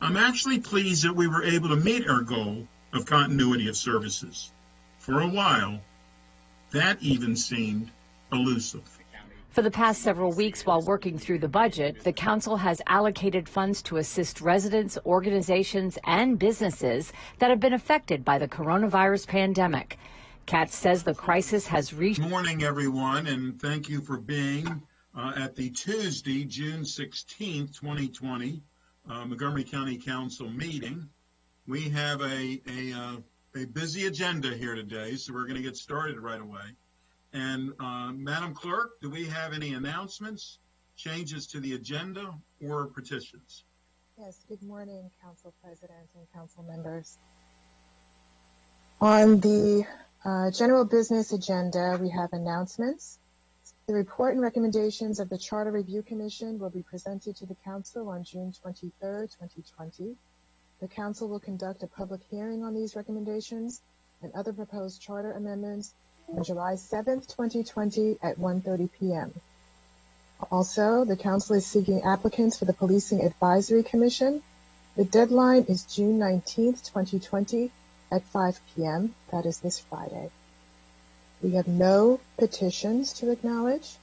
I'm actually pleased that we were able to meet our goal of continuity of services. For a while, that even seemed elusive. For the past several weeks while working through the budget, the council has allocated funds to assist residents, organizations, and businesses that have been affected by the coronavirus pandemic. Katz says the crisis has reached... Good morning, everyone, and thank you for being at the Tuesday, June 16th, 2020, Montgomery County Council meeting. We have a busy agenda here today, so we're going to get started right away. And Madam Clerk, do we have any announcements, changes to the agenda, or petitions? Yes, good morning, Council President and Council members. On the general business agenda, we have announcements. The report and recommendations of the Charter Review Commission will be presented to the Council on June 23rd, 2020. The Council will conduct a public hearing on these recommendations and other proposed charter amendments on July 7th, 2020 at 1:30 p.m. Also, the Council is seeking applicants for the Policing Advisory Commission. The deadline is June 19th, 2020 at 5 p.m. That is this Friday. We have no petitions to acknowledge,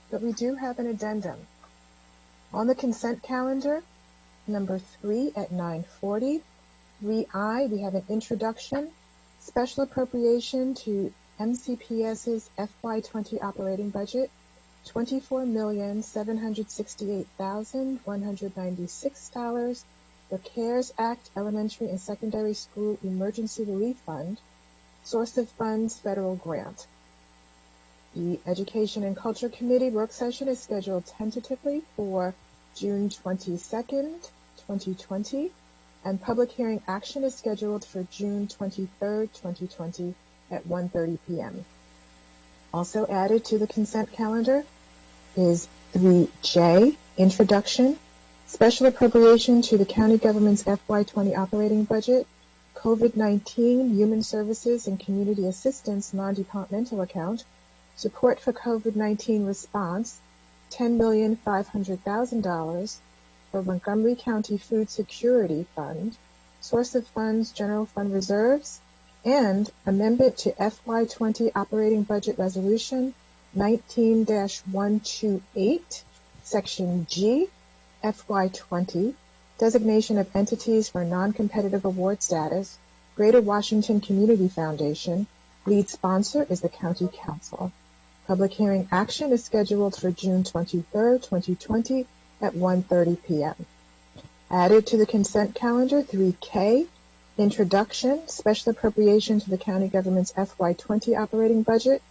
but we do have an addendum. On the consent calendar, number 3 at 9:40, 3I, we have an introduction, special appropriation to MCPS's FY20 operating budget, $24,768,196, the CARES Act Elementary and Secondary School Emergency Relief Fund, source of funds, federal grant. The Education and Culture Committee work session is scheduled tentatively for June 22nd, 2020, and public hearing action is scheduled for June 23rd, 2020 at 1:30 p.m. Also added to the consent calendar is 3J, introduction, special appropriation to the county government's FY20 operating budget, COVID-19 Human Services and Community Assistance non-departmental account, support for COVID-19 response, $10,500,000 for Montgomery County Food Security Fund, source of funds, general fund reserves, and amendment to FY20 operating budget resolution 19-128, section G, FY20, designation of entities for non-competitive award status, Greater Washington Community Foundation. Lead sponsor is the County Council. Public hearing action is scheduled for June 23rd, 2020 at 1:30 p.m. Added to the consent calendar, 3K, introduction, special appropriation to the county government's FY20 operating budget,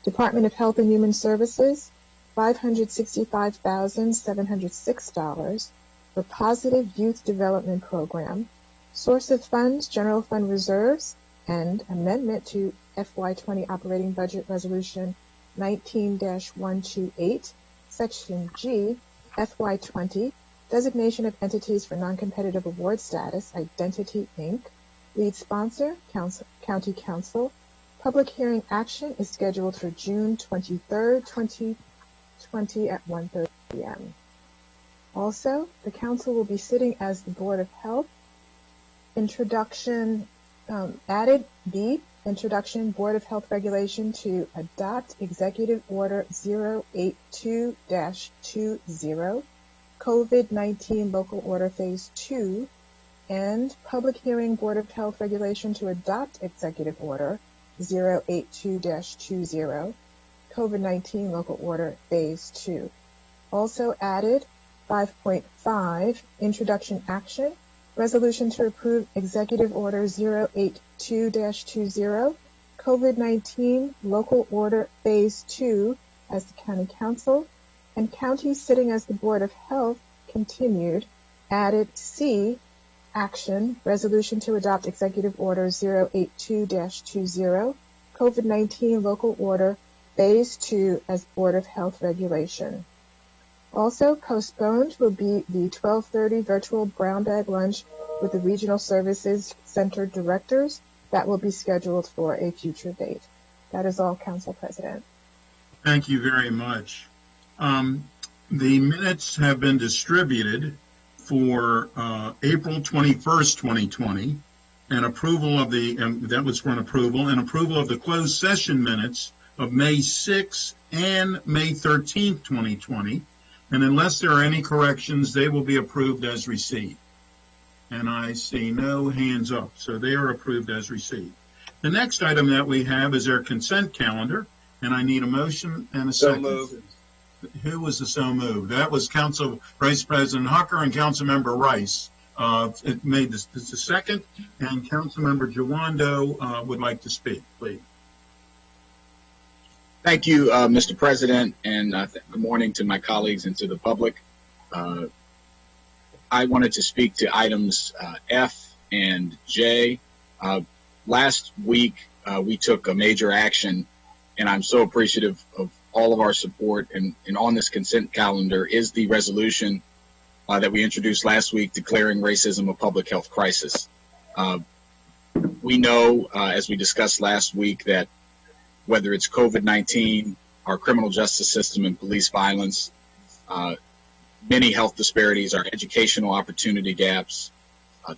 Department of Health and Human Services, $565,706 for Positive Youth Development Program, source of funds, general fund reserves, and amendment to FY20 operating budget resolution 19-128, section G, FY20, designation of entities for non-competitive award status, Identity Inc., lead sponsor, County Council. Public hearing action is scheduled for June 23rd, 2020 at 1:30 p.m. Also, the Council will be sitting as the Board of Health. Introduction, added B, introduction, Board of Health regulation to adopt Executive Order 082-20, COVID-19 Local Order Phase 2, and public hearing, Board of Health regulation to adopt Executive Order 082-20, COVID-19 Local Order Phase 2. Also added 5.5, introduction action, resolution to approve Executive Order 082-20, COVID-19 Local Order Phase 2 as the County Council, and counties sitting as the Board of Health continued. Added C, action, resolution to adopt Executive Order 082-20, COVID-19 Local Order Phase 2 as Board of Health regulation. Also postponed will be the 12:30 virtual brown bag lunch with the Regional Services Center directors. That will be scheduled for a future date. That is all, Council President. Thank you very much. The minutes have been distributed for April 21st, 2020, and approval of that was for an approval, and approval of the closed session minutes of May 6th and May 13th, 2020. And unless there are any corrections, they will be approved as received. And I see no hands up, so they are approved as received. The next item that we have is our consent calendar, and I need a motion and a second. So moved. Who was the so moved? That was Council Vice President Hucker and Councilmember Rice. It made this the second, and Councilmember Jawando would like to speak, please. Thank you, Mr. President, and good morning to my colleagues and to the public. I wanted to speak to items F and J. Last week, we took a major action, and I'm so appreciative of all of our support. And on this consent calendar is the resolution that we introduced last week declaring racism a public health crisis. We know, as we discussed last week, that whether it's COVID-19, our criminal justice system and police violence, many health disparities, our educational opportunity gaps,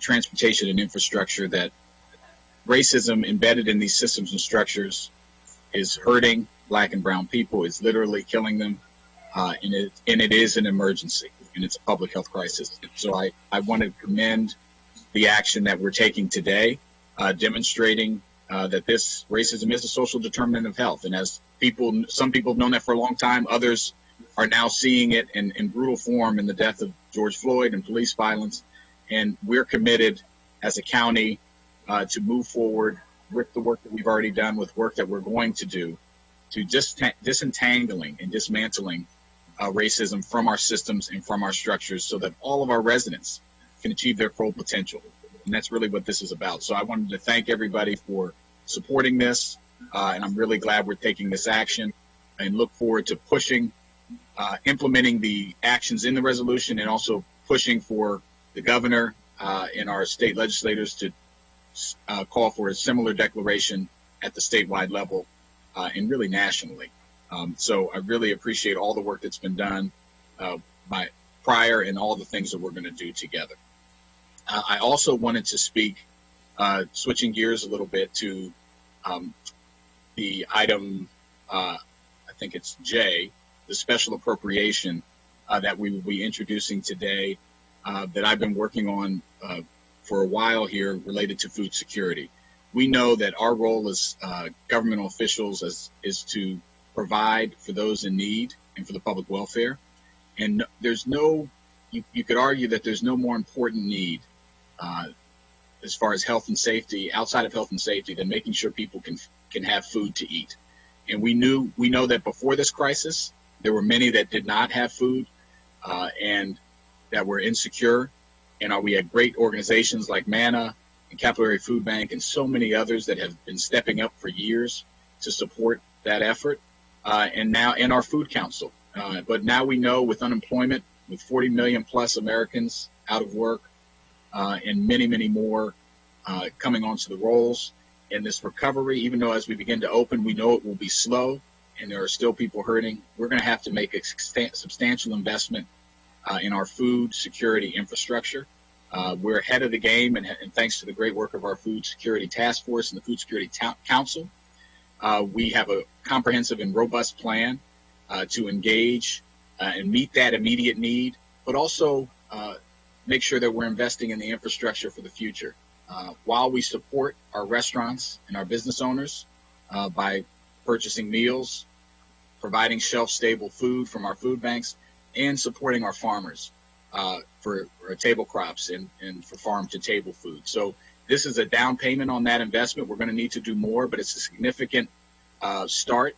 transportation and infrastructure, that racism embedded in these systems and structures is hurting Black and brown people, is literally killing them, and it is an emergency, and it's a public health crisis. So I want to commend the action that we're taking today, demonstrating that this racism is a social determinant of health. And as some people have known that for a long time, others are now seeing it in brutal form in the death of George Floyd and police violence. And we're committed as a county to move forward with the work that we've already done, with work that we're going to do, to disentangling and dismantling racism from our systems and from our structures so that all of our residents can achieve their full potential. And that's really what this is about. So I wanted to thank everybody for supporting this, and I'm really glad we're taking this action and look forward to pushing, implementing the actions in the resolution, and also pushing for the governor and our state legislators to call for a similar declaration at the statewide level and really nationally. So I really appreciate all the work that's been done by prior and all the things that we're going to do together. I also wanted to speak, switching gears a little bit, to the item, I think it's J, the special appropriation that we will be introducing today, that I've been working on for a while here, related to food security. We know that our role as governmental officials is to provide for those in need and for the public welfare. And there's no, you could argue that there's no more important need as far as health and safety, outside of health and safety, than making sure people can have food to eat. And we know that before this crisis, there were many that did not have food and that were insecure. And we had great organizations like MANA and Capillary Food Bank and so many others that have been stepping up for years to support that effort. And now in our Food Council. But now we know, with unemployment, with 40 million plus Americans out of work, and many, many more coming onto the rolls in this recovery, even though as we begin to open, we know it will be slow and there are still people hurting, we're going to have to make a substantial investment in our food security infrastructure. We're ahead of the game, and thanks to the great work of our Food Security Task Force and the Food Security Council, we have a comprehensive and robust plan to engage and meet that immediate need, but also make sure that we're investing in the infrastructure for the future. While we support our restaurants and our business owners by purchasing meals, providing shelf-stable food from our food banks, and supporting our farmers for table crops and for farm-to-table food. So this is a down payment on that investment. We're going to need to do more, but it's a significant start.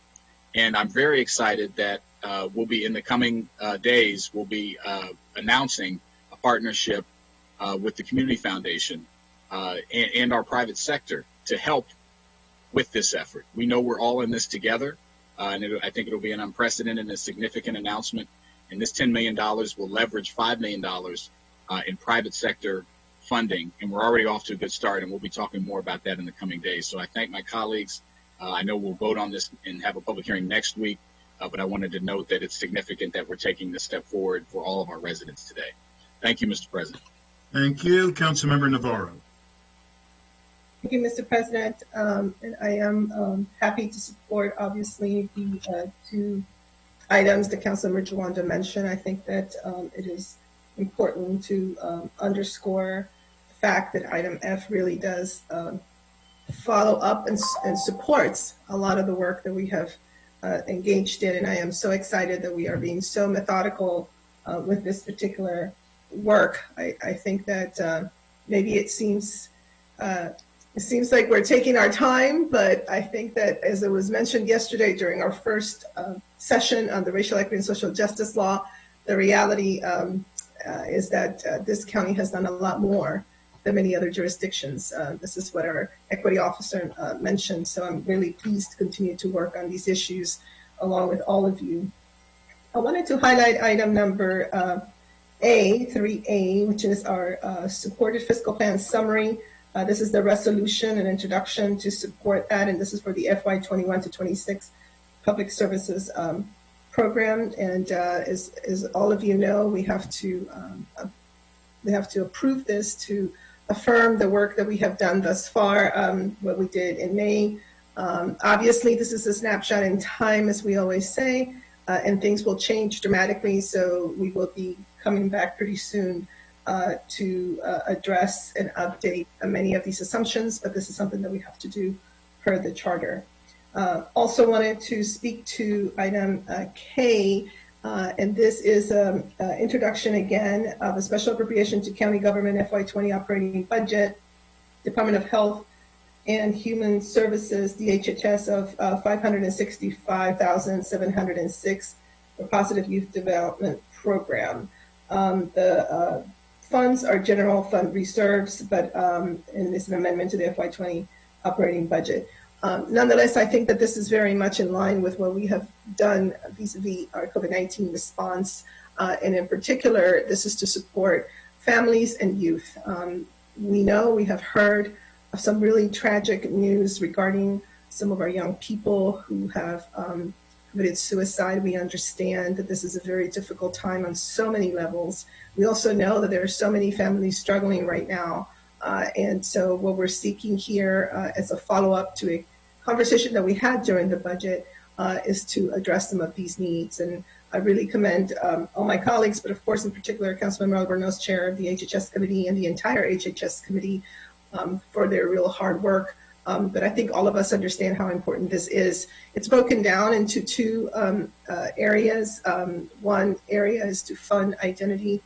And I'm very excited that we'll be, in the coming days, we'll be announcing a partnership with the Community Foundation and our private sector to help with this effort. We know we're all in this together, and I think it'll be an unprecedented and a significant announcement. And this $10 million will leverage $5 million in private sector funding, and we're already off to a good start, and we'll be talking more about that in the coming days. So I thank my colleagues. I know we'll vote on this and have a public hearing next week, but I wanted to note that it's significant that we're taking this step forward for all of our residents today. Thank you, Mr. President. Thank you. Councilmember Navarro. Thank you, Mr. President. And I am happy to support, obviously, the two items that Councilmember Jawanda mentioned. I think that it is important to underscore the fact that item F really does follow up and supports a lot of the work that we have engaged in. And I am so excited that we are being so methodical with this particular work. I think that maybe it seems like we're taking our time, but I think that, as it was mentioned yesterday during our first session on the Racial Equity and Social Justice Law, the reality is that this county has done a lot more than many other jurisdictions. This is what our equity officer mentioned, so I'm really pleased to continue to work on these issues along with all of you. I wanted to highlight item number 3A, which is our supported fiscal plan summary. This is the resolution and introduction to support that, and this is for the FY 21 to 26 Public Services Program. And as all of you know, we have to approve this to affirm the work that we have done thus far, what we did in May. Obviously, this is a snapshot in time, as we always say, and things will change dramatically, so we will be coming back pretty soon to address and update many of these assumptions, but this is something that we have to do per the charter. Also wanted to speak to item K, and this is an introduction again of a special appropriation to county government FY20 operating budget, Department of Health and Human Services, DHHS, of $565,706 for Positive Youth Development Program. The funds are general fund reserves, but and it's an amendment to the FY20 operating budget. Nonetheless, I think that this is very much in line with what we have done vis-a-vis our COVID-19 response, and in particular, this is to support families and youth. We have heard of some really tragic news regarding some of our young people who have committed suicide. We understand that this is a very difficult time on so many levels. We also know that there are so many families struggling right now. And so what we're seeking here as a follow-up to a conversation that we had during the budget is to address some of these needs. And I really commend all my colleagues, but of course, in particular, Councilmember Albornoz, chair of the HHS committee, and the entire HHS committee for their real hard work. But I think all of us understand how important this is. It's broken down into two areas. One area is to fund Identity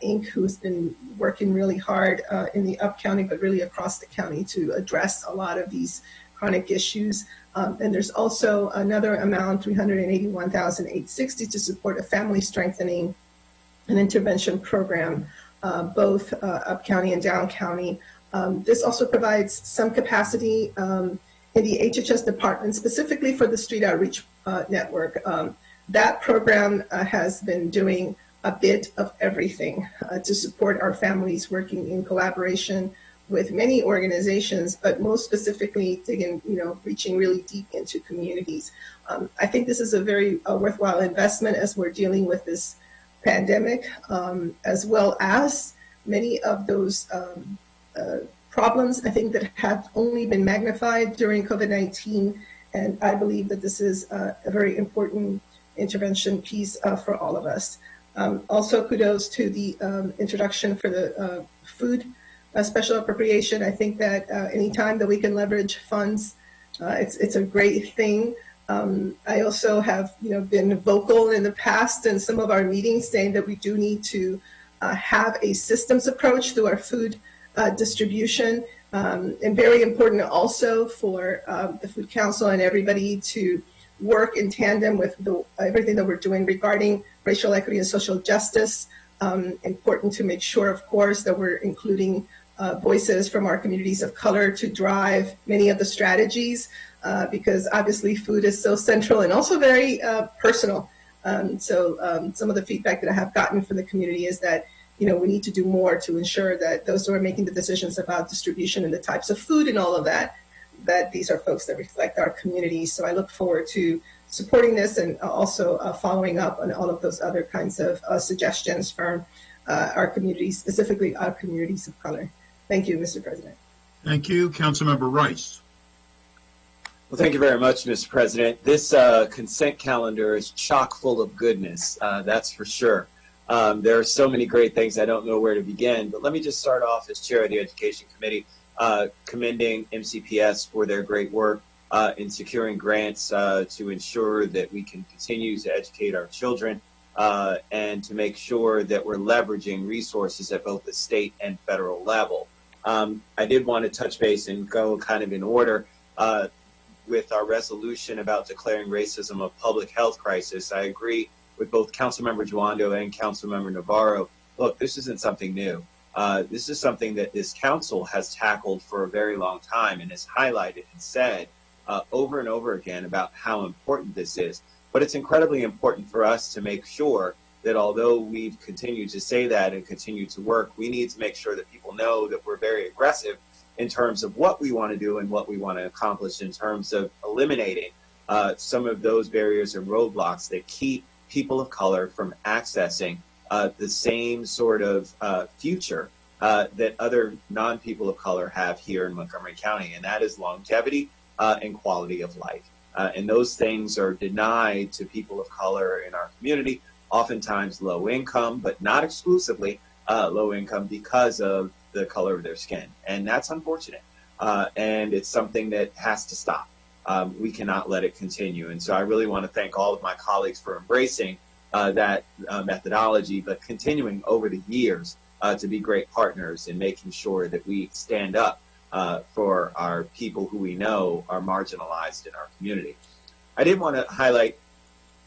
Inc., who's been working really hard in the Up County, but really across the county to address a lot of these chronic issues. And there's also another amount, $381,860, to support a family strengthening and intervention program, both Up County and Down County. This also provides some capacity in the HHS department, specifically for the Street Outreach Network. That program has been doing a bit of everything to support our families, working in collaboration with many organizations, but most specifically reaching really deep into communities. I think this is a very worthwhile investment as we're dealing with this pandemic, as well as many of those problems, I think, that have only been magnified during COVID-19. And I believe that this is a very important intervention piece for all of us. Also, kudos to the introduction for the food special appropriation. I think that anytime that we can leverage funds, it's a great thing. I also have been vocal in the past in some of our meetings saying that we do need to have a systems approach through our food distribution, and very important also for the Food Council and everybody to work in tandem with everything that we're doing regarding racial equity and social justice. Important to make sure, of course, that we're including voices from our communities of color to drive many of the strategies, because obviously food is so central and also very personal. So some of the feedback that I have gotten from the community is that we need to do more to ensure that those who are making the decisions about distribution and the types of food and all of that these are folks that reflect our communities. So I look forward to supporting this and also following up on all of those other kinds of suggestions from our communities, specifically our communities of color. Thank you, Mr. President. Thank you. Councilmember Rice. Well, thank you very much, Mr. President. This consent calendar is chock full of goodness, that's for sure. There are so many great things, I don't know where to begin, but let me just start off as chair of the Education Committee, commending MCPS for their great work in securing grants to ensure that we can continue to educate our children and to make sure that we're leveraging resources at both the state and federal level. I did want to touch base and go kind of in order with our resolution about declaring racism a public health crisis. I agree with both Councilmember Joando and Councilmember Navarro. Look, this isn't something new. This is something that this council has tackled for a very long time and has highlighted and said over and over again about how important this is. But it's incredibly important for us to make sure that although we've continued to say that and continue to work, we need to make sure that people know that we're very aggressive in terms of what we want to do and what we want to accomplish in terms of eliminating some of those barriers and roadblocks that keep people of color from accessing the same sort of future that other non-people of color have here in Montgomery County, and that is longevity and quality of life. And those things are denied to people of color in our community, oftentimes low income, but not exclusively low income because of the color of their skin. And that's unfortunate. And it's something that has to stop. We cannot let it continue. And so I really want to thank all of my colleagues for embracing that methodology, but continuing over the years to be great partners in making sure that we stand up for our people who we know are marginalized in our community. I did want to highlight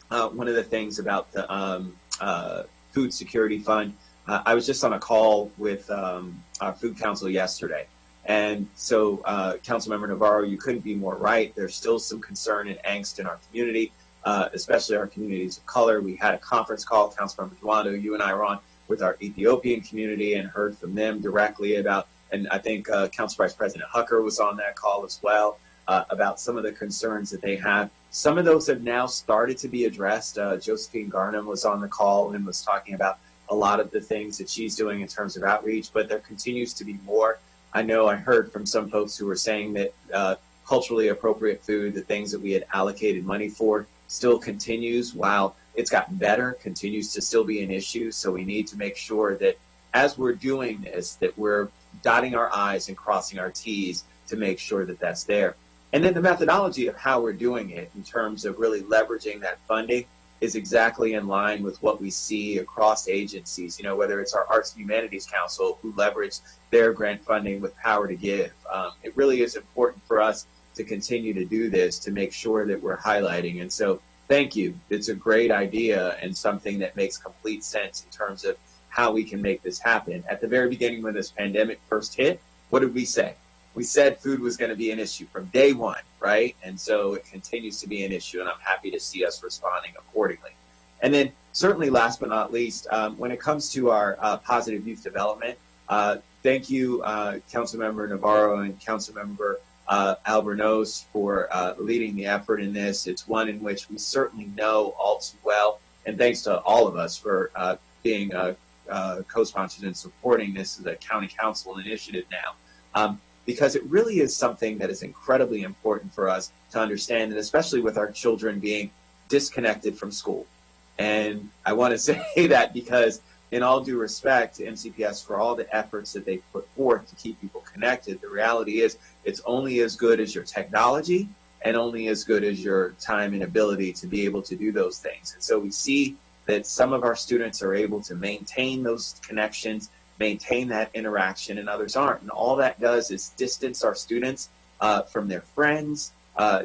one of the things about the Food Security Fund. I was just on a call with our Food Council yesterday. And so, Councilmember Navarro, you couldn't be more right. There's still some concern and angst in our community, especially our communities of color. We had a conference call, Councilmember Joando, you and I were on with our Ethiopian community and heard from them directly about, and I think Council Vice President Hucker was on that call as well, about some of the concerns that they have. Some of those have now started to be addressed. Josephine Garnham was on the call and was talking about a lot of the things that she's doing in terms of outreach, but there continues to be more. I know I heard from some folks who were saying that culturally appropriate food, the things that we had allocated money for, still continues. While it's gotten better, continues to still be an issue. So we need to make sure that as we're doing this, that we're dotting our I's and crossing our T's to make sure that that's there. And then the methodology of how we're doing it in terms of really leveraging that funding is exactly in line with what we see across agencies, you know, whether it's our Arts and Humanities Council who leverage their grant funding with Power to Give. It really is important for us to continue to do this to make sure that we're highlighting. And so thank you. It's a great idea and something that makes complete sense in terms of how we can make this happen. At the very beginning when this pandemic first hit, what did we say? We said food was going to be an issue from day one, right? And so it continues to be an issue, and I'm happy to see us responding accordingly. And then certainly last but not least, when it comes to our positive youth development, thank you, Councilmember Navarro and Councilmember Albornoz for leading the effort in this. It's one in which we certainly know all too well, and thanks to all of us for being co-sponsors and supporting this as a county council initiative now. Because it really is something that is incredibly important for us to understand, and especially with our children being disconnected from school. And I want to say that because in all due respect to MCPS for all the efforts that they put forth to keep people connected, the reality is it's only as good as your technology and only as good as your time and ability to be able to do those things. And so we see that some of our students are able to maintain those connections, maintain that interaction, and others aren't. And all that does is distance our students from their friends,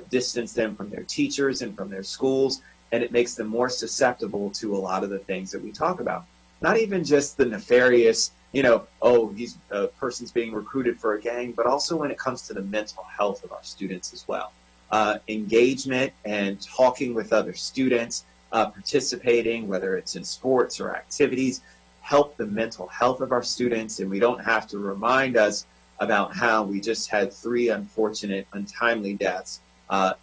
distance them from their teachers and from their schools, and it makes them more susceptible to a lot of the things that we talk about. Not even just the nefarious, you know, oh, he's a person's being recruited for a gang, but also when it comes to the mental health of our students as well. Engagement and talking with other students, participating, whether it's in sports or activities, help the mental health of our students. And we don't have to remind us about how we just had 3 unfortunate, untimely deaths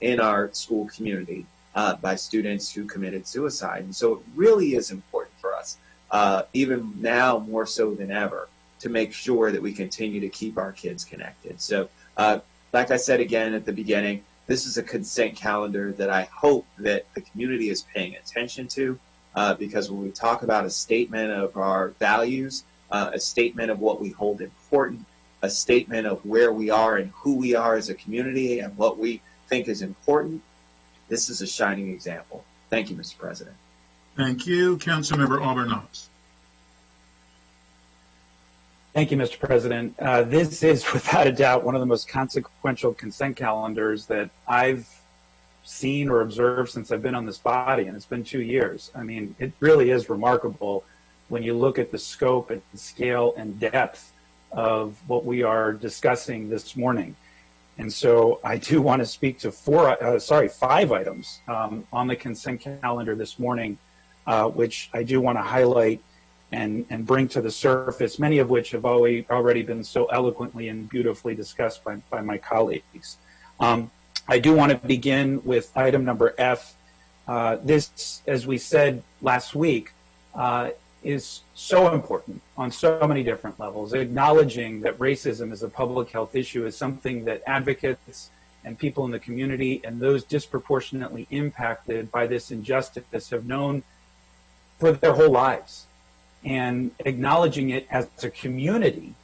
in our school community by students who committed suicide. And so it really is important for us even now more so than ever, to make sure that we continue to keep our kids connected. So, like I said again at the beginning, this is a consent calendar that I hope that the community is paying attention to, because when we talk about a statement of our values, a statement of what we hold important, a statement of where we are and who we are as a community and what we think is important, this is a shining example. Thank you, Mr. President. Thank you. Councilmember Auburn-Knox. Thank you, Mr. President. This is without a doubt one of the most consequential consent calendars that I've seen or observed since I've been on this body, and it's been 2 years. I mean, it really is remarkable when you look at the scope and scale and depth of what we are discussing this morning. And so I do want to speak to 5 items on the consent calendar this morning, which I do want to highlight and bring to the surface, many of which have already been so eloquently and beautifully discussed by my colleagues. I do want to begin with item number F. This, as we said last week, is so important on so many different levels. Acknowledging that racism is a public health issue is something that advocates and people in the community and those disproportionately impacted by this injustice have known for their whole lives. And acknowledging it as a community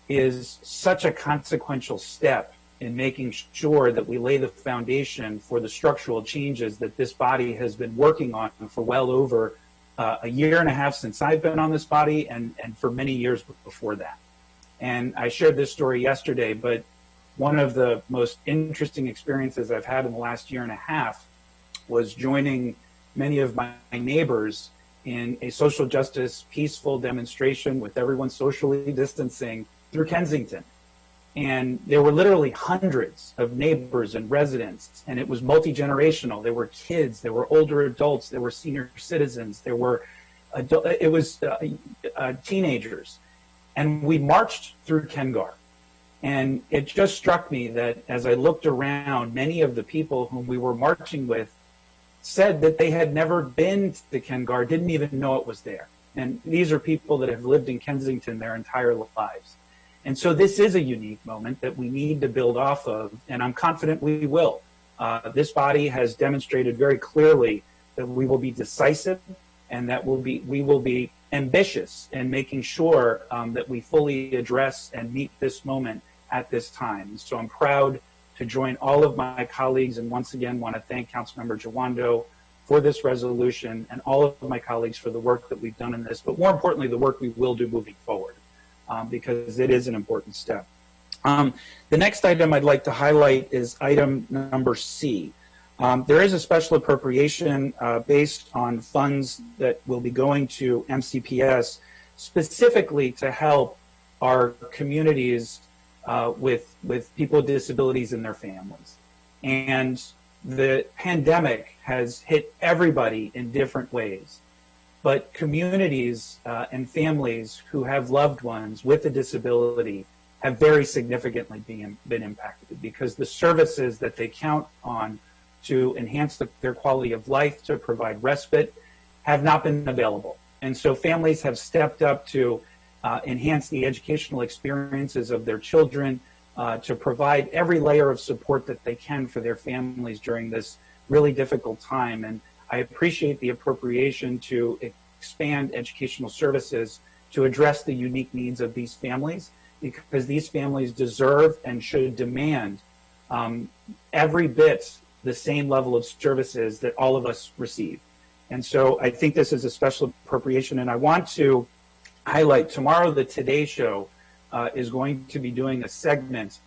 is such a consequential step in making sure that we lay the foundation for the structural changes that this body has been working on for well over a year and a half since I've been on this body, and for many years before that. And I shared this story yesterday, but one of the most interesting experiences I've had in the last year and a half was joining many of my neighbors in a social justice peaceful demonstration with everyone socially distancing through Kensington. And there were literally hundreds of neighbors and residents, and it was multi-generational. There were kids, there were older adults, there were senior citizens, there were teenagers. And we marched through Kengar. And it just struck me that as I looked around, many of the people whom we were marching with said that they had never been to Kengar, didn't even know it was there. And these are people that have lived in Kensington their entire lives. And so this is a unique moment that we need to build off of, and I'm confident we will. This body has demonstrated very clearly that we will be decisive and that we will be ambitious in making sure that we fully address and meet this moment at this time. So I'm proud to join all of my colleagues, and once again want to thank Councilmember Jawando for this resolution and all of my colleagues for the work that we've done in this, but more importantly, the work we will do moving forward, because it is an important step. The next item I'd like to highlight is item number C. There is a special appropriation based on funds that will be going to MCPS specifically to help our communities with people with disabilities and their families. And the pandemic has hit everybody in different ways, but communities and families who have loved ones with a disability have very significantly been impacted, because the services that they count on to enhance their quality of life, to provide respite, have not been available. And so families have stepped up to enhance the educational experiences of their children, to provide every layer of support that they can for their families during this really difficult time. And I appreciate the appropriation to expand educational services to address the unique needs of these families, because these families deserve and should demand every bit the same level of services that all of us receive. And so I think this is a special appropriation, and I want to highlight tomorrow the Today Show is going to be doing a segment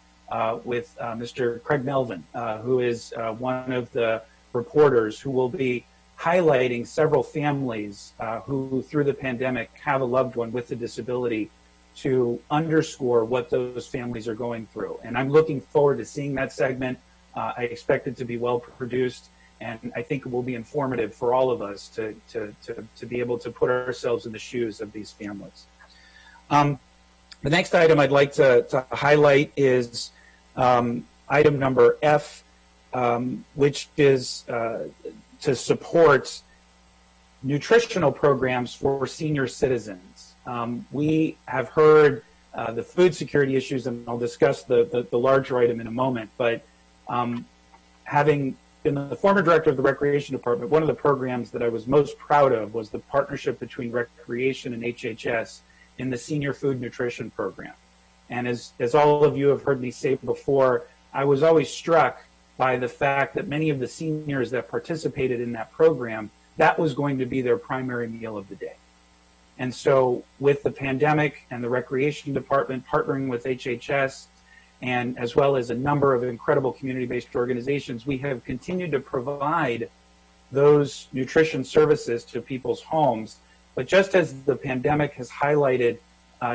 with Mr. Craig Melvin, who is one of the reporters who will be highlighting several families who through the pandemic have a loved one with a disability, to underscore what those families are going through. And I'm looking forward to seeing that segment. I expect it to be well produced, and I think it will be informative for all of us to be able to put ourselves in the shoes of these families. The next item I'd like to highlight is item number F, which is to support nutritional programs for senior citizens. We have heard the food security issues, and I'll discuss the larger item in a moment, but having been the former director of the Recreation Department, one of the programs that I was most proud of was the partnership between Recreation and HHS in the Senior Food Nutrition Program. And as all of you have heard me say before, I was always struck by the fact that many of the seniors that participated in that program, that was going to be their primary meal of the day. And so with the pandemic and the Recreation Department partnering with HHS, and as well as a number of incredible community-based organizations, we have continued to provide those nutrition services to people's homes. But just as the pandemic has highlighted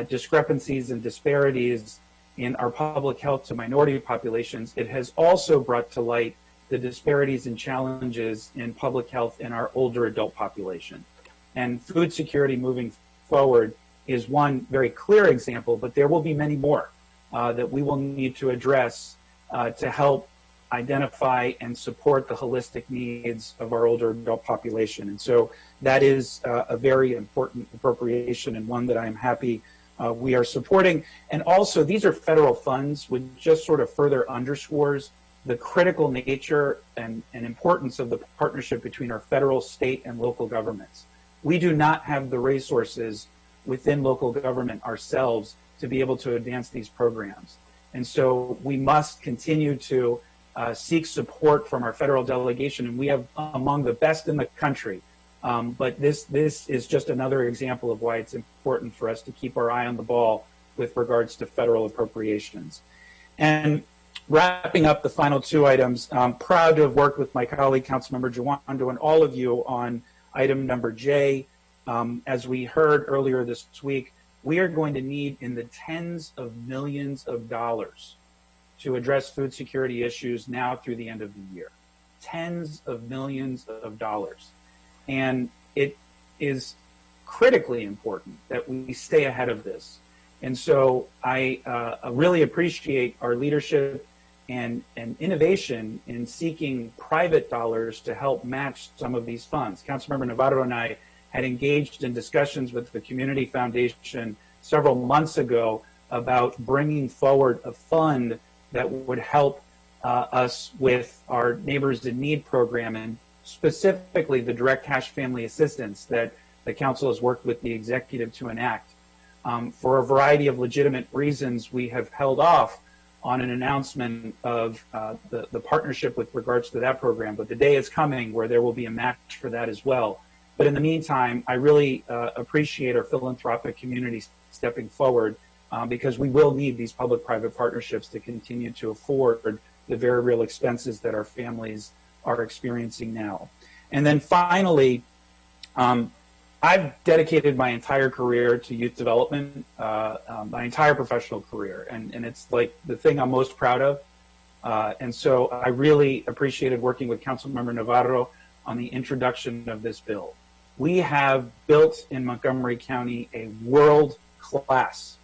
discrepancies and disparities in our public health to minority populations, it has also brought to light the disparities and challenges in public health in our older adult population. And food security moving forward is one very clear example, but there will be many more that we will need to address to help identify and support the holistic needs of our older adult population. And so that is a very important appropriation, and one that I'm happy we are supporting. And also, these are federal funds, which just sort of further underscores the critical nature and importance of the partnership between our federal, state, and local governments. We do not have the resources within local government ourselves to be able to advance these programs. And so we must continue to seek support from our federal delegation, and we have among the best in the country. But this is just another example of why it's important for us to keep our eye on the ball with regards to federal appropriations. And wrapping up the final two items, I'm proud to have worked with my colleague, Councilmember Jawando, and all of you on item number J. As we heard earlier this week, we are going to need in the tens of millions of dollars to address food security issues now through the end of the year. Tens of millions of dollars. And it is critically important that we stay ahead of this. And so I really appreciate our leadership and innovation in seeking private dollars to help match some of these funds. Councilmember Navarro and I had engaged in discussions with the Community Foundation several months ago about bringing forward a fund that would help us with our Neighbors in Need program, and specifically the direct cash family assistance that the council has worked with the executive to enact. For a variety of legitimate reasons, we have held off on an announcement of the partnership with regards to that program, but the day is coming where there will be a match for that as well. But in the meantime, I really appreciate our philanthropic community stepping forward because we will need these public-private partnerships to continue to afford the very real expenses that our families are experiencing now. And then finally, I've dedicated my entire career to youth development, my entire professional career, and it's like the thing I'm most proud of. And so I really appreciated working with Councilmember Navarro on the introduction of this bill. We have built in Montgomery County a world-class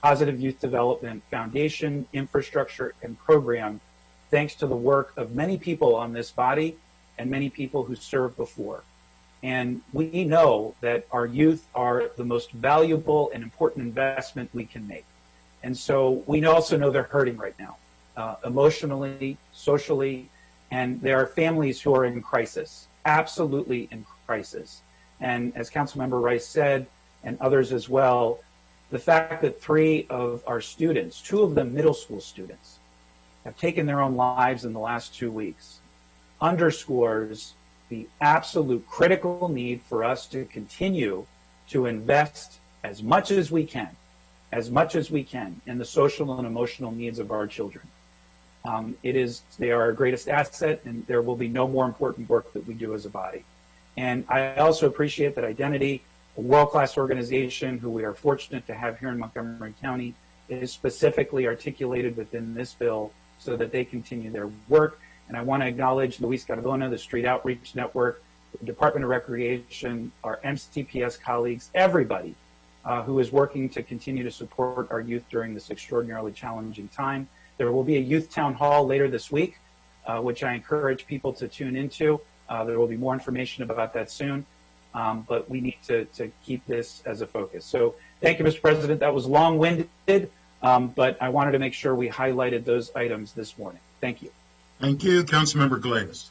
positive youth development foundation, infrastructure, and program, thanks to the work of many people on this body and many people who served before. And we know that our youth are the most valuable and important investment we can make. And so we also know they're hurting right now, emotionally, socially, and there are families who are in crisis, absolutely in crisis. And as Councilmember Rice said, and others as well, the fact that 3 of our students, 2 of them middle school students, have taken their own lives in the last 2 weeks underscores the absolute critical need for us to continue to invest as much as we can in the social and emotional needs of our children. They are our greatest asset, and there will be no more important work that we do as a body. And I also appreciate that Identity, a world-class organization who we are fortunate to have here in Montgomery County, is specifically articulated within this bill so that they continue their work. And I want to acknowledge Luis Cardona, the Street Outreach Network, the Department of Recreation, our MCTPS colleagues, everybody who is working to continue to support our youth during this extraordinarily challenging time. There will be a youth town hall later this week, which I encourage people to tune into. There will be more information about that soon. but we need to keep this as a focus. So thank you, Mr. President. That was long-winded, but I wanted to make sure we highlighted those items this morning. Thank you. Thank you. Councilmember Glaze.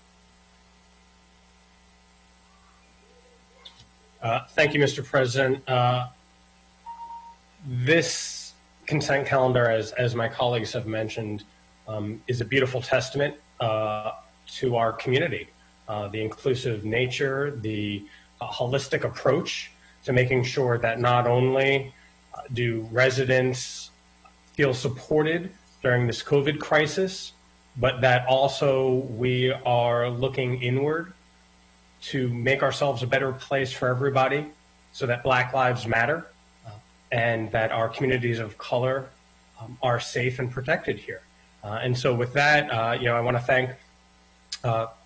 Thank you, Mr. President. This consent calendar, as my colleagues have mentioned, is a beautiful testament to our community. The inclusive nature, the holistic approach to making sure that not only do residents feel supported during this COVID crisis, but that also we are looking inward to make ourselves a better place for everybody so that Black Lives Matter and that our communities of color are safe and protected here. And so with that, I want to thank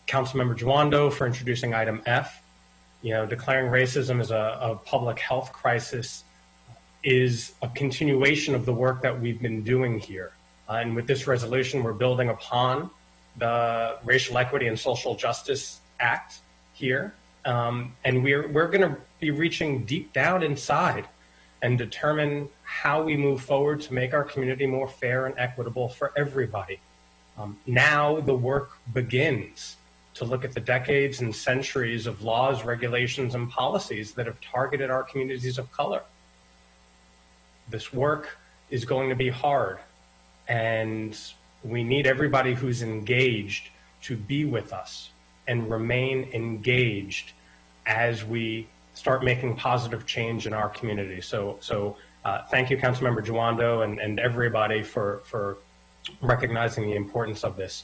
Councilmember Juando for introducing item F. Declaring racism as a public health crisis is a continuation of the work that we've been doing here. And with this resolution, we're building upon the Racial Equity and Social Justice Act here. And we're going to be reaching deep down inside and determine how we move forward to make our community more fair and equitable for everybody. Now the work begins to look at the decades and centuries of laws, regulations, and policies that have targeted our communities of color. This work is going to be hard, and we need everybody who's engaged to be with us and remain engaged as we start making positive change in our community. So thank you, Councilmember Juando, and everybody for recognizing the importance of this.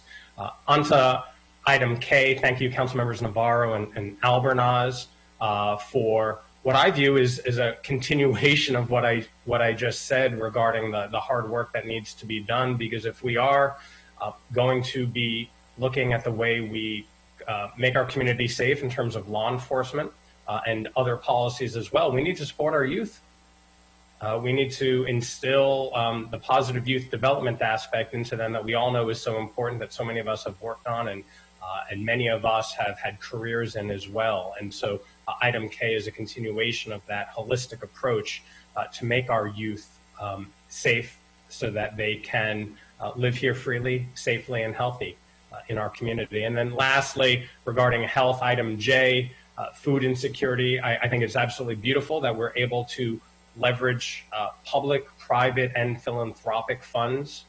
On to item K. Thank you, Councilmembers Navarro and Albernaz, for what I view is a continuation of what I just said regarding the hard work that needs to be done. Because if we are going to be looking at the way we make our community safe in terms of law enforcement and other policies as well, we need to support our youth. We need to instill the positive youth development aspect into them that we all know is so important, that so many of us have worked on, and many of us have had careers in as well. And so item K is a continuation of that holistic approach to make our youth safe so that they can live here freely, safely, and healthy in our community. And then lastly, regarding health, item J, food insecurity, I think it's absolutely beautiful that we're able to leverage public, private, and philanthropic funds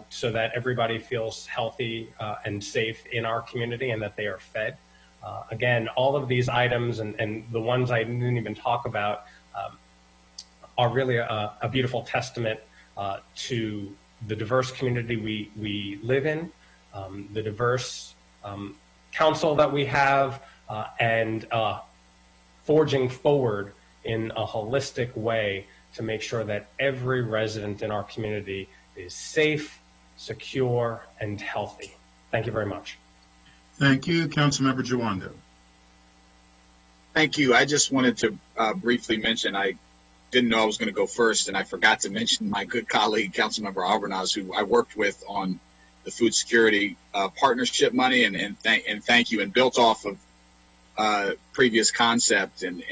so that everybody feels healthy and safe in our community and that they are fed. Again, all of these items and the ones I didn't even talk about are really a beautiful testament to the diverse community we live in, the diverse council that we have, and forging forward in a holistic way to make sure that every resident in our community is safe, secure, and healthy. Thank you very much. Thank you. Councilmember Juando. Thank you. I just wanted to briefly mention, I didn't know I was going to go first, and I forgot to mention my good colleague, Councilmember Albernaz, who I worked with on the food security partnership money, and thank you, and built off of previous concept, and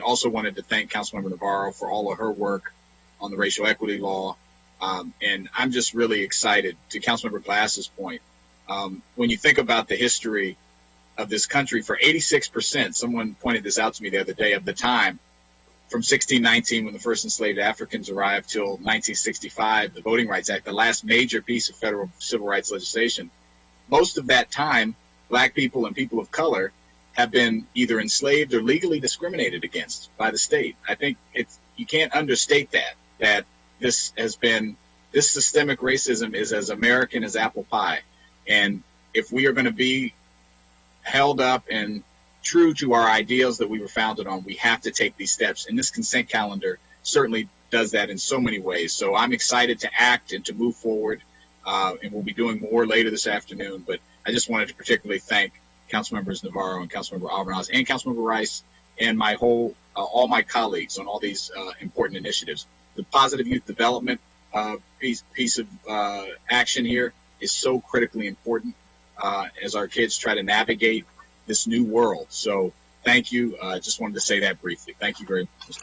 also wanted to thank Councilmember Navarro for all of her work on the racial equity law. And I'm just really excited, to Councilmember Glass's point. When you think about the history of this country, for 86%, someone pointed this out to me the other day, of the time, from 1619, when the first enslaved Africans arrived, till 1965, the Voting Rights Act, the last major piece of federal civil rights legislation, most of that time, Black people and people of color have been either enslaved or legally discriminated against by the state. I think you can't understate that this systemic racism is as American as apple pie. And if we are going to be held up and true to our ideals that we were founded on, we have to take these steps. And this consent calendar certainly does that in so many ways. So I'm excited to act and to move forward. And we'll be doing more later this afternoon. But I just wanted to particularly thank Councilmembers Navarro and Councilmember Albernaz and Councilmember Rice and my all my colleagues on all these important initiatives. The positive youth development piece of action here is so critically important as our kids try to navigate this new world. So thank you. Just wanted to say that briefly. Thank you very much.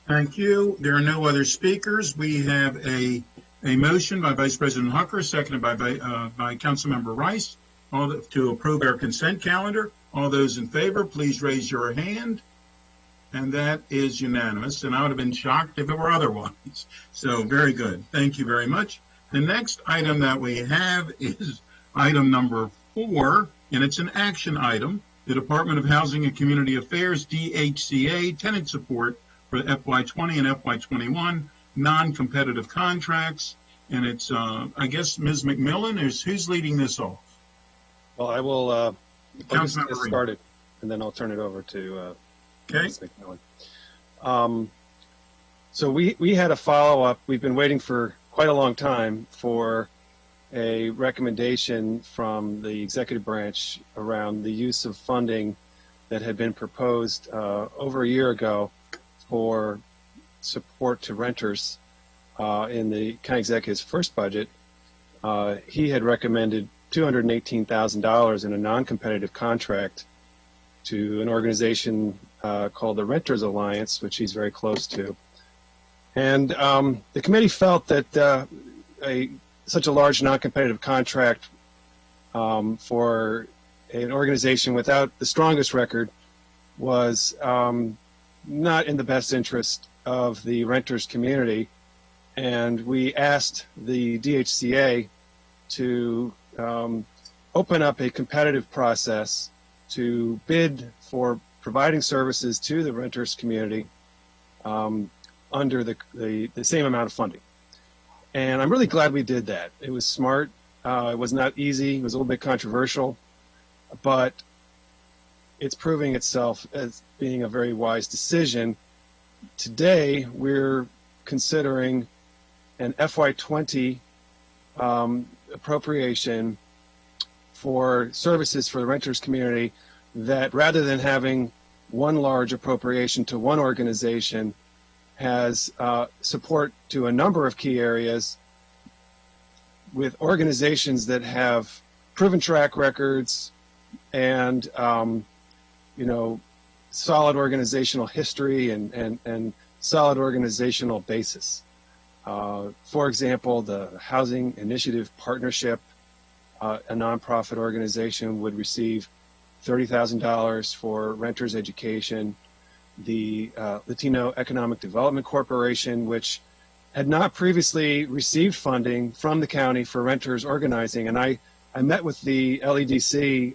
Thank you. There are no other speakers. We have a motion by Vice President Hucker, seconded by Councilmember Rice, to approve our consent calendar. All those in favor, please raise your hand. And that is unanimous. And I would have been shocked if it were otherwise. So very good. Thank you very much. The next item that we have is item number 4, and it's an action item. The Department of Housing and Community Affairs, DHCA, tenant support for FY20 and FY21, non-competitive contracts. And it's, I guess, Ms. McMillan, who's leading this off? Well, I will I'll just get Councilmember started, and then I'll turn it over to Okay. Ms. McMillan. So we had a follow-up. We've been waiting for quite a long time for a recommendation from the executive branch around the use of funding that had been proposed over a year ago for support to renters in the county executive's first budget. He had recommended $218,000 in a non-competitive contract to an organization called the Renters Alliance, which he's very close to. And the committee felt that such a large non-competitive contract for an organization without the strongest record was not in the best interest of the renters community. And we asked the DHCA to open up a competitive process to bid for providing services to the renters community under the same amount of funding. And I'm really glad we did that. It was smart. It was not easy. It was a little bit controversial, but it's proving itself as being a very wise decision. Today, we're considering an FY20 appropriation for services for the renters community that, rather than having one large appropriation to one organization, has support to a number of key areas with organizations that have proven track records and solid organizational history and solid organizational basis. For example, the Housing Initiative Partnership, a nonprofit organization, would receive $30,000 for renters education. The Latino Economic Development Corporation, which had not previously received funding from the county for renters organizing. And I met with the LEDC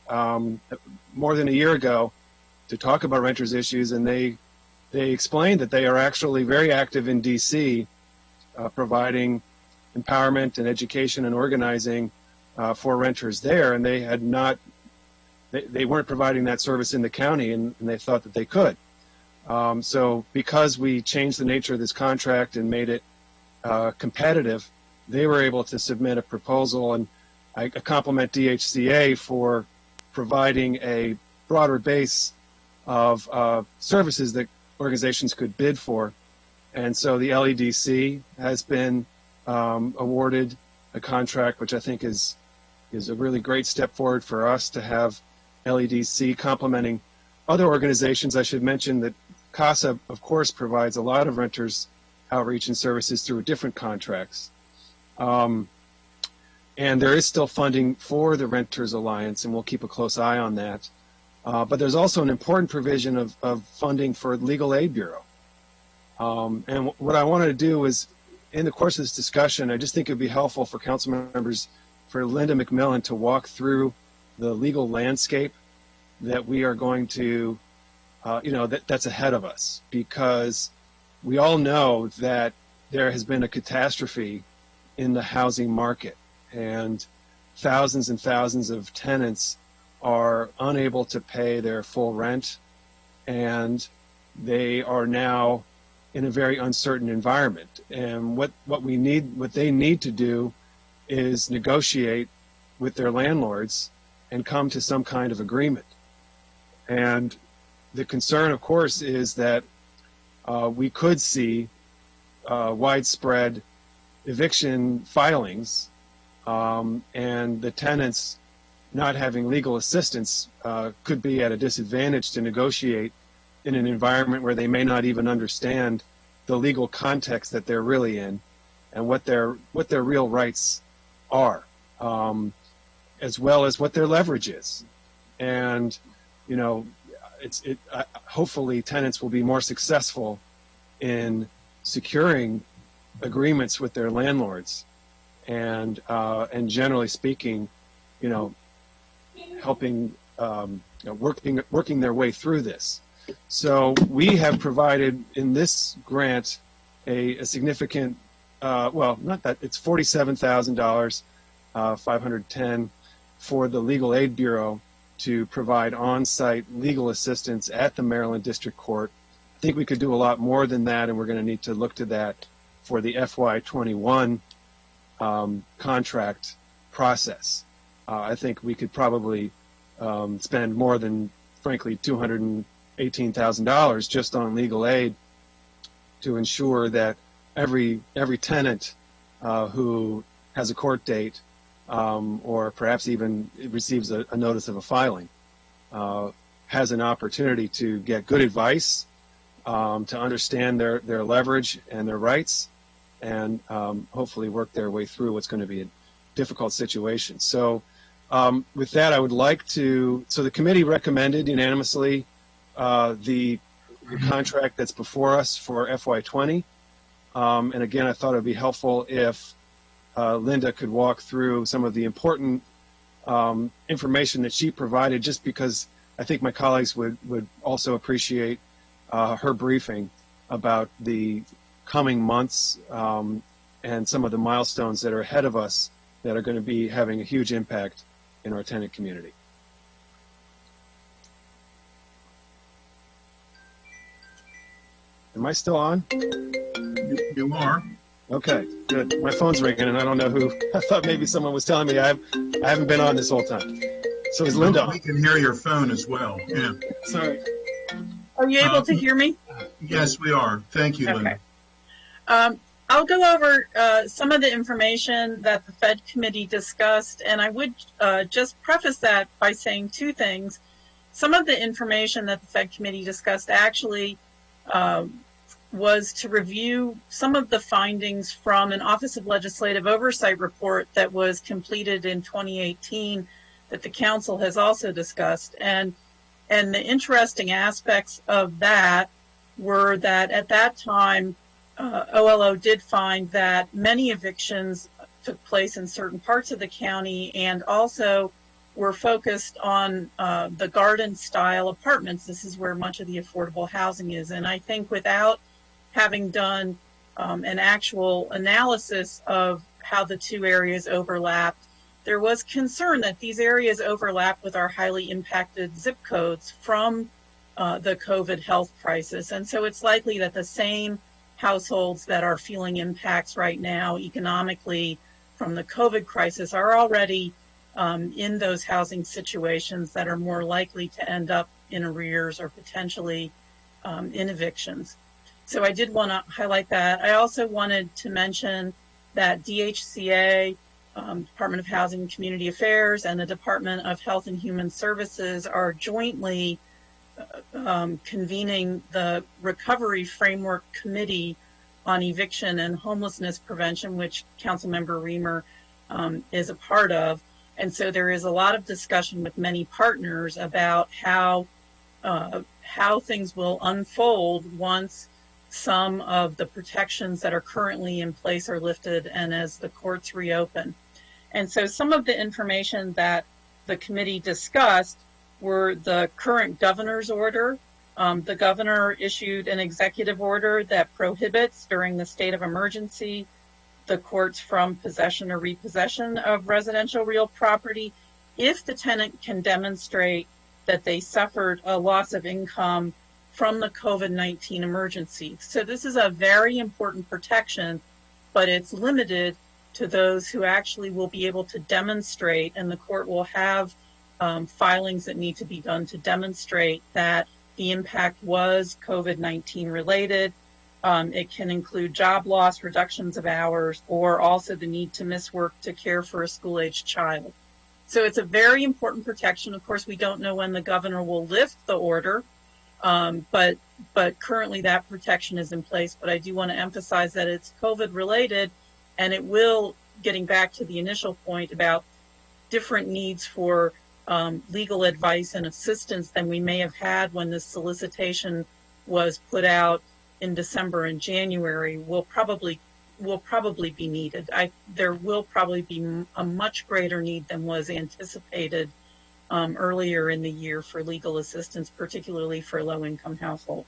more than a year ago to talk about renters issues, and they explained that they are actually very active in DC, providing empowerment and education and organizing for renters there, and they weren't providing that service in the county, and they thought that they could. So because we changed the nature of this contract and made it competitive, they were able to submit a proposal, and I compliment DHCA for providing a broader base of services that organizations could bid for. And so the LEDC has been awarded a contract, which I think is a really great step forward for us to have LEDC complementing other organizations. I should mention that CASA, of course, provides a lot of renters outreach and services through different contracts. And there is still funding for the Renters Alliance, and we'll keep a close eye on that. But there's also an important provision of funding for the Legal Aid Bureau. And what I wanted to do is, in the course of this discussion, I just think it would be helpful for council members, for Linda McMillan, to walk through the legal landscape that we are going to, that's ahead of us, because we all know that there has been a catastrophe in the housing market, and thousands of tenants are unable to pay their full rent, and they are now in a very uncertain environment. And what they need to do is negotiate with their landlords and come to some kind of agreement. And the concern, of course, is that we could see widespread eviction filings, and the tenants not having legal assistance could be at a disadvantage to negotiate in an environment where they may not even understand the legal context that they're really in and what their real rights are, as well as what their leverage is. And hopefully tenants will be more successful in securing agreements with their landlords, and generally speaking, helping working their way through this. So we have provided in this grant a significant, not that, it's $47,000, $510 for the Legal Aid Bureau to provide on-site legal assistance at the Maryland District Court. I think we could do a lot more than that, and we're going to need to look to that for the FY21 contract process. I think we could probably spend more than, frankly, $218,000 just on legal aid to ensure that every tenant who has a court date or perhaps even receives a notice of a filing has an opportunity to get good advice, to understand their leverage and their rights, and hopefully work their way through what's going to be a difficult situation. So with that, I would like to, so the committee recommended unanimously the contract that's before us for FY20. And again, I thought it would be helpful if Linda could walk through some of the important information that she provided, just because I think my colleagues would also appreciate her briefing about the coming months and some of the milestones that are ahead of us that are going to be having a huge impact in our tenant community. Am I still on? You are. Okay, good. My phone's ringing, and I don't know who. I thought maybe someone was telling me I haven't been on this whole time. So is Linda on? We can hear your phone as well. Yeah. Sorry. Are you able to hear me? Yes, we are. Thank you, Linda. Okay. I'll go over some of the information that the Fed committee discussed, and I would just preface that by saying two things. Some of the information that the Fed committee discussed actually was to review some of the findings from an Office of Legislative Oversight report that was completed in 2018 that the council has also discussed. And the interesting aspects of that were that at that time, OLO did find that many evictions took place in certain parts of the county and also were focused on the garden-style apartments. This is where much of the affordable housing is. And I think without having done an actual analysis of how the two areas overlapped, there was concern that these areas overlap with our highly impacted zip codes from the COVID health crisis. And so it's likely that the same households that are feeling impacts right now economically from the COVID crisis are already in those housing situations that are more likely to end up in arrears or potentially in evictions. So I did want to highlight that. I also wanted to mention that DHCA, Department of Housing and Community Affairs, and the Department of Health and Human Services are jointly convening the Recovery Framework Committee on Eviction and Homelessness Prevention, which Councilmember Reamer is a part of. And so there is a lot of discussion with many partners about how things will unfold once some of the protections that are currently in place are lifted and as the courts reopen. And so some of the information that the committee discussed were the current governor's order. The governor issued an executive order that prohibits, during the state of emergency, the courts from possession or repossession of residential real property if the tenant can demonstrate that they suffered a loss of income from the COVID-19 emergency. So this is a very important protection, but it's limited to those who actually will be able to demonstrate, and the court will have filings that need to be done to demonstrate that the impact was COVID-19 related. It can include job loss, reductions of hours, or also the need to miss work to care for a school-aged child. So it's a very important protection. Of course, we don't know when the governor will lift the order, but currently that protection is in place. But I do want to emphasize that it's COVID related, and it will, getting back to the initial point about different needs for legal advice and assistance than we may have had when this solicitation was put out in December and January will probably be needed. There will probably be a much greater need than was anticipated earlier in the year for legal assistance, particularly for low-income households.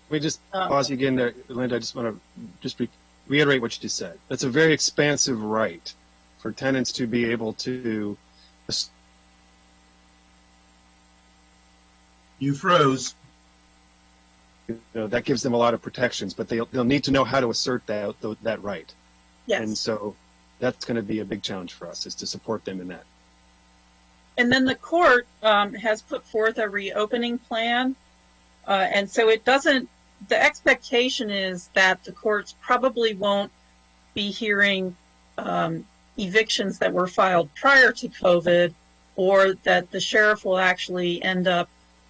Let me just pause you again there, Linda. I just want to reiterate what you just said. That's a very expansive right for tenants to be able to. You froze. That gives them a lot of protections, but they'll need to know how to assert that right. Yes. And so that's going to be a big challenge for us, is to support them in that. And then the court has put forth a reopening plan. And so the expectation is that the courts probably won't be hearing evictions that were filed prior to COVID, or that the sheriff will actually end up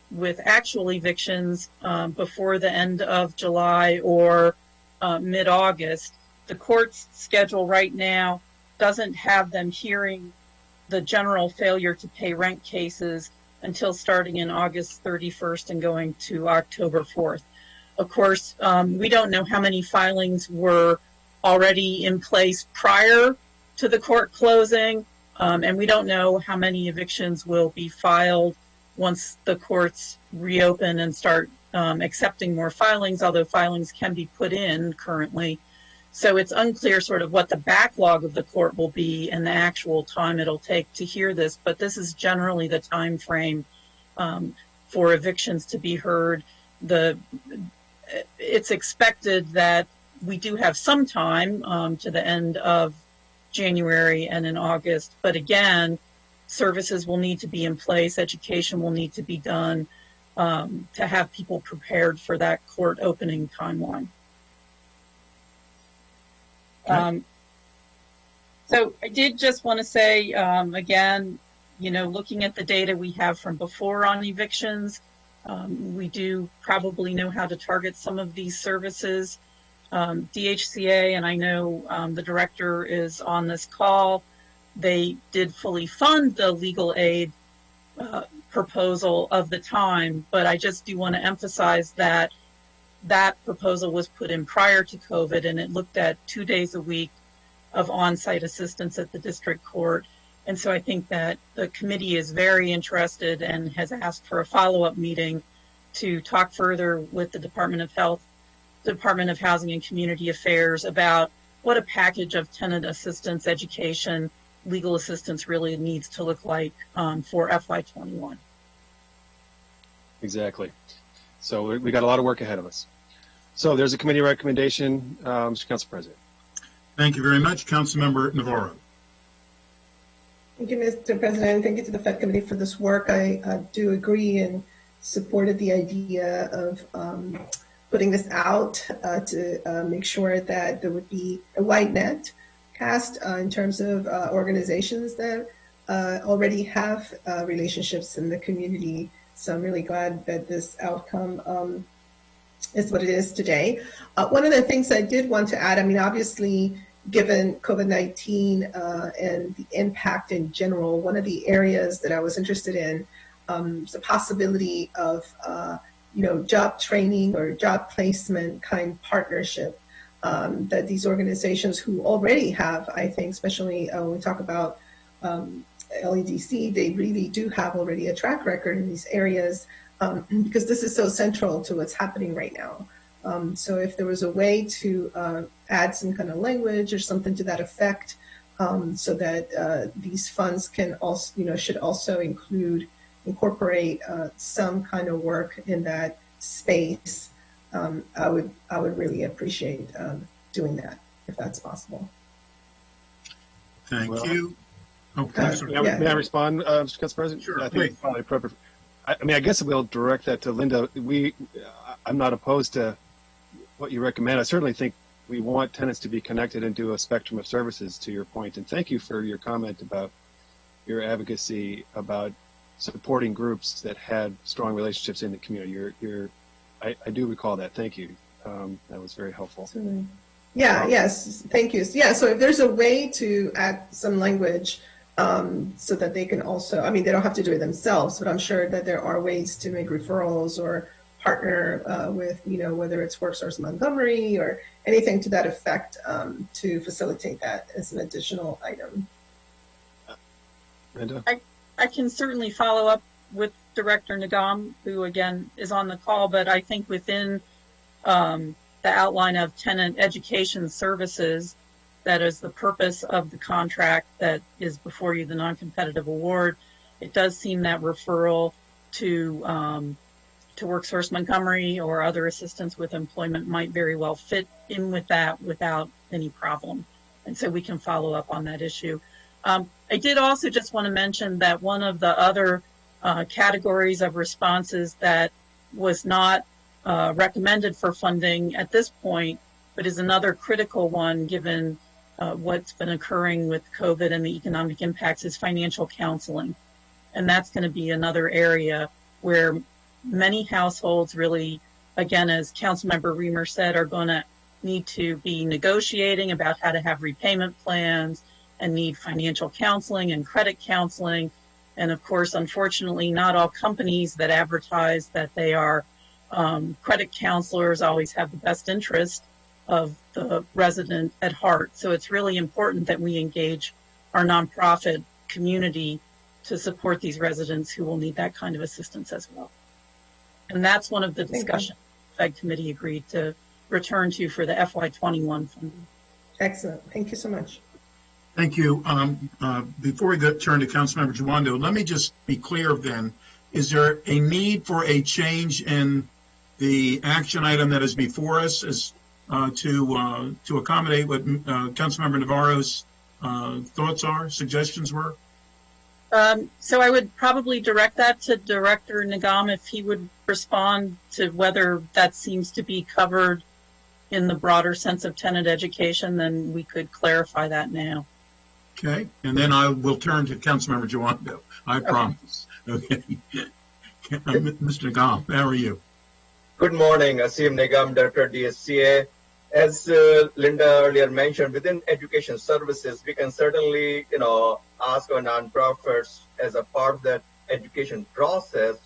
with actual evictions before the end of July or mid-August. The court's schedule right now doesn't have them hearing the general failure to pay rent cases until starting in August 31st and going to October 4th. Of course, we don't know how many filings were already in place prior to the court closing, and we don't know how many evictions will be filed once the courts reopen and start accepting more filings, although filings can be put in currently. So it's unclear sort of what the backlog of the court will be and the actual time it'll take to hear this, but this is generally the time frame for evictions to be heard. It's expected that we do have some time to the end of January and in August, but again, services will need to be in place, education will need to be done to have people prepared for that court opening timeline. So I did just want to say, again, looking at the data we have from before on evictions, we do probably know how to target some of these services. DHCA, and I know the director is on this call, they did fully fund the legal aid proposal of the time, but I just do want to emphasize that that proposal was put in prior to COVID, and it looked at 2 days a week of on-site assistance at the district court. And so I think that the committee is very interested and has asked for a follow-up meeting to talk further with the Department of Health, Department of Housing and Community Affairs about what a package of tenant assistance, education, legal assistance really needs to look like for FY21. Exactly. So we got a lot of work ahead of us. So there's a committee recommendation, Mr. Council President. Thank you very much, Councilmember Navarro. Thank you, Mr. President. Thank you to the Fed Committee for this work. I do agree and supported the idea of putting this out to make sure that there would be a wide net cast in terms of organizations that already have relationships in the community. So I'm really glad that this outcome is what it is today. One of the things I did want to add, obviously, given COVID-19 and the impact in general, one of the areas that I was interested in is the possibility of job training or job placement kind partnership that these organizations who already have, I think, especially when we talk about LEDC, they really do have already a track record in these areas because this is so central to what's happening right now. So if there was a way to add some kind of language or something to that effect, so that these funds can also, should also incorporate some kind of work in that space, I would really appreciate doing that if that's possible. Thank you. May I respond, Mr. Council President? Sure, I think it's probably appropriate. I guess we'll direct that to Linda. I'm not opposed to what you recommend. I certainly think we want tenants to be connected and do a spectrum of services, to your point. And thank you for your comment about your advocacy about supporting groups that had strong relationships in the community. I do recall that. Thank you. That was very helpful. Absolutely. Yeah, yes, thank you. Yeah, so if there's a way to add some language so that they can also, I mean, they don't have to do it themselves, but I'm sure that there are ways to make referrals or partner with, whether it's WorkSource Montgomery or anything to that effect to facilitate that as an additional item. Linda? I can certainly follow up with Director Nagam, who again is on the call, but I think within the outline of tenant education services, that is the purpose of the contract that is before you, the non-competitive award. It does seem that referral to WorkSource Montgomery or other assistance with employment might very well fit in with that without any problem. And so we can follow up on that issue. I did also just want to mention that one of the other categories of responses that was not recommended for funding at this point, but is another critical one given what's been occurring with COVID and the economic impacts, is financial counseling. And that's going to be another area where many households really, again, as Councilmember Reamer said, are going to need to be negotiating about how to have repayment plans and need financial counseling and credit counseling. And of course, unfortunately, not all companies that advertise that they are credit counselors always have the best interest of the resident at heart. So it's really important that we engage our nonprofit community to support these residents who will need that kind of assistance as well. And that's one of the discussions the Fed Committee agreed to return to for the FY21 funding. Excellent. Thank you so much. Thank you. Before we turn to Councilmember Giwando, let me just be clear then. Is there a need for a change in the action item that is before us to accommodate what Councilmember Navarro's thoughts are, suggestions were? So I would probably direct that to Director Nagam if he would respond to whether that seems to be covered in the broader sense of tenant education, then we could clarify that now. Okay, and then I will turn to Councilmember Giwando. I promise. Okay. Mr. Nagam, how are you? Good morning, Asim Nagam, Director DSCA. As Linda earlier mentioned, within education services, we can certainly, ask our nonprofits as a part of that education process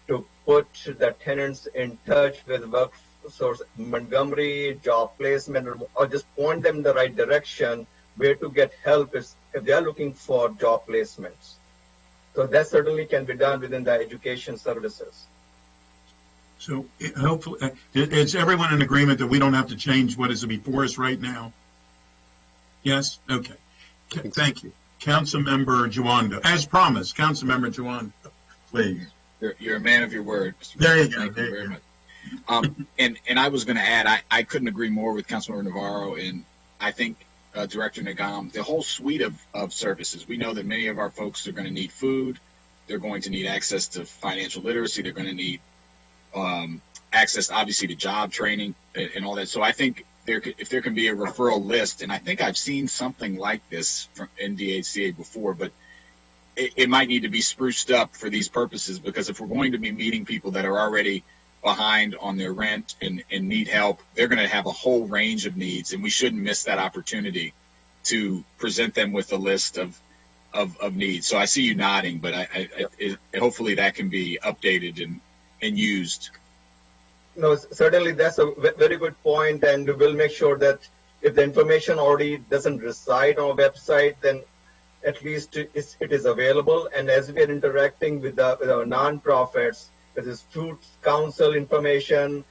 to put the tenants in touch with WorkSource Montgomery, job placement, or just point them in the right direction where to get help if they are looking for job placements. So that certainly can be done within the education services. So hopefully, is everyone in agreement that we don't have to change what is before us right now? Yes? Okay. Thank you. Councilmember Giwando. As promised, Councilmember Giwando, please. You're a man of your word, Mr. There you go. Thank you very much. And I was going to add, I couldn't agree more with Councilmember Navarro, and I think Director Nagam, the whole suite of services. We know that many of our folks are going to need food. They're going to need access to financial literacy. They're going to need access, obviously, to job training and all that. So I think if there can be a referral list, and I think I've seen something like this from NDHCA before, but it might need to be spruced up for these purposes, because if we're going to be meeting people that are already behind on their rent and need help, they're going to have a whole range of needs, and we shouldn't miss that opportunity to present them with a list of needs. So I see you nodding, but hopefully that can be updated and used. No, certainly that's a very good point, and we'll make sure that if the information already doesn't reside on our website, then at least it is available. And as we are interacting with our nonprofits, there is food council information,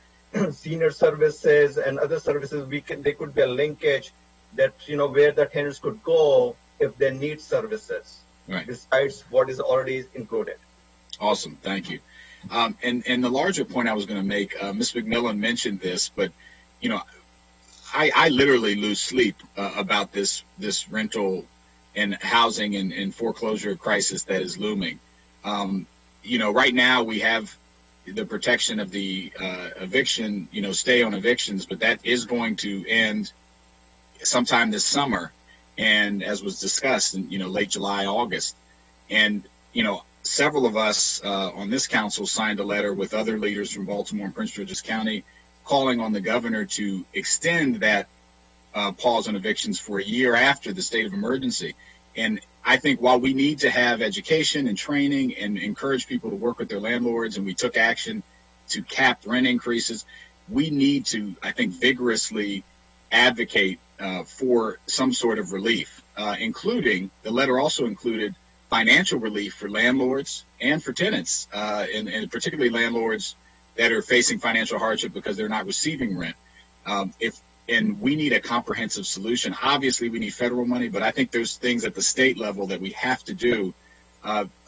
senior services, and other services. There could be a linkage that where the tenants could go if they need services, right, besides what is already included. Awesome, thank you. And the larger point I was going to make, Ms. McMillan mentioned this, but I literally lose sleep about this rental and housing and foreclosure crisis that is looming. Right now we have the protection of the eviction, stay on evictions, but that is going to end sometime this summer. And as was discussed in, late July, August. And, several of us on this council signed a letter with other leaders from Baltimore and Prince George's County calling on the governor to extend that pause on evictions for a year after the state of emergency. And I think while we need to have education and training and encourage people to work with their landlords, and we took action to cap rent increases, we need to, I think, vigorously advocate for some sort of relief, including, the letter also included financial relief for landlords and for tenants, and particularly landlords that are facing financial hardship because they're not receiving rent. And we need a comprehensive solution. Obviously, we need federal money, but I think there's things at the state level that we have to do.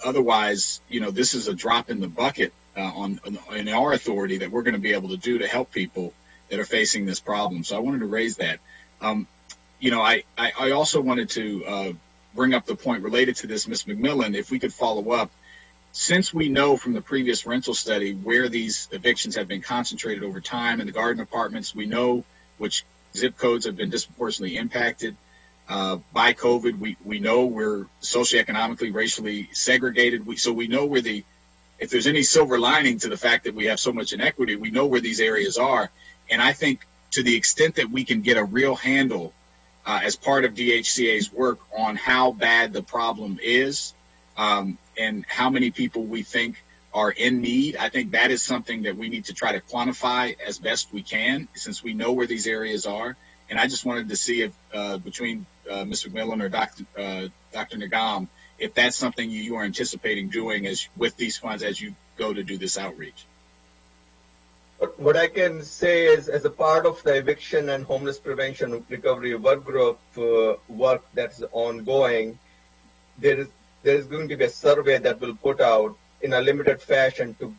Otherwise, this is a drop in the bucket in our authority that we're going to be able to do to help people that are facing this problem. So I wanted to raise that. I also wanted to bring up the point related to this, Ms. McMillan, if we could follow up. Since we know from the previous rental study where these evictions have been concentrated over time in the garden apartments, we know which zip codes have been disproportionately impacted by COVID. We know we're socioeconomically, racially segregated. So we know where if there's any silver lining to the fact that we have so much inequity, we know where these areas are. And I think to the extent that we can get a real handle as part of DHCA's work on how bad the problem is and how many people we think are in need, I think that is something that we need to try to quantify as best we can, since we know where these areas are. And I just wanted to see if between Mr. McMillan or Dr. Nagam, if that's something you are anticipating doing with these funds as you go to do this outreach. What I can say is, as a part of the eviction and homeless prevention recovery work group work that's ongoing, there is going to be a survey that will put out in a limited fashion to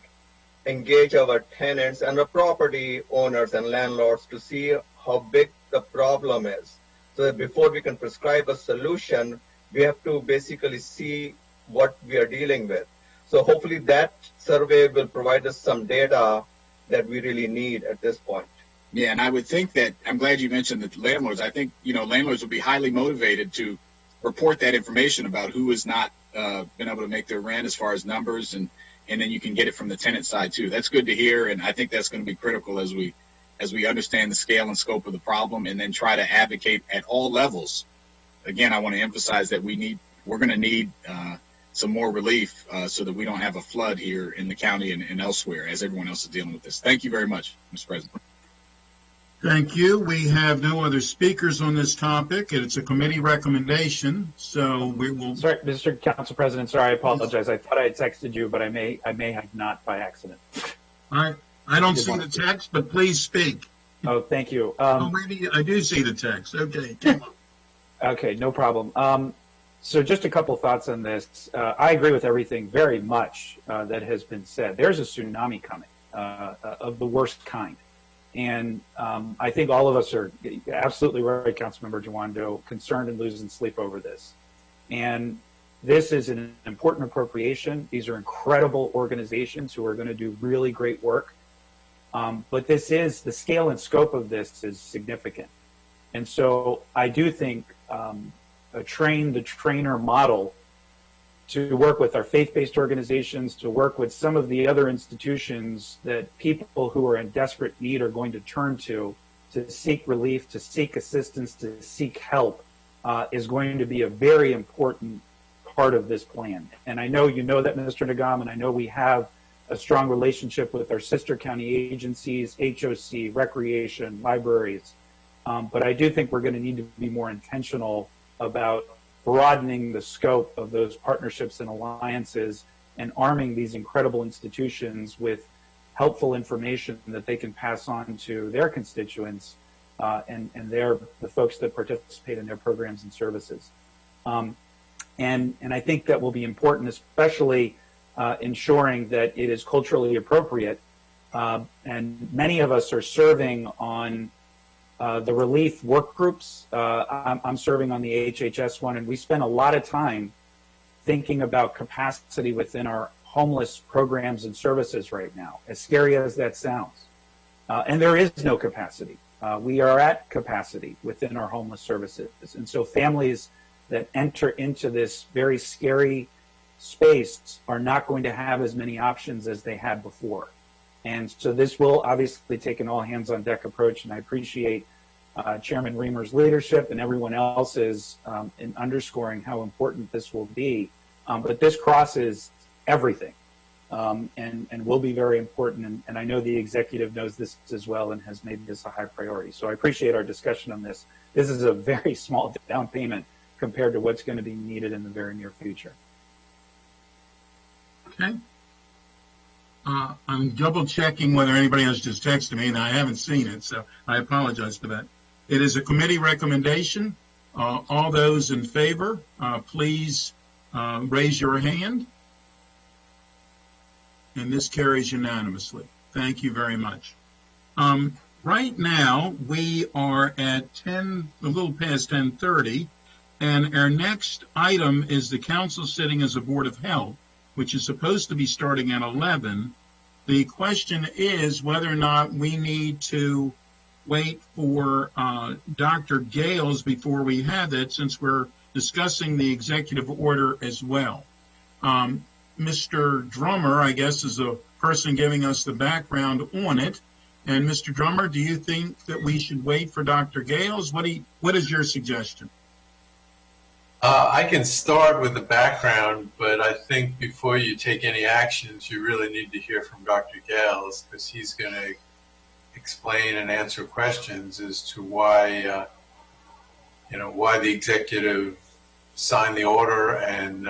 engage our tenants and the property owners and landlords to see how big the problem is. So that before we can prescribe a solution, we have to basically see what we are dealing with. So hopefully that survey will provide us some data that we really need at this point. Yeah, and I would think that, I'm glad you mentioned the landlords. I think, landlords will be highly motivated to report that information about who has not been able to make their rent as far as numbers, and then you can get it from the tenant side too. That's good to hear, and I think that's going to be critical as we understand the scale and scope of the problem, and then try to advocate at all levels. Again, I want to emphasize that we're going to need some more relief so that we don't have a flood here in the county and elsewhere as everyone else is dealing with this. Thank you very much, Mr. President. Thank you. We have no other speakers on this topic. It's a committee recommendation, so we will. Sorry, Mr. Council President. Sorry, I apologize. I thought I had texted you, but I may have not by accident. I don't see the text, but please speak. Oh, thank you. Maybe I do see the text. Okay. Okay, no problem. So just a couple thoughts on this. I agree with everything very much that has been said. There's a tsunami coming of the worst kind. And I think all of us are absolutely right, Councilmember Jawando, concerned and losing sleep over this. And this is an important appropriation. These are incredible organizations who are going to do really great work. But the scale and scope of this is significant. And so I do think a train-the-trainer model to work with our faith-based organizations, to work with some of the other institutions that people who are in desperate need are going to turn to seek relief, to seek assistance, to seek help, is going to be a very important part of this plan. And I know you know that, Mr. Nagam, and I know we have a strong relationship with our sister county agencies, HOC, recreation, libraries. But I do think we're going to need to be more intentional about broadening the scope of those partnerships and alliances and arming these incredible institutions with helpful information that they can pass on to their constituents and the folks that participate in their programs and services. And I think that will be important, especially ensuring that it is culturally appropriate. And many of us are serving on the relief work groups. I'm serving on the HHS one, and we spend a lot of time thinking about capacity within our homeless programs and services right now, as scary as that sounds. And there is no capacity. We are at capacity within our homeless services. And so families that enter into this very scary space are not going to have as many options as they had before. And so this will obviously take an all hands on deck approach, and I appreciate Chairman Reamer's leadership and everyone else's in underscoring how important this will be. But this crosses everything and will be very important. And I know the executive knows this as well and has made this a high priority. So I appreciate our discussion on this. This is a very small down payment compared to what's going to be needed in the very near future. Okay. I'm double checking whether anybody has just texted me, and I haven't seen it, so I apologize for that. It is a committee recommendation. All those in favor, please raise your hand. And this carries unanimously. Thank you very much. Right now, we are at a little past 10:30, and our next item is the council sitting as a Board of Health, which is supposed to be starting at 11. The question is whether or not we need to wait for Dr. Gales before we have it, since we're discussing the executive order as well. Mr. Drummer, I guess, is the person giving us the background on it. And Mr. Drummer, do you think that we should wait for Dr. Gales? What is your suggestion? I can start with the background, but I think before you take any actions, you really need to hear from Dr. Gales, because he's going to explain and answer questions as to why, why the executive signed the order and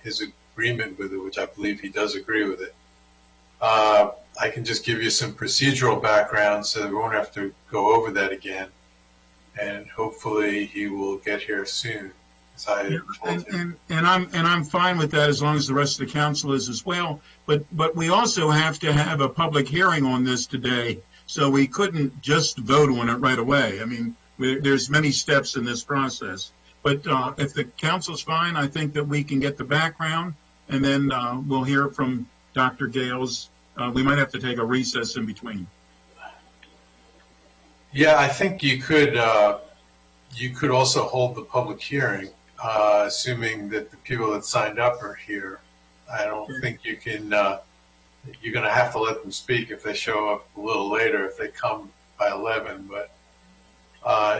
his agreement with it, which I believe he does agree with it. I can just give you some procedural background so that we won't have to go over that again. And hopefully he will get here soon. As I told him. And I'm fine with that as long as the rest of the council is as well. But we also have to have a public hearing on this today, so we couldn't just vote on it right away. I mean, there's many steps in this process. But if the council's fine, I think that we can get the background, and then we'll hear from Dr. Gales. We might have to take a recess in between. Yeah, I think you could also hold the public hearing, assuming that the people that signed up are here. I don't think you can. You're going to have to let them speak if they show up a little later, if they come by 11. But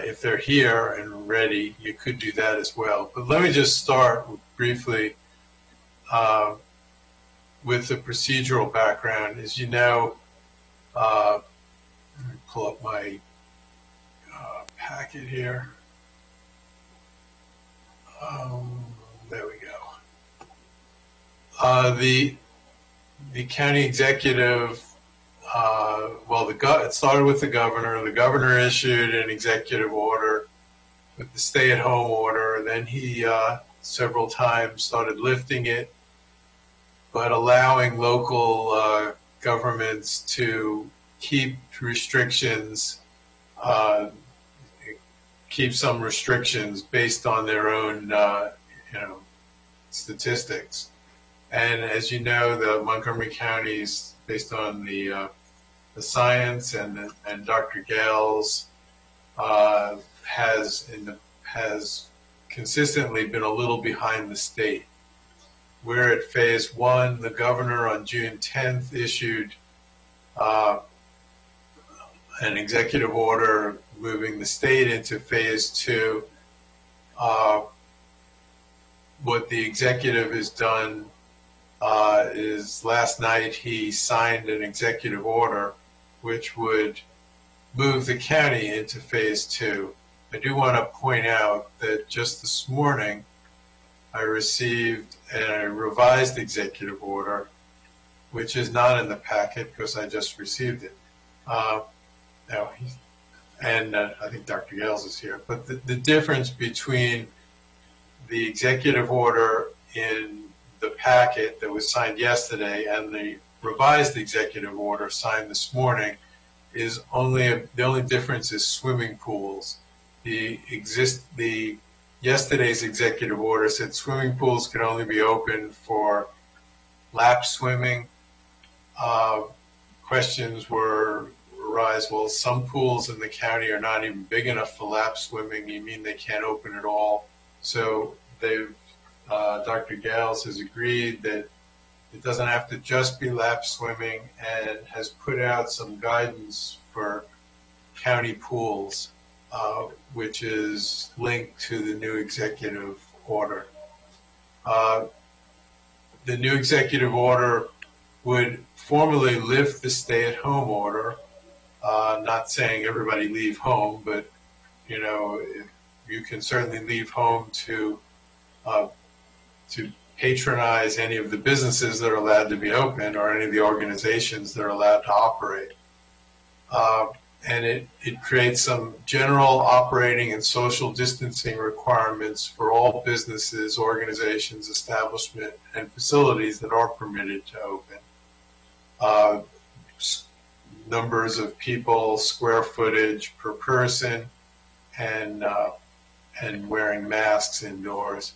if they're here and ready, you could do that as well. But let me just start briefly with the procedural background. As you know, let me pull up my packet here. There we go. The county executive, it started with the governor. The governor issued an executive order with the stay-at-home order. Then he several times started lifting it, but allowing local governments to keep restrictions, keep some restrictions based on their own, statistics. And as you know, the Montgomery counties, based on the science and Dr. Gales, has consistently been a little behind the state. We're at phase 1. The governor on June 10th issued an executive order moving the state into phase 2. What the executive has done is last night he signed an executive order which would move the county into phase 2. I do want to point out that just this morning I received a revised executive order, which is not in the packet because I just received it. I think Dr. Gales is here. But the difference between the executive order in the packet that was signed yesterday and the revised executive order signed this morning is the only difference is swimming pools. Yesterday's executive order said swimming pools can only be open for lap swimming. Questions were arise, well, some pools in the county are not even big enough for lap swimming. You mean they can't open at all? So they've Dr. Gales has agreed that it doesn't have to just be lap swimming and has put out some guidance for county pools, which is linked to the new executive order. The new executive order would formally lift the stay-at-home order, not saying everybody leave home, but you can certainly leave home to patronize any of the businesses that are allowed to be open or any of the organizations that are allowed to operate. And it creates some general operating and social distancing requirements for all businesses, organizations, establishment, and facilities that are permitted to open. Numbers of people, square footage per person, and wearing masks indoors.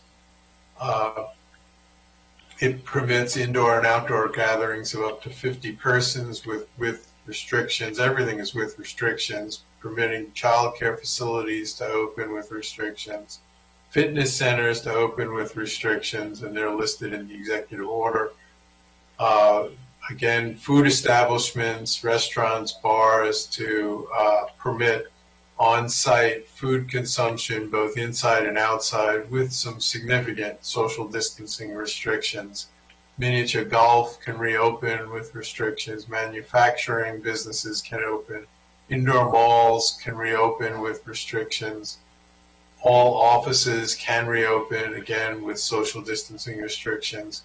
It permits indoor and outdoor gatherings of up to 50 persons with restrictions. Everything is with restrictions, permitting childcare facilities to open with restrictions, fitness centers to open with restrictions, and they're listed in the executive order. Again, food establishments, restaurants, bars to permit on-site food consumption, both inside and outside, with some significant social distancing restrictions. Miniature golf can reopen with restrictions. Manufacturing businesses can open. Indoor malls can reopen with restrictions. All offices can reopen, again, with social distancing restrictions.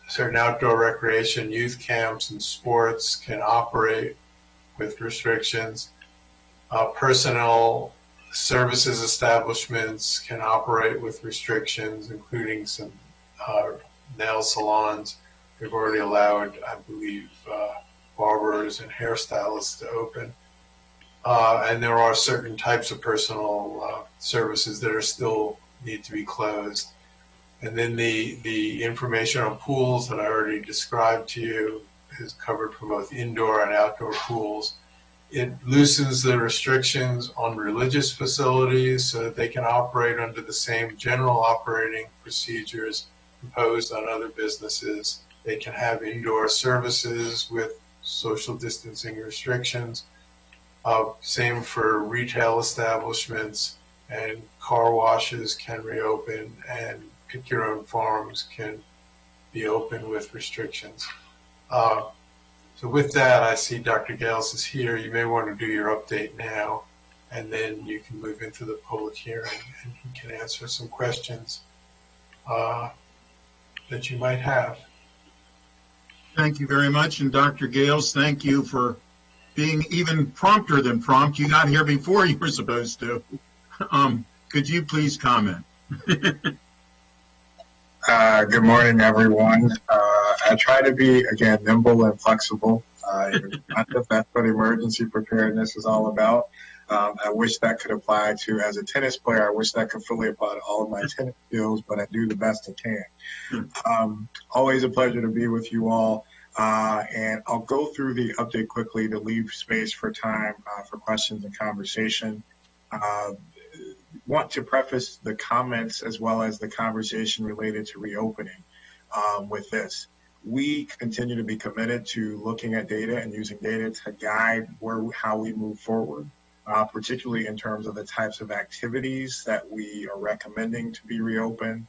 Certain outdoor recreation, youth camps, and sports can operate with restrictions. Personal services establishments can operate with restrictions, including some nail salons. They've already allowed, I believe, barbers and hairstylists to open. And there are certain types of personal services that are still need to be closed. And then the information on pools that I already described to you is covered for both indoor and outdoor pools. It loosens the restrictions on religious facilities so that they can operate under the same general operating procedures imposed on other businesses. They can have indoor services with social distancing restrictions. Same for retail establishments, and car washes can reopen, and pick your own farms can be open with restrictions. So with that, I see Dr. Gales is here. You may want to do your update now, and then you can move into the public hearing, and he can answer some questions that you might have. Thank you very much. And Dr. Gales, thank you for being even prompter than prompt. You got here before you were supposed to. Could you please comment? Good morning, everyone. I try to be, again, nimble and flexible. Not that that's what emergency preparedness is all about. I wish that could apply to, as a tennis player, I wish that could fully apply to all of my tennis skills, but I do the best I can. Always a pleasure to be with you all. And I'll go through the update quickly to leave space for time for questions and conversation. Want to preface the comments as well as the conversation related to reopening with this. We continue to be committed to looking at data and using data to guide how we move forward, particularly in terms of the types of activities that we are recommending to be reopened,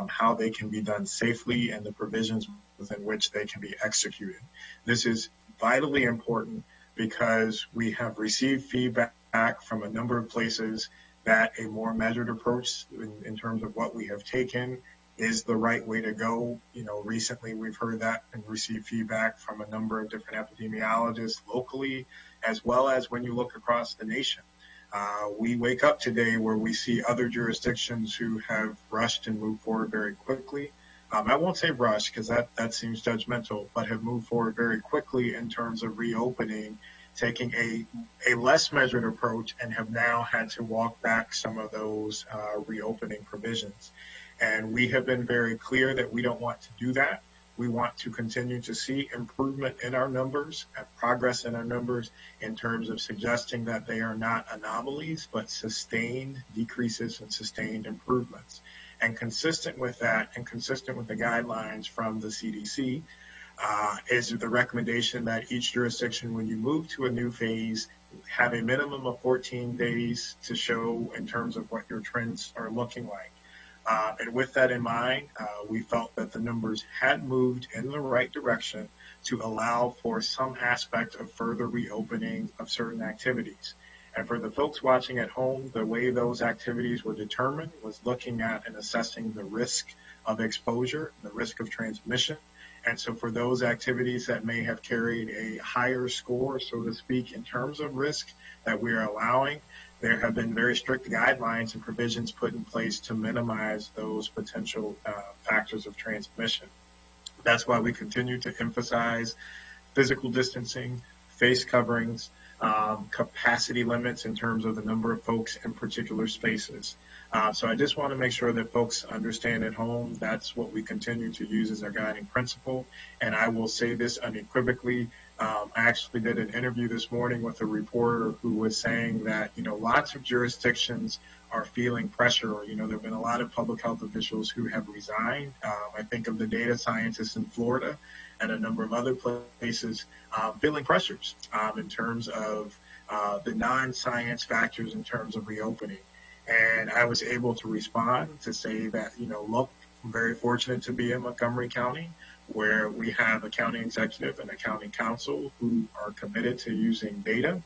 how they can be done safely, and the provisions within which they can be executed. This is vitally important because we have received feedback from a number of places that a more measured approach in terms of what we have taken is the right way to go. Recently we've heard that and received feedback from a number of different epidemiologists locally, as well as when you look across the nation. We wake up today where we see other jurisdictions who have rushed and moved forward very quickly. I won't say rush because that seems judgmental, but have moved forward very quickly in terms of reopening, taking a less measured approach, and have now had to walk back some of those reopening provisions. And we have been very clear that we don't want to do that. We want to continue to see improvement in our numbers and progress in our numbers in terms of suggesting that they are not anomalies, but sustained decreases and sustained improvements. And consistent with that and consistent with the guidelines from the CDC is the recommendation that each jurisdiction, when you move to a new phase, have a minimum of 14 days to show in terms of what your trends are looking like. And with that in mind, we felt that the numbers had moved in the right direction to allow for some aspect of further reopening of certain activities. And for the folks watching at home, the way those activities were determined was looking at and assessing the risk of exposure, the risk of transmission. And so for those activities that may have carried a higher score, so to speak, in terms of risk that we are allowing, there have been very strict guidelines and provisions put in place to minimize those potential factors of transmission. That's why we continue to emphasize physical distancing, face coverings, capacity limits in terms of the number of folks in particular spaces. So I just want to make sure that folks understand at home that's what we continue to use as our guiding principle. And I will say this unequivocally. I actually did an interview this morning with a reporter who was saying that, lots of jurisdictions are feeling pressure. Or, there have been a lot of public health officials who have resigned. I think of the data scientists in Florida and a number of other places feeling pressures in terms of the non-science factors in terms of reopening. And I was able to respond to say that, look, I'm very fortunate to be in Montgomery County, where we have a county executive and a county council who are committed to using data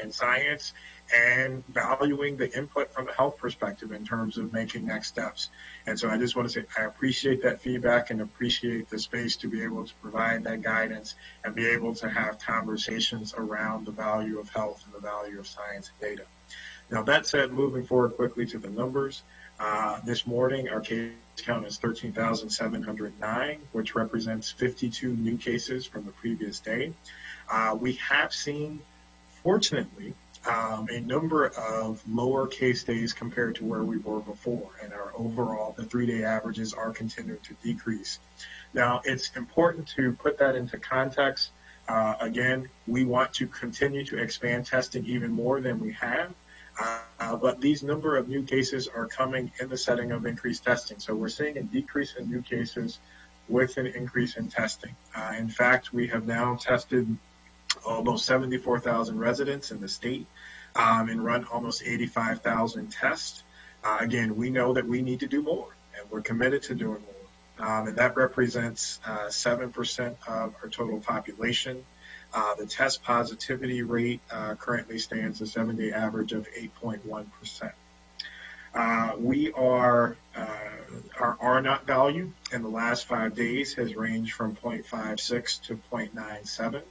and science and valuing the input from a health perspective in terms of making next steps. And so I just want to say I appreciate that feedback and appreciate the space to be able to provide that guidance and be able to have conversations around the value of health and the value of science and data. Now, that said, moving forward quickly to the numbers, this morning our case count is 13,709, which represents 52 new cases from the previous day. We have seen, fortunately, a number of lower case days compared to where we were before, and our overall, the 3-day averages are continuing to decrease. Now, it's important to put that into context. Again, we want to continue to expand testing even more than we have. But these number of new cases are coming in the setting of increased testing. So we're seeing a decrease in new cases with an increase in testing. In fact, we have now tested almost 74,000 residents in the state and run almost 85,000 tests. Again, we know that we need to do more, and we're committed to doing more. And that represents 7% of our total population. The test positivity rate currently stands a 7-day average of 8.1%. Our R-naught value in the last 5 days has ranged from 0.56 to 0.97.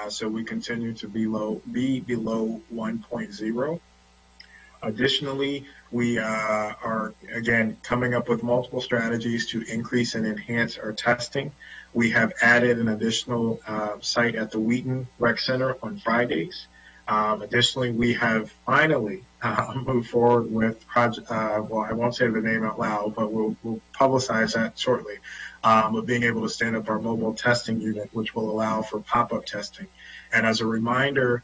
So we continue to be below 1.0. Additionally, we are, again, coming up with multiple strategies to increase and enhance our testing. We have added an additional site at the Wheaton Rec Center on Fridays. Additionally, we have finally moved forward with project, well, I won't say the name out loud, but we'll publicize that shortly, of being able to stand up our mobile testing unit, which will allow for pop-up testing. And as a reminder,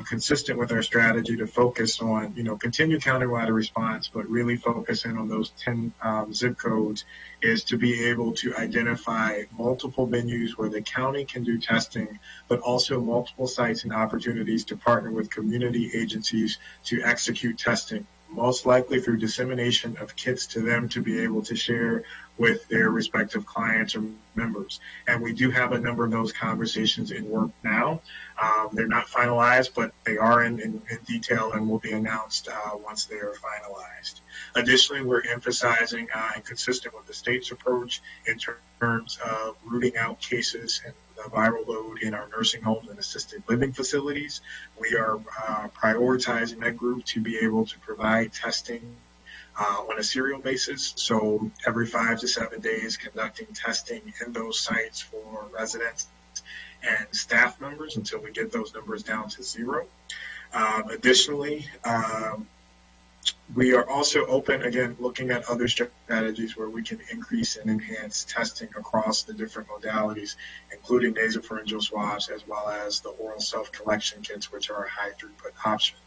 consistent with our strategy to focus on, continue countywide response, but really focus in on those 10 zip codes, is to be able to identify multiple venues where the county can do testing, but also multiple sites and opportunities to partner with community agencies to execute testing, most likely through dissemination of kits to them to be able to share with their respective clients or members. And we do have a number of those conversations in work now. They're not finalized, but they are in detail and will be announced once they are finalized. Additionally, we're emphasizing and consistent with the state's approach in terms of rooting out cases and the viral load in our nursing homes and assisted living facilities. We are prioritizing that group to be able to provide testing on a serial basis. So every 5 to 7 days, conducting testing in those sites for residents and staff members until we get those numbers down to 0. Additionally, we are also open, again, looking at other strategies where we can increase and enhance testing across the different modalities, including nasopharyngeal swabs, as well as the oral self-collection kits, which are a high throughput option.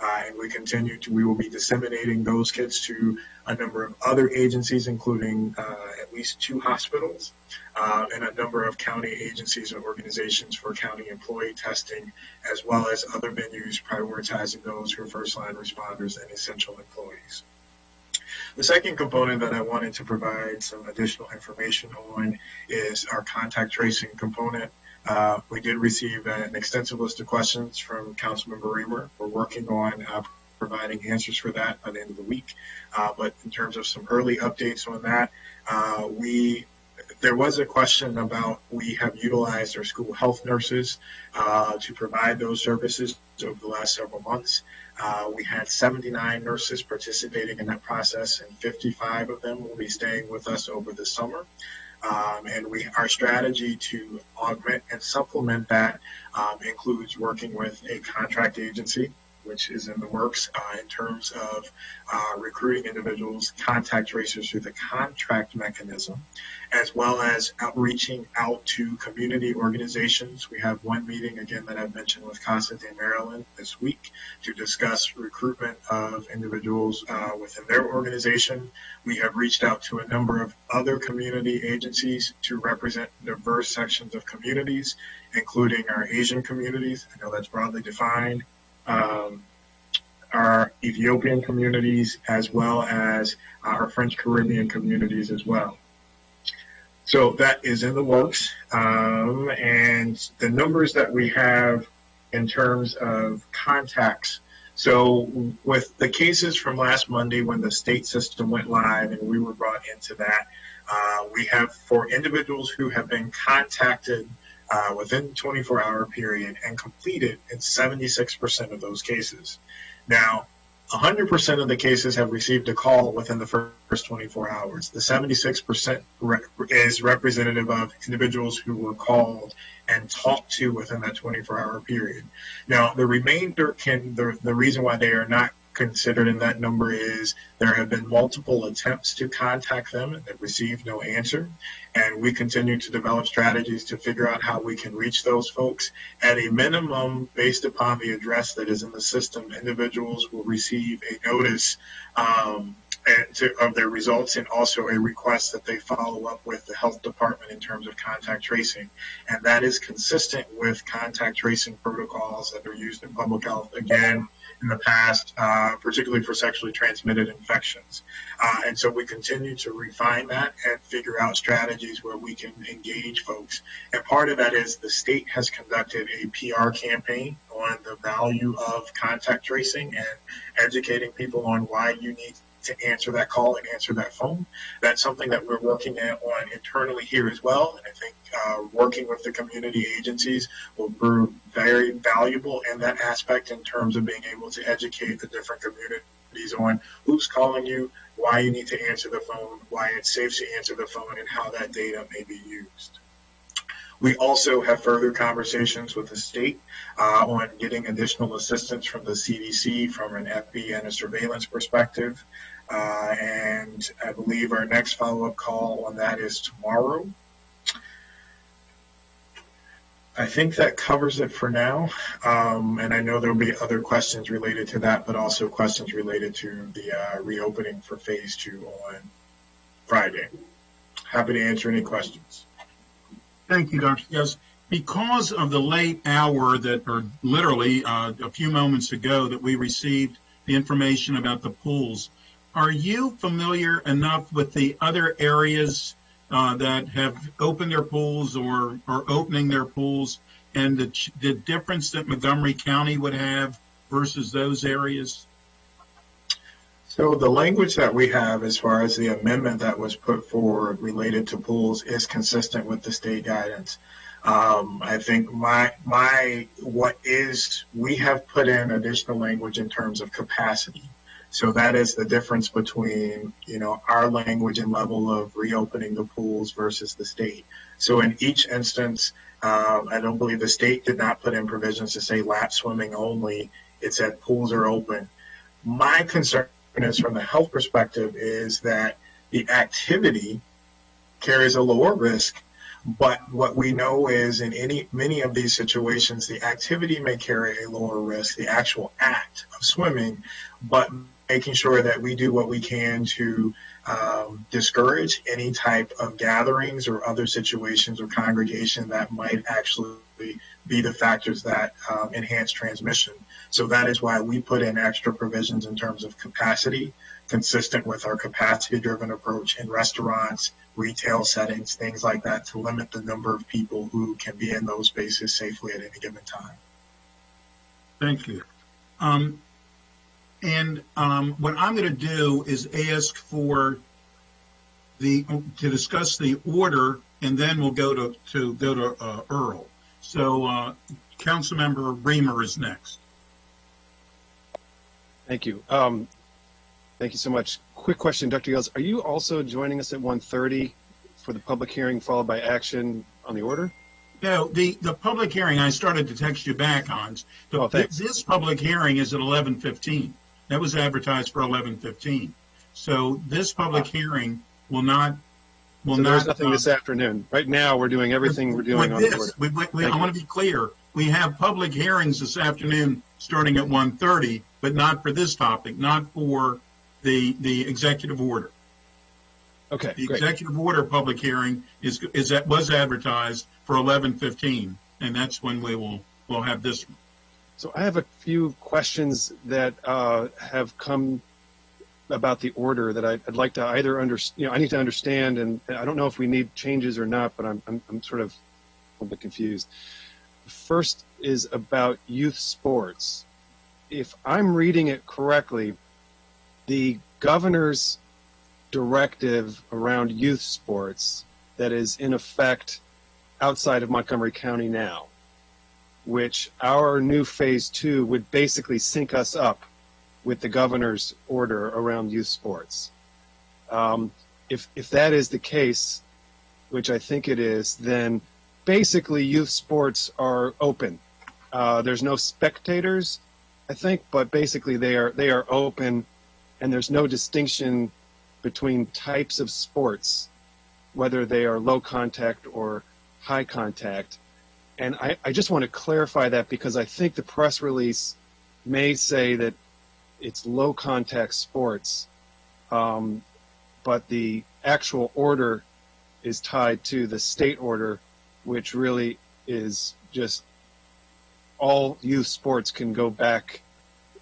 And we will be disseminating those kits to a number of other agencies, including at least 2 hospitals and a number of county agencies and organizations for county employee testing, as well as other venues prioritizing those who are first-line responders and essential employees. The second component that I wanted to provide some additional information on is our contact tracing component. We did receive an extensive list of questions from Councilmember Reamer. We're working on providing answers for that by the end of the week. But in terms of some early updates on that, there was a question about we have utilized our school health nurses to provide those services over the last several months. We had 79 nurses participating in that process, and 55 of them will be staying with us over the summer. And our strategy to augment and supplement that includes working with a contract agency, which is in the works in terms of recruiting individuals, contact tracers through the contract mechanism, as well as outreaching out to community organizations. We have one meeting, again, that I've mentioned with Casa de Maryland this week to discuss recruitment of individuals within their organization. We have reached out to a number of other community agencies to represent diverse sections of communities, including our Asian communities. I know that's broadly defined. Our Ethiopian communities, as well as our French Caribbean communities as well. So that is in the works. And the numbers that we have in terms of contacts. So with the cases from last Monday when the state system went live and we were brought into that, we have for individuals who have been contacted within the 24-hour period and completed in 76% of those cases. Now, 100% of the cases have received a call within the first 24 hours. The 76% is representative of individuals who were called and talked to within that 24-hour period. Now, the remainder the reason why they are not considered in that number is there have been multiple attempts to contact them and they've received no answer. And we continue to develop strategies to figure out how we can reach those folks. At a minimum, based upon the address that is in the system, individuals will receive a notice of their results and also a request that they follow up with the health department in terms of contact tracing. And that is consistent with contact tracing protocols that are used in public health, again, in the past, particularly for sexually transmitted infections. And so we continue to refine that and figure out strategies where we can engage folks. And part of that is the state has conducted a PR campaign on the value of contact tracing and educating people on why you need to answer that call and answer that phone. That's something that we're working on internally here as well. And I think working with the community agencies will prove very valuable in that aspect in terms of being able to educate the different communities on who's calling you, why you need to answer the phone, why it's safe to answer the phone, and how that data may be used. We also have further conversations with the state on getting additional assistance from the CDC from an FB and a surveillance perspective. And I believe our next follow-up call on that is tomorrow. I think that covers it for now. And I know there'll be other questions related to that, but also questions related to the reopening for phase 2 on Friday. Happy to answer any questions. Thank you, Dr. Yes. Because of the late hour that, or literally a few moments ago that we received the information about the pools, are you familiar enough with the other areas that have opened their pools or are opening their pools and the difference that Montgomery County would have versus those areas? So the language that we have as far as the amendment that was put forward related to pools is consistent with the state guidance. I think we have put in additional language in terms of capacity. So that is the difference between, our language and level of reopening the pools versus the state. So in each instance, I don't believe the state did not put in provisions to say lap swimming only. It said pools are open. My concern is from the health perspective is that the activity carries a lower risk, But what we know is in many of these situations, the activity may carry a lower risk, the actual act of swimming, but making sure that we do what we can to discourage any type of gatherings or other situations or congregation that might actually be the factors that enhance transmission. So that is why we put in extra provisions in terms of capacity, consistent with our capacity-driven approach in restaurants, retail settings, things like that, to limit the number of people who can be in those spaces safely at any given time. Thank you. What I'm going to do is ask for to discuss the order, and then we'll go to Earl. So, Councilmember Reamer is next. Thank you. Thank you so much. Quick question, Dr. Gales. Are you also joining us at 1:30 for the public hearing followed by action on the order? No, the public hearing, I started to text you back, Hans. This public hearing is at 11:15. That was advertised for 11:15. So this public hearing will not. There's nothing this afternoon. Right now, we're doing everything we're doing on the order. I want to be clear. We have public hearings this afternoon starting at 1:30, but not for this topic, not for the executive order. Okay, the great. executive order public hearing was advertised for 11:15, and that's when we'll have this one. So I have a few questions that have come about the order that I'd like to either I need to understand, and I don't know if we need changes or not, but I'm sort of a bit confused. First is about youth sports. If I'm reading it correctly, the governor's directive around youth sports that is in effect outside of Montgomery County now, which our new phase 2 would basically sync us up with the governor's order around youth sports. If that is the case, which I think it is, then basically youth sports are open. There's no spectators, I think, but basically they are open, and there's no distinction between types of sports, whether they are low contact or high contact. And I just want to clarify that, because I think the press release may say that it's low contact sports, but the actual order is tied to the state order, which really is just all youth sports can go back,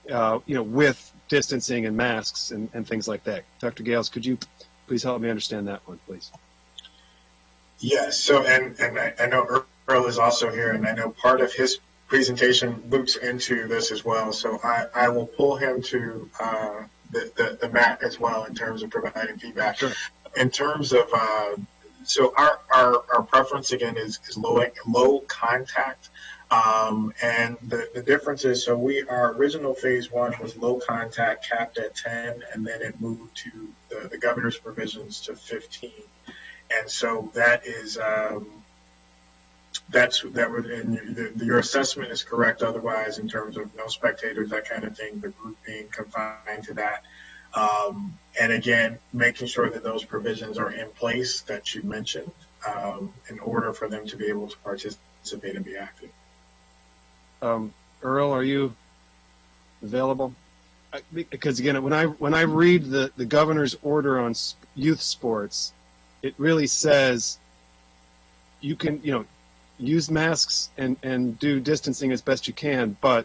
with distancing and masks and things like that. Dr. Gales, could you please help me understand that one, please? Yes. So, and I know Earl is also here, and I know part of his presentation loops into this as well. So I will pull him to the mat as well in terms of providing feedback. Sure. In terms of so our preference again is low contact. And the difference is, so our original phase 1 was low contact, capped at 10, and then it moved to the governor's provisions to 15. And so that is, your assessment is correct otherwise in terms of no spectators, that kind of thing, the group being confined to that. And again, making sure that those provisions are in place that you mentioned in order for them to be able to participate and be active. Earl, are you available? Because again, when I read the governor's order on youth sports, it really says you can use masks and do distancing as best you can, but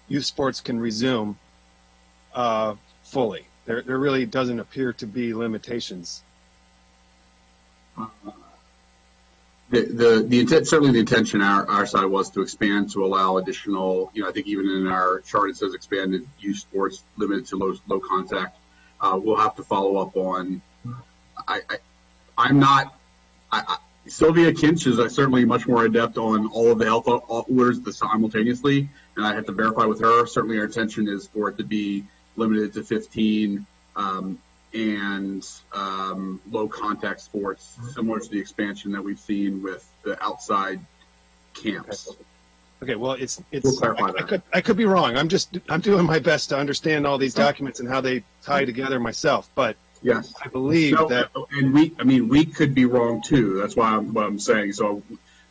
youth sports can resume fully. There really doesn't appear to be limitations. The intent, certainly the intention our side was to expand to allow additional, I think even in our chart it says expanded youth sports limited to low contact. We'll have to follow up on, Sylvia Kinch is certainly much more adept on all of the health orders simultaneously, and I have to verify with her. Certainly our intention is for it to be limited to 15 and low contact sports, similar to the expansion that we've seen with the outside camps. Okay, well, We'll clarify that. I could be wrong. I'm doing my best to understand all these documents and how they tie together myself. But Yes. I believe that, and we could be wrong too. That's why what I'm saying. So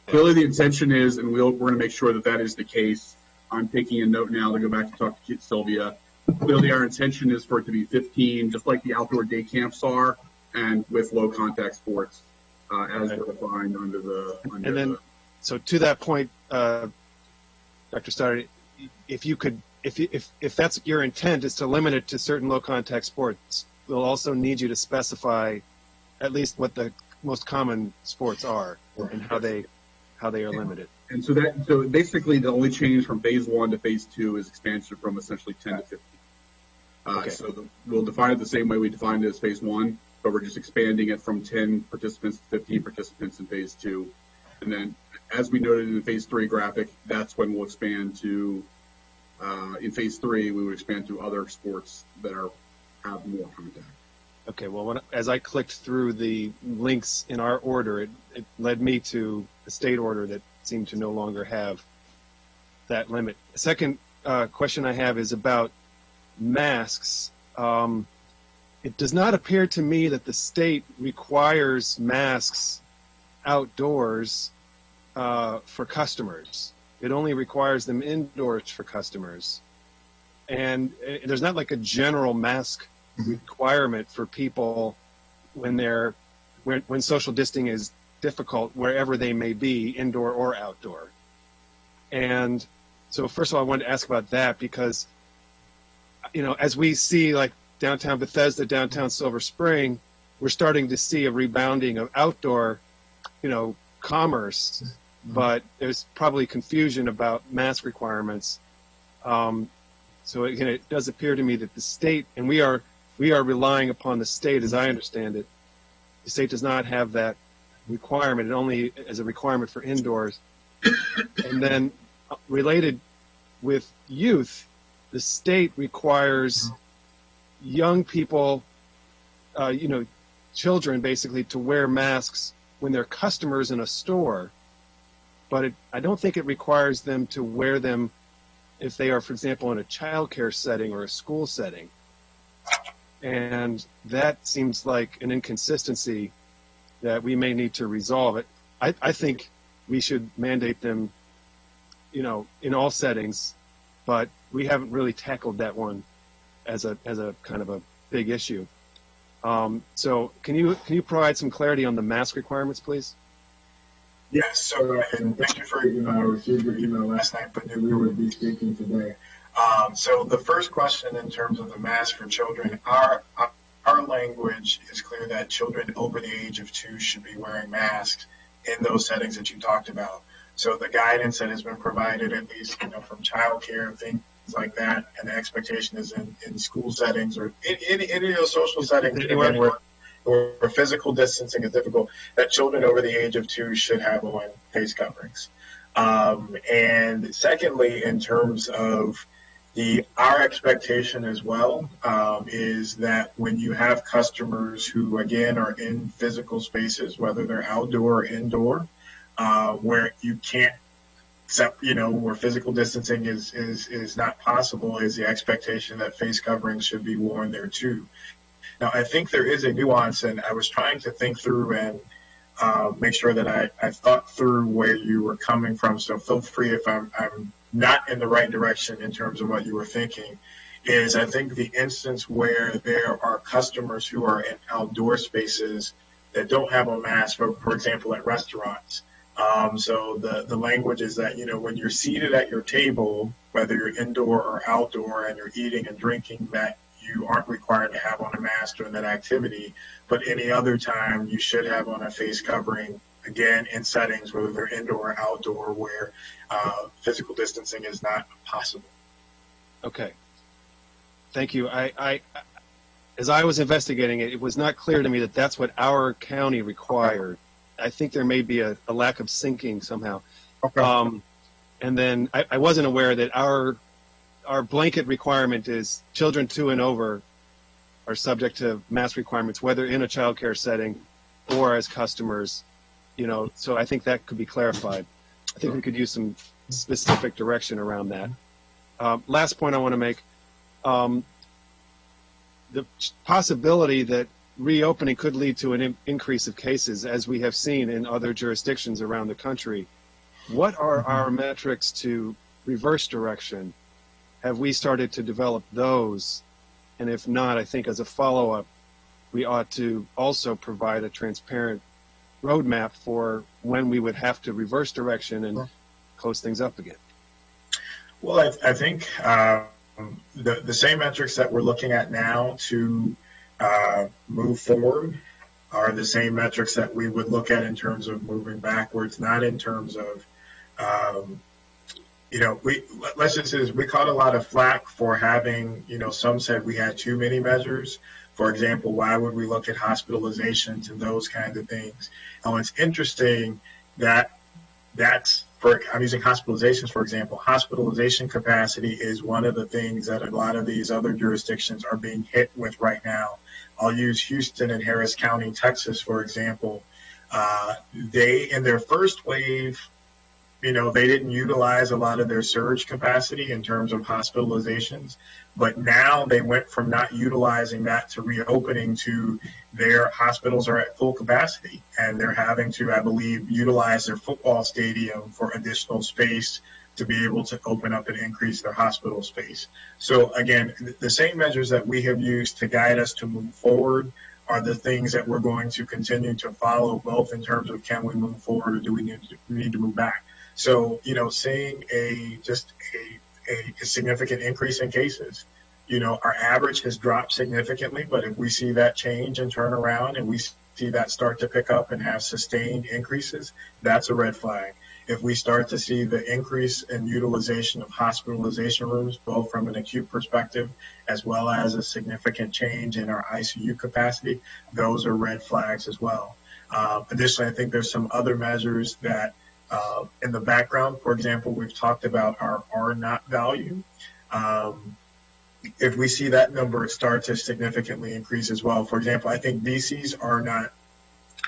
clearly the intention is, and we're going to make sure that that is the case. I'm taking a note now to go back to talk to Sylvia. Clearly our intention is for it to be 15, just like the outdoor day camps are, and with low contact sports as they're defined under the. And then, so to that point, Dr. Stoddard, if that's your intent is to limit it to certain low contact sports, we'll also need you to specify at least what the most common sports are and how they are limited. And so basically the only change from phase 1 to phase 2 is expansion from essentially 10 to 15. Okay. So we'll define it the same way we defined it as phase 1, but we're just expanding it from 10 participants to 15 participants in phase 2. And then, as we noted in the phase 3 graphic, that's when we'll expand to, in phase 3, we would expand to other sports that have more contact. Okay, well, as I clicked through the links in our order, it led me to a state order that seemed to no longer have that limit. The second question I have is about masks. It does not appear to me that the state requires masks outdoors for customers. It only requires them indoors for customers. And there's not like a general mask requirement for people when social distancing is difficult wherever they may be, indoor or outdoor. And so first of all, I wanted to ask about that because, as we see like downtown Bethesda, downtown Silver Spring, we're starting to see a rebounding of outdoor, commerce, but there's probably confusion about mask requirements. So again, it does appear to me that the state, and we are relying upon the state, as I understand it. The state does not have that requirement. It only is a requirement for indoors. And then related with youth, the state requires young people, children basically, to wear masks when they're customers in a store. But I don't think it requires them to wear them if they are, for example, in a childcare setting or a school setting. And that seems like an inconsistency that we may need to resolve. I think we should mandate them, in all settings, but we haven't really tackled that one as a kind of a big issue. So can you provide some clarity on the mask requirements, please? Yes, so, and thank you for, received your email last night, but knew we would be speaking today. So the first question in terms of the mask for children, our language is clear that children over the age of 2 should be wearing masks in those settings that you talked about. So the guidance that has been provided, at least, from childcare, things like that, and the expectation is in school settings or any of those social settings, again, where physical distancing is difficult, that children over the age of 2 should have on face coverings. And secondly, in terms of our expectation as well, is that when you have customers who, again, are in physical spaces, whether they're outdoor or indoor, where you can't, where physical distancing is not possible, is the expectation that face coverings should be worn there too. Now, I think there is a nuance, and I was trying to think through and make sure that I thought through where you were coming from. So feel free if I'm not in the right direction in terms of what you were thinking. Is I think the instance where there are customers who are in outdoor spaces that don't have a mask, for example, at restaurants. So the language is that, when you're seated at your table, whether you're indoor or outdoor, and you're eating and drinking, that you aren't required to have on a mask during that activity, but any other time you should have on a face covering, again, in settings, whether they're indoor or outdoor, where physical distancing is not possible. Okay. Thank you. As I was investigating it, it was not clear to me that that's what our county required. I think there may be a lack of syncing somehow. Okay. And then I wasn't aware that our blanket requirement is children 2 and over are subject to mask requirements, whether in a child care setting or as customers, so I think that could be clarified. I think we could use some specific direction around that. Last point I want to make, the possibility that reopening could lead to an increase of cases, as we have seen in other jurisdictions around the country. What are our metrics to reverse direction? Have we started to develop those? And if not, I think as a follow-up, we ought to also provide a transparent roadmap for when we would have to reverse direction and close things up again. Well, I think the same metrics that we're looking at now to move forward are the same metrics that we would look at in terms of moving backwards, not in terms of, let's just say this, we caught a lot of flack for having, some said we had too many measures. For example, why would we look at hospitalizations and those kinds of things? And it's interesting that I'm using hospitalizations, for example. Hospitalization capacity is one of the things that a lot of these other jurisdictions are being hit with right now. I'll use Houston and Harris County, Texas, for example. They, in their first wave, they didn't utilize a lot of their surge capacity in terms of hospitalizations, but now they went from not utilizing that to reopening to their hospitals are at full capacity, and they're having to, I believe, utilize their football stadium for additional space to be able to open up and increase their hospital space. So again, the same measures that we have used to guide us to move forward are the things that we're going to continue to follow, both in terms of can we move forward or do we need to move back. So, seeing a significant increase in cases, our average has dropped significantly, but if we see that change and turn around and we see that start to pick up and have sustained increases, that's a red flag. If we start to see the increase in utilization of hospitalization rooms, both from an acute perspective as well as a significant change in our ICU capacity, those are red flags as well. Additionally, I think there's some other measures that in the background. For example, we've talked about our R0 value. If we see that number start to significantly increase as well, for example, I think DC's R0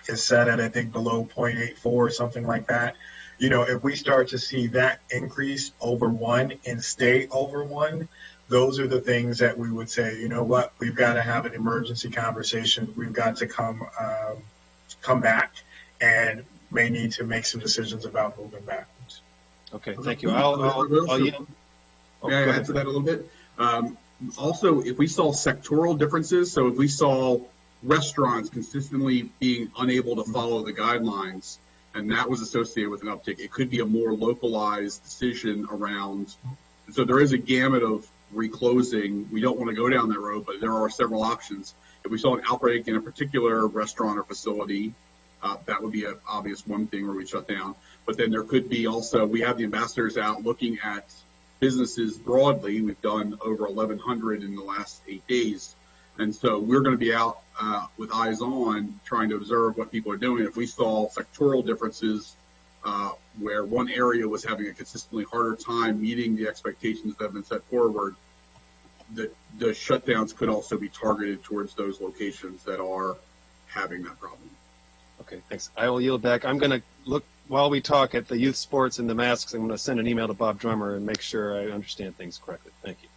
is set at, I think, below 0.84 or something like that. If we start to see that increase over 1 and stay over 1, those are the things that we would say, what, we've got to have an emergency conversation. We've got to come back and may need to make some decisions about moving backwards. Okay, thank you. May I add to that a little bit? Also, if we saw sectoral differences, so if we saw restaurants consistently being unable to follow the guidelines, and that was associated with an uptick, it could be a more localized decision around. So there is a gamut of reclosing. We don't want to go down that road, but there are several options. If we saw an outbreak in a particular restaurant or facility, that would be an obvious one thing where we shut down. But then there could be also, we have the ambassadors out looking at businesses broadly. We've done over 1,100 in the last 8 days. And so we're going to be out with eyes on trying to observe what people are doing. If we saw sectoral differences where one area was having a consistently harder time meeting the expectations that have been set forward, the shutdowns could also be targeted towards those locations that are having that problem. Okay, thanks. I will yield back. I'm going to look, while we talk, at the youth sports and the masks. I'm going to send an email to Bob Drummer and make sure I understand things correctly. Thank you.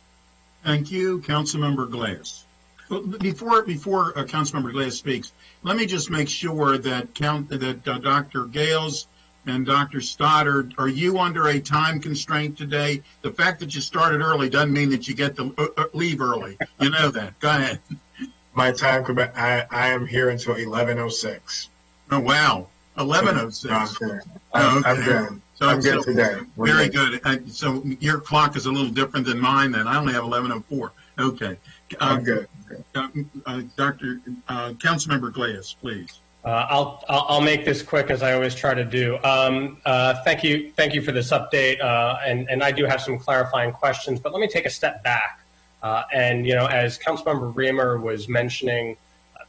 Thank you, Councilmember Glass. Well, before Councilmember Glass speaks, let me just make sure that Dr. Gales and Dr. Stoddard, are you under a time constraint today? The fact that you started early doesn't mean that you get to leave early. You know that. Go ahead. My time, I am here until 11:06. Oh, wow. 11:06. No, I'm good. I'm good today. Very good. So your clock is a little different than mine then. I only have 11:04. Okay. I'm good. Councilmember Glass, please. I'll make this quick, as I always try to do. Thank you for this update, and I do have some clarifying questions. But let me take a step back. As Councilmember Reamer was mentioning,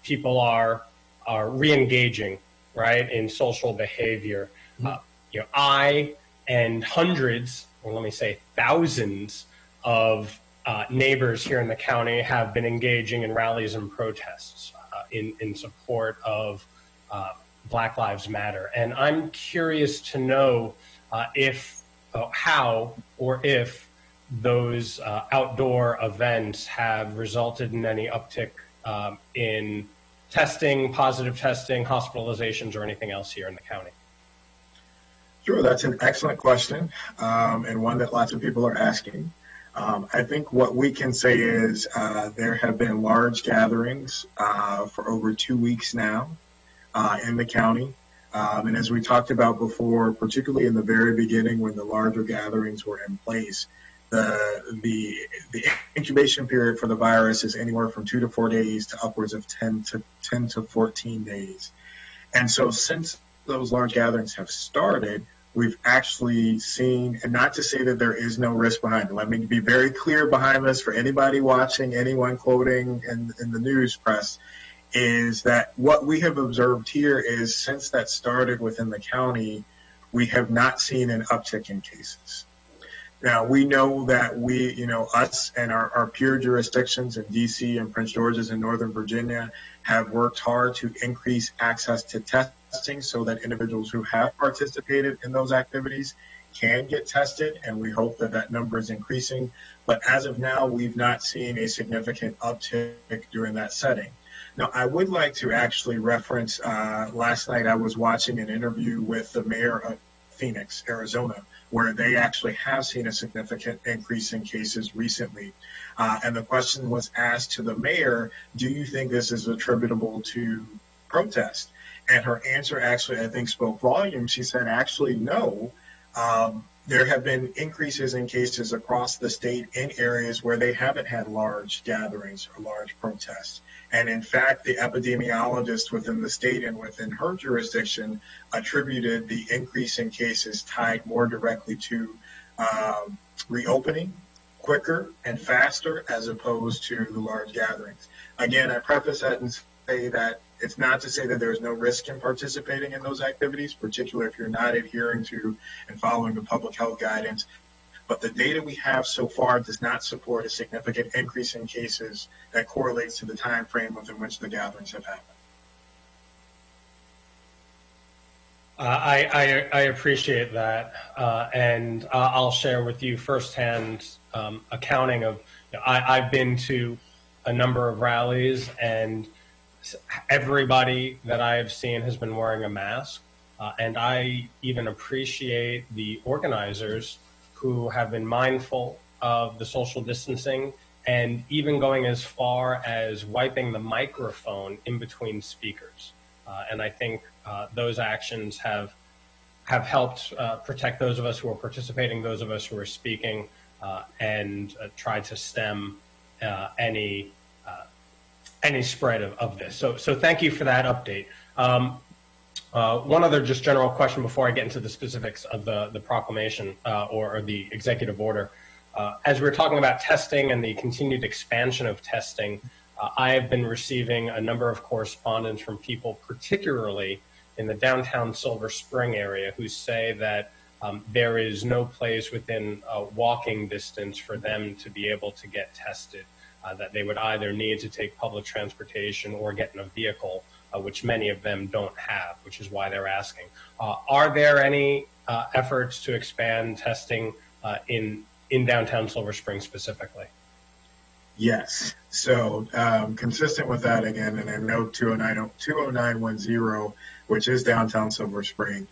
people are re-engaging, right, in social behavior. I and hundreds, or let me say thousands, of neighbors here in the county have been engaging in rallies and protests in support of Black Lives Matter. And I'm curious to know how or if those outdoor events have resulted in any uptick in testing, positive testing, hospitalizations, or anything else here in the county? Sure, that's an excellent question, and one that lots of people are asking. I think what we can say is there have been large gatherings for over 2 weeks now in the county. And as we talked about before, particularly in the very beginning when the larger gatherings were in place, the incubation period for the virus is anywhere from 2 to 4 days to upwards of 10 to 14 days. And so since those large gatherings have started, we've actually seen, and not to say that there is no risk behind it. Let me be very clear behind this for anybody watching, anyone quoting in the news press, is that what we have observed here is since that started within the county, we have not seen an uptick in cases. Now, we know that us and our peer jurisdictions in DC and Prince George's and Northern Virginia have worked hard to increase access to testing so that individuals who have participated in those activities can get tested, and we hope that that number is increasing. But as of now, we've not seen a significant uptick during that setting. Now, I would like to actually reference, last night I was watching an interview with the mayor of Phoenix, Arizona, where they actually have seen a significant increase in cases recently. And the question was asked to the mayor, do you think this is attributable to protest? And her answer actually, I think, spoke volumes. She said, actually, no. There have been increases in cases across the state in areas where they haven't had large gatherings or large protests. And in fact, the epidemiologist within the state and within her jurisdiction attributed the increase in cases tied more directly to reopening quicker and faster as opposed to the large gatherings. Again, I preface that and say that it's not to say that there's no risk in participating in those activities, particularly if you're not adhering to and following the public health guidance. But the data we have so far does not support a significant increase in cases that correlates to the time frame within which the gatherings have happened. I appreciate that, and I'll share with you firsthand accounting of. I've been to a number of rallies, and everybody that I have seen has been wearing a mask, and I even appreciate the organizers who have been mindful of the social distancing and even going as far as wiping the microphone in between speakers. And I think those actions have helped protect those of us who are participating, those of us who are speaking, and try to stem any spread of this. So thank you for that update. One other just general question before I get into the specifics of the proclamation or the executive order. As we're talking about testing and the continued expansion of testing, I have been receiving a number of correspondence from people, particularly in the downtown Silver Spring area, who say that there is no place within walking distance for them to be able to get tested, that they would either need to take public transportation or get in a vehicle, which many of them don't have, which is why they're asking. Are there any efforts to expand testing in downtown Silver Spring specifically? Yes. So consistent with that again, and I know 20910, which is downtown Silver Spring,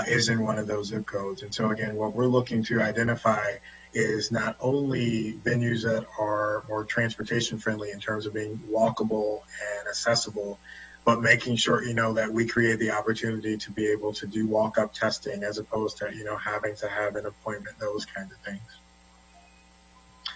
is in one of those zip codes. And so again, what we're looking to identify is not only venues that are more transportation friendly in terms of being walkable and accessible, but making sure, that we create the opportunity to be able to do walk-up testing as opposed to, having to have an appointment, those kinds of things.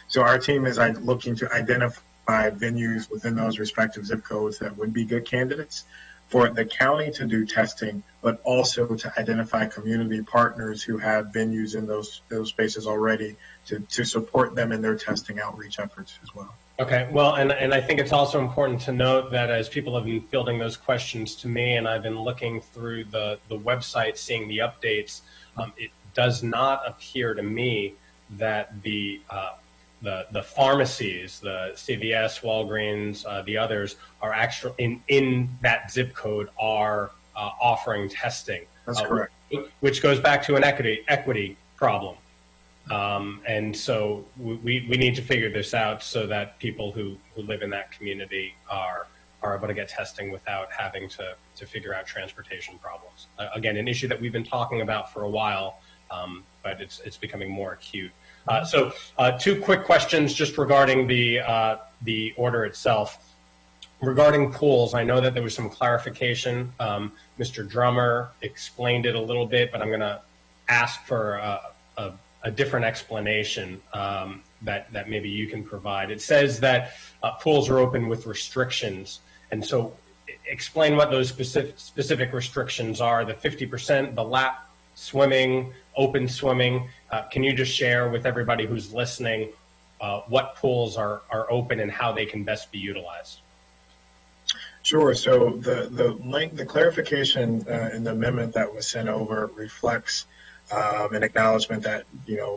So our team is looking to identify venues within those respective zip codes that would be good candidates for the county to do testing, but also to identify community partners who have venues in those spaces already to support them in their testing outreach efforts as well. Okay, well, and I think it's also important to note that as people have been fielding those questions to me, and I've been looking through the website, seeing the updates, it does not appear to me that the pharmacies, the CVS, Walgreens, the others, are actually in that zip code are offering testing. That's correct. Which goes back to an equity problem. And so we need to figure this out so that people who live in that community are are able to get testing without having to figure out transportation problems. Again, an issue that we've been talking about for a while, but it's becoming more acute. So two quick questions just regarding the order itself. Regarding pools, I know that there was some clarification. Mr. Drummer explained it a little bit, but I'm going to ask for a different explanation that maybe you can provide. It says that pools are open with restrictions, and so explain what those specific restrictions are. The 50%, the lap swimming, open swimming. Can you just share with everybody who's listening what pools are open and how they can best be utilized? Sure. So the clarification in the amendment that was sent over reflects an acknowledgement that,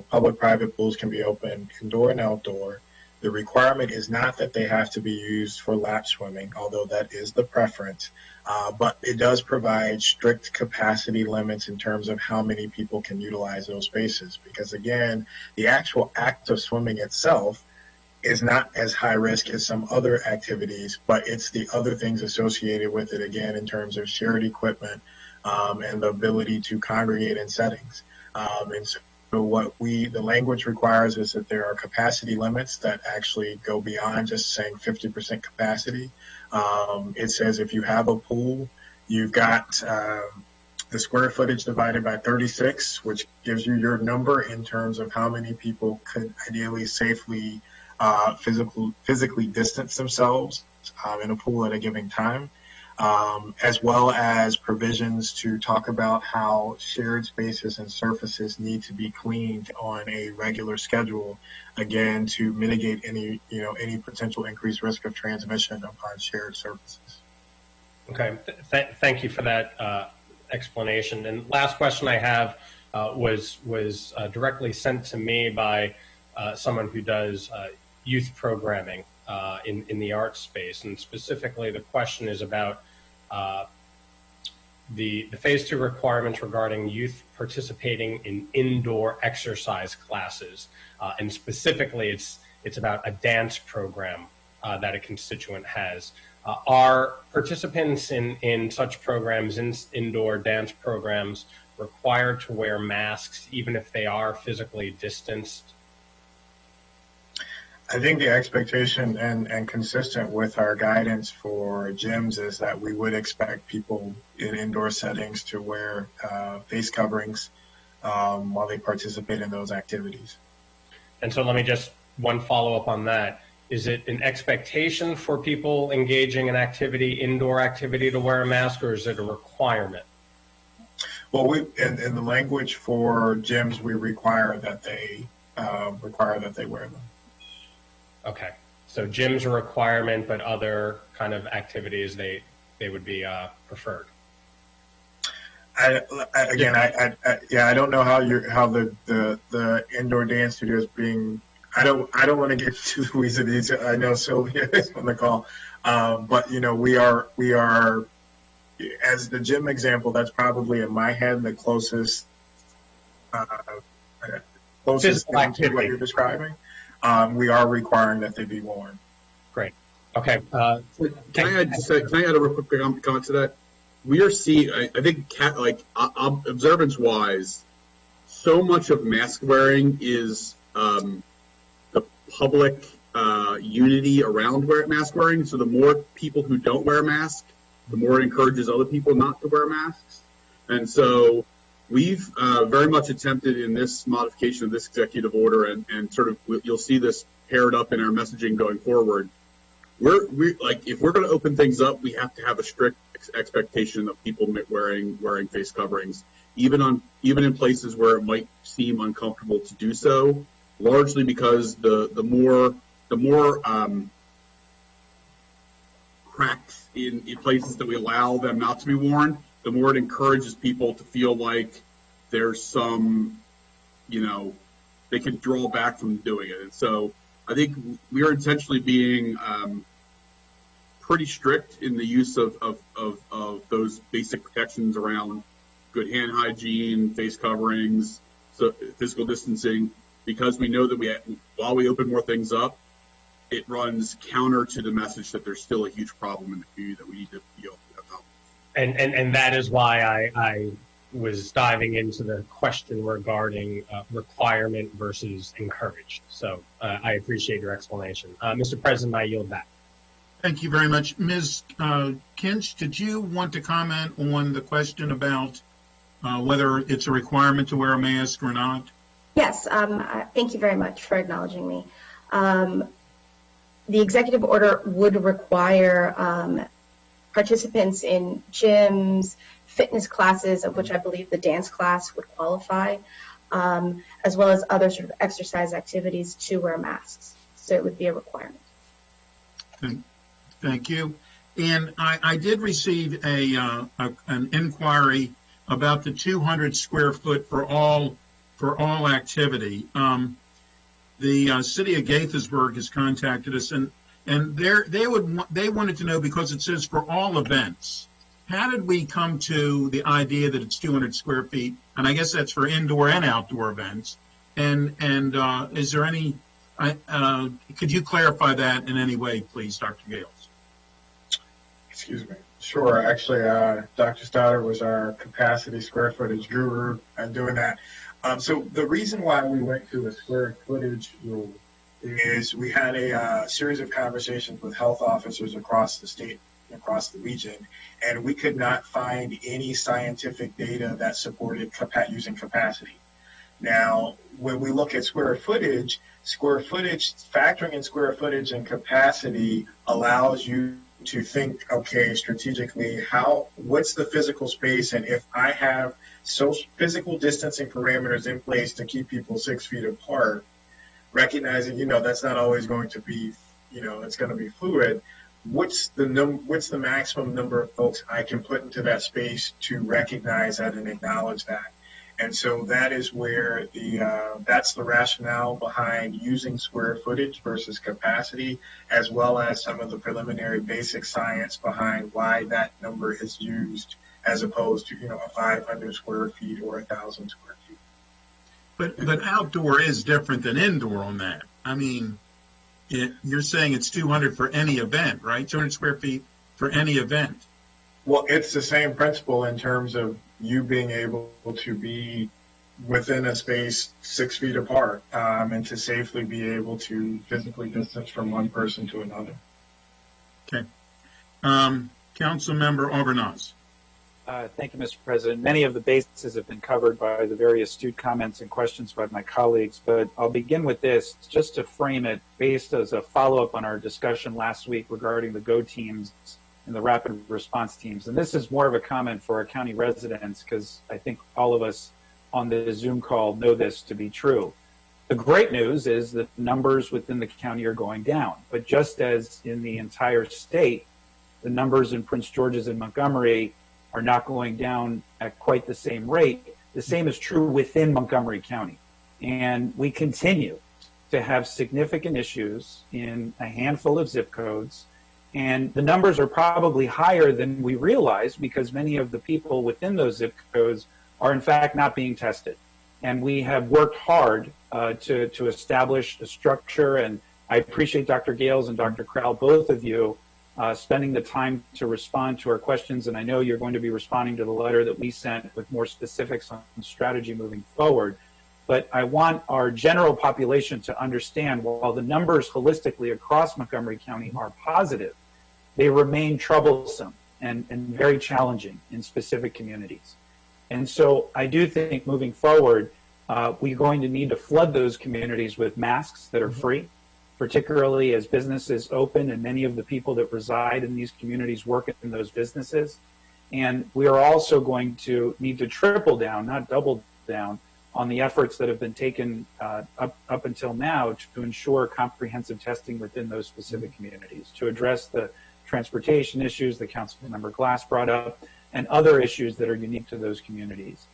public-private pools can be open indoor and outdoor. The requirement is not that they have to be used for lap swimming, although that is the preference. But it does provide strict capacity limits in terms of how many people can utilize those spaces. Because again, the actual act of swimming itself is not as high risk as some other activities, but it's the other things associated with it, again, in terms of shared equipment and the ability to congregate in settings. And so what the language requires is that there are capacity limits that actually go beyond just saying 50% capacity. It says if you have a pool, you've got the square footage divided by 36, which gives you your number in terms of how many people could ideally safely physically distance themselves in a pool at a given time, as well as provisions to talk about how shared spaces and surfaces need to be cleaned on a regular schedule, again, to mitigate any potential increased risk of transmission upon shared surfaces. Okay, thank you for that explanation. And last question I have was directly sent to me by someone who does youth programming in the arts space, and specifically the question is about the Phase 2 requirements regarding youth participating in indoor exercise classes, and specifically it's about a dance program that a constituent has. Are participants in such programs, indoor dance programs, required to wear masks even if they are physically distanced? I think the expectation and consistent with our guidance for gyms is that we would expect people in indoor settings to wear face coverings while they participate in those activities. And so let me just one follow-up on that. Is it an expectation for people engaging in indoor activity to wear a mask, or is it a requirement? Well, in the language for gyms, we require that they wear them. Okay, so gyms are a requirement, but other kind of activities they would be preferred. I don't know how the indoor dance studio is being. I don't want to get too the weeds of these. I know Sylvia is on the call, but we are as the gym example. That's probably in my head the closest thing to what you're describing. We are requiring that they be worn. Great. Okay. Can I add a real quick comment to that? We are seeing, I think, observance-wise, so much of mask wearing is the public unity around mask wearing. So the more people who don't wear a mask, the more it encourages other people not to wear masks. And so we've very much attempted in this modification of this executive order, and sort of you'll see this paired up in our messaging going forward. If we're going to open things up, we have to have a strict expectation of people wearing face coverings, even in places where it might seem uncomfortable to do so. Largely because the more cracks in places that we allow them not to be worn, the more it encourages people to feel like there's some, they can draw back from doing it. And so I think we are intentionally being pretty strict in the use of those basic protections around good hand hygiene, face coverings, so physical distancing, because we know that while we open more things up, it runs counter to the message that there's still a huge problem in the community that we need to be open about. And that is why I was diving into the question regarding requirement versus encouraged. So I appreciate your explanation. Mr. President, I yield back. Thank you very much. Ms. Kinch, did you want to comment on the question about whether it's a requirement to wear a mask or not? Yes, thank you very much for acknowledging me. The executive order would require participants in gyms, fitness classes, of which I believe the dance class would qualify, as well as other sort of exercise activities to wear masks. So it would be a requirement. Thank you. And I did receive an inquiry about the 200 square foot for all activity. The city of Gaithersburg has contacted us, and they wanted to know, because it says for all events, how did we come to the idea that it's 200 square feet? And I guess that's for indoor and outdoor events. And is there any? Could you clarify that in any way, please, Dr. Gales? Excuse me. Sure. Actually, Dr. Stoddard was our capacity square footage guru in doing that. So the reason why we went to a square footage rule is we had a series of conversations with health officers across the state, across the region, and we could not find any scientific data that supported using capacity. Now, when we look at square footage, factoring in square footage and capacity allows you to think, okay, strategically, what's the physical space, and if I have physical distancing parameters in place to keep people 6 feet apart, recognizing, that's not always going to be, it's going to be fluid. What's the maximum number of folks I can put into that space to recognize that and acknowledge that? And so that is where that's the rationale behind using square footage versus capacity, as well as some of the preliminary basic science behind why that number is used as opposed to, a 500 square feet or 1,000 square feet. But outdoor is different than indoor on that. I mean, you're saying it's 200 for any event, right? 200 square feet for any event. Well, it's the same principle in terms of you being able to be within a space 6 feet apart, and to safely be able to physically distance from one person to another. Okay. Councilmember Auburnoz. Thank you, Mr. President. Many of the bases have been covered by the very astute comments and questions by my colleagues, but I'll begin with this just to frame it based as a follow-up on our discussion last week regarding the GO teams and the rapid response teams. And this is more of a comment for our county residents, because I think all of us on the Zoom call know this to be true. The great news is that numbers within the county are going down, but just as in the entire state, the numbers in Prince George's and Montgomery are not going down at quite the same rate. The same is true within Montgomery County. And we continue to have significant issues in a handful of zip codes. And the numbers are probably higher than we realize, because many of the people within those zip codes are in fact not being tested. And we have worked hard to establish a structure. And I appreciate Dr. Gales and Dr. Crowell, both of you, spending the time to respond to our questions. And I know you're going to be responding to the letter that we sent with more specifics on strategy moving forward. But I want our general population to understand, while the numbers holistically across Montgomery County are positive, they remain troublesome and very challenging in specific communities. And so I do think moving forward, we're going to need to flood those communities with masks that are free, particularly as businesses open and many of the people that reside in these communities work in those businesses. And we are also going to need to triple down, not double down, on the efforts that have been taken up until now to ensure comprehensive testing within those specific communities, to address the transportation issues that Councilmember Glass brought up and other issues that are unique to those communities.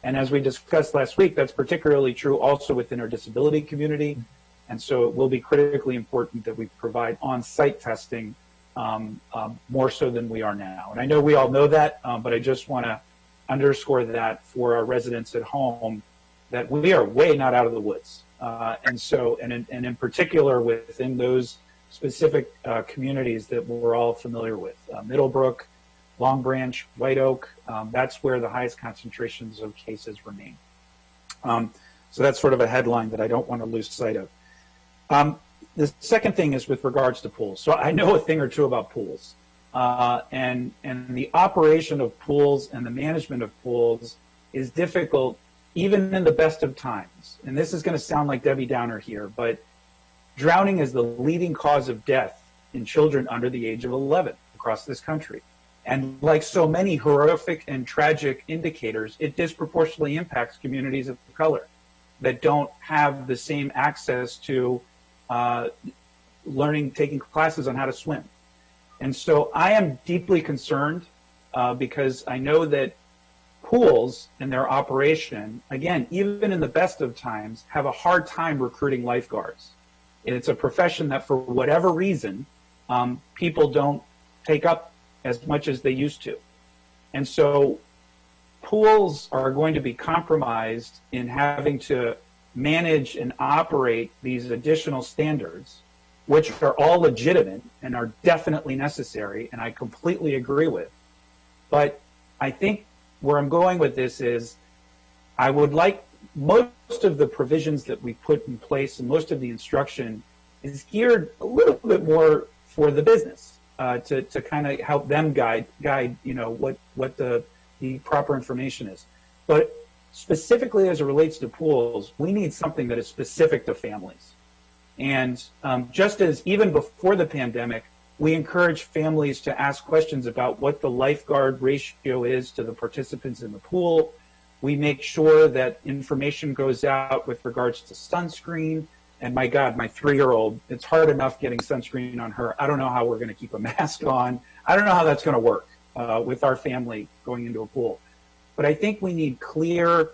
And as we discussed last week, that's particularly true also within our disability community. And so it will be critically important that we provide on-site testing more so than we are now. And I know we all know that, but I just want to underscore that for our residents at home, that we are way not out of the woods. And in particular within those specific communities that we're all familiar with. Middlebrook, Long Branch, White Oak, that's where the highest concentrations of cases remain. So that's sort of a headline that I don't want to lose sight of. The second thing is with regards to pools. So I know a thing or two about pools. And the operation of pools and the management of pools is difficult even in the best of times. And this is going to sound like Debbie Downer here, but drowning is the leading cause of death in children under the age of 11 across this country. And like so many horrific and tragic indicators, it disproportionately impacts communities of color that don't have the same access to taking classes on how to swim. And so I am deeply concerned because I know that pools and their operation, again, even in the best of times, have a hard time recruiting lifeguards. It's a profession that, for whatever reason, people don't take up as much as they used to. And so pools are going to be compromised in having to manage and operate these additional standards, which are all legitimate and are definitely necessary, and I completely agree with. But I think where I'm going with this is I would like most of the provisions that we put in place and most of the instruction is geared a little bit more for the business to kind of help them guide what the proper information is. But specifically as it relates to pools, we need something that is specific to families. And just as even before the pandemic, we encourage families to ask questions about what the lifeguard ratio is to the participants in the pool. We make sure that information goes out with regards to sunscreen. And my God, my 3-year-old, it's hard enough getting sunscreen on her. I don't know how we're going to keep a mask on. I don't know how that's going to work with our family going into a pool. But I think we need clear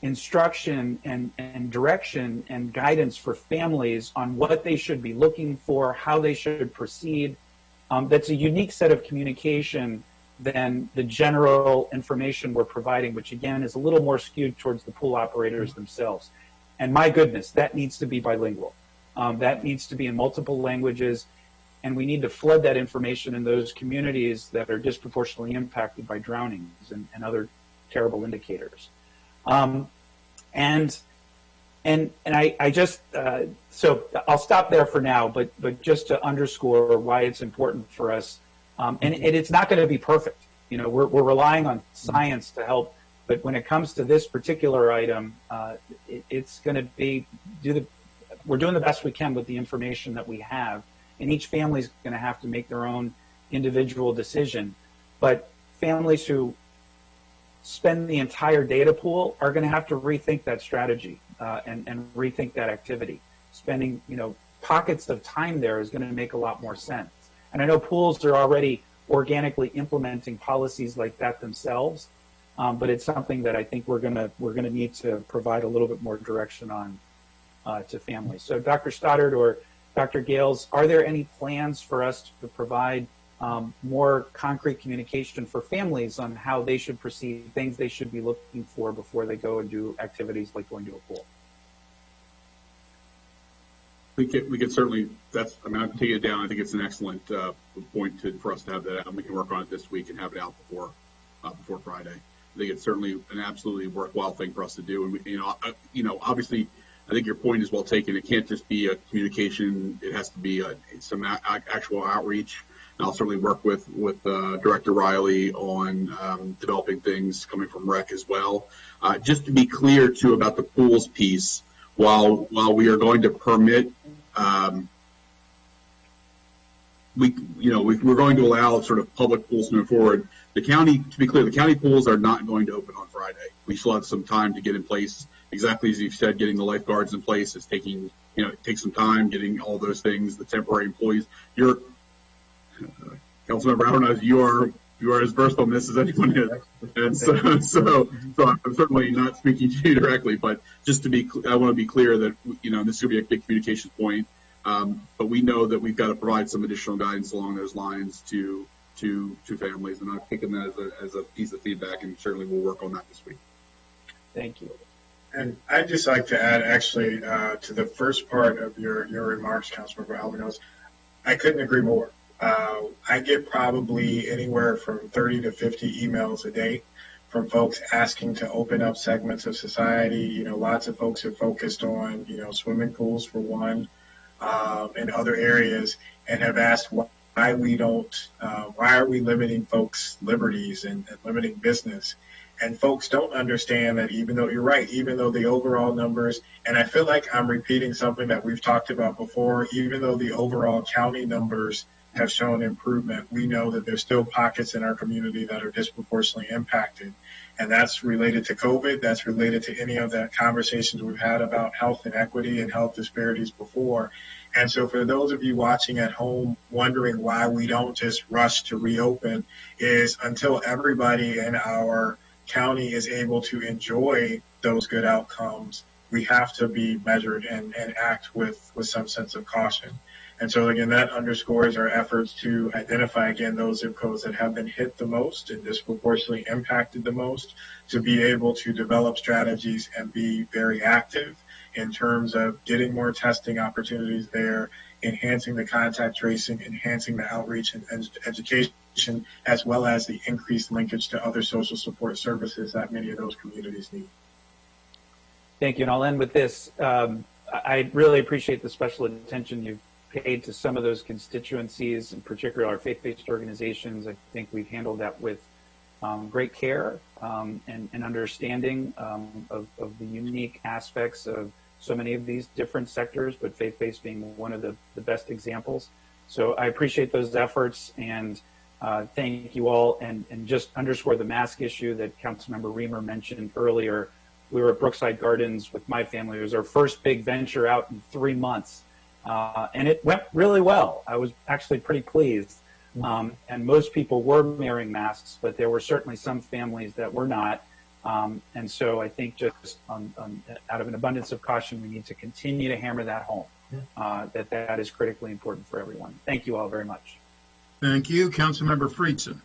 instruction and direction and guidance for families on what they should be looking for, how they should proceed. That's a unique set of communication than the general information we're providing, which again is a little more skewed towards the pool operators themselves. And my goodness, that needs to be bilingual. That needs to be in multiple languages. And we need to flood that information in those communities that are disproportionately impacted by drownings and other terrible indicators. And I just, so I'll stop there for now, but just to underscore why it's important for us. And it's not going to be perfect. You know, we're relying on science to help, but when it comes to this particular item, it's going to be, we're doing the best we can with the information that we have, and each family is going to have to make their own individual decision. But families who spend the entire data pool are going to have to rethink that strategy and rethink that activity. Spending, pockets of time there is going to make a lot more sense. And I know pools are already organically implementing policies like that themselves, but it's something that I think we're gonna need to provide a little bit more direction on to families. So, Dr. Stoddard or Dr. Gales, are there any plans for us to provide more concrete communication for families on how they should proceed, things they should be looking for before they go and do activities like going to a pool? We could certainly, I'll take it down. I think it's an excellent point for us to have that out. We can work on it this week and have it out before Friday. I think it's certainly an absolutely worthwhile thing for us to do. And obviously, I think your point is well taken. It can't just be a communication. It has to be some actual outreach. And I'll certainly work with Director Riley on developing things coming from REC as well. Just to be clear too about the pools piece, while we are going to permit, we're going to allow sort of public pools moving forward. The county, to be clear, the county pools are not going to open on Friday. We still have some time to get in place. Exactly as you've said, getting the lifeguards in place is taking, it takes some time, getting all those things, the temporary employees. Councilmember, I don't know if you are as versed on this as anyone is. And so I'm certainly not speaking to you directly, but just I want to be clear that, this is going to be a big communication point. But we know that we've got to provide some additional guidance along those lines to families. And I've taken that as a piece of feedback, and certainly we'll work on that this week. Thank you. And I'd just like to add, actually, to the first part of your remarks, Councilmember Albanos, I couldn't agree more. I get probably anywhere from 30 to 50 emails a day from folks asking to open up segments of society. You know, lots of folks are focused on, you know, swimming pools for one, and other areas, and have asked why we don't, why are we limiting folks' liberties and limiting business? And folks don't understand that even though you're right, even though the overall numbers, and I feel like I'm repeating something that we've talked about before, even though the overall county numbers have shown improvement, we know that there's still pockets in our community that are disproportionately impacted. And that's related to COVID. That's related to any of the conversations we've had about health inequity and health disparities before. And so for those of you watching at home wondering why we don't just rush to reopen, is until everybody in our county is able to enjoy those good outcomes, we have to be measured and act with some sense of caution. And so again, that underscores our efforts to identify again those zip codes that have been hit the most and disproportionately impacted the most, to be able to develop strategies and be very active in terms of getting more testing opportunities there, enhancing the contact tracing, enhancing the outreach and education, as well as the increased linkage to other social support services that many of those communities need. Thank you, and I'll end with this. I really appreciate the special attention you've paid to some of those constituencies, in particular our faith-based organizations. I think we've handled that with great care and understanding of the unique aspects of so many of these different sectors, but faith-based being one of the best examples. So I appreciate those efforts, and thank you all, and just underscore the mask issue that Councilmember Reamer mentioned earlier. We were at Brookside Gardens with my family. It was our first big venture out in 3 months, and it went really well. I was actually pretty pleased. And most people were wearing masks, but there were certainly some families that were not. And so I think just out of an abundance of caution, we need to continue to hammer that home, that is critically important for everyone. Thank you all very much. Thank you. Councilmember Friedson.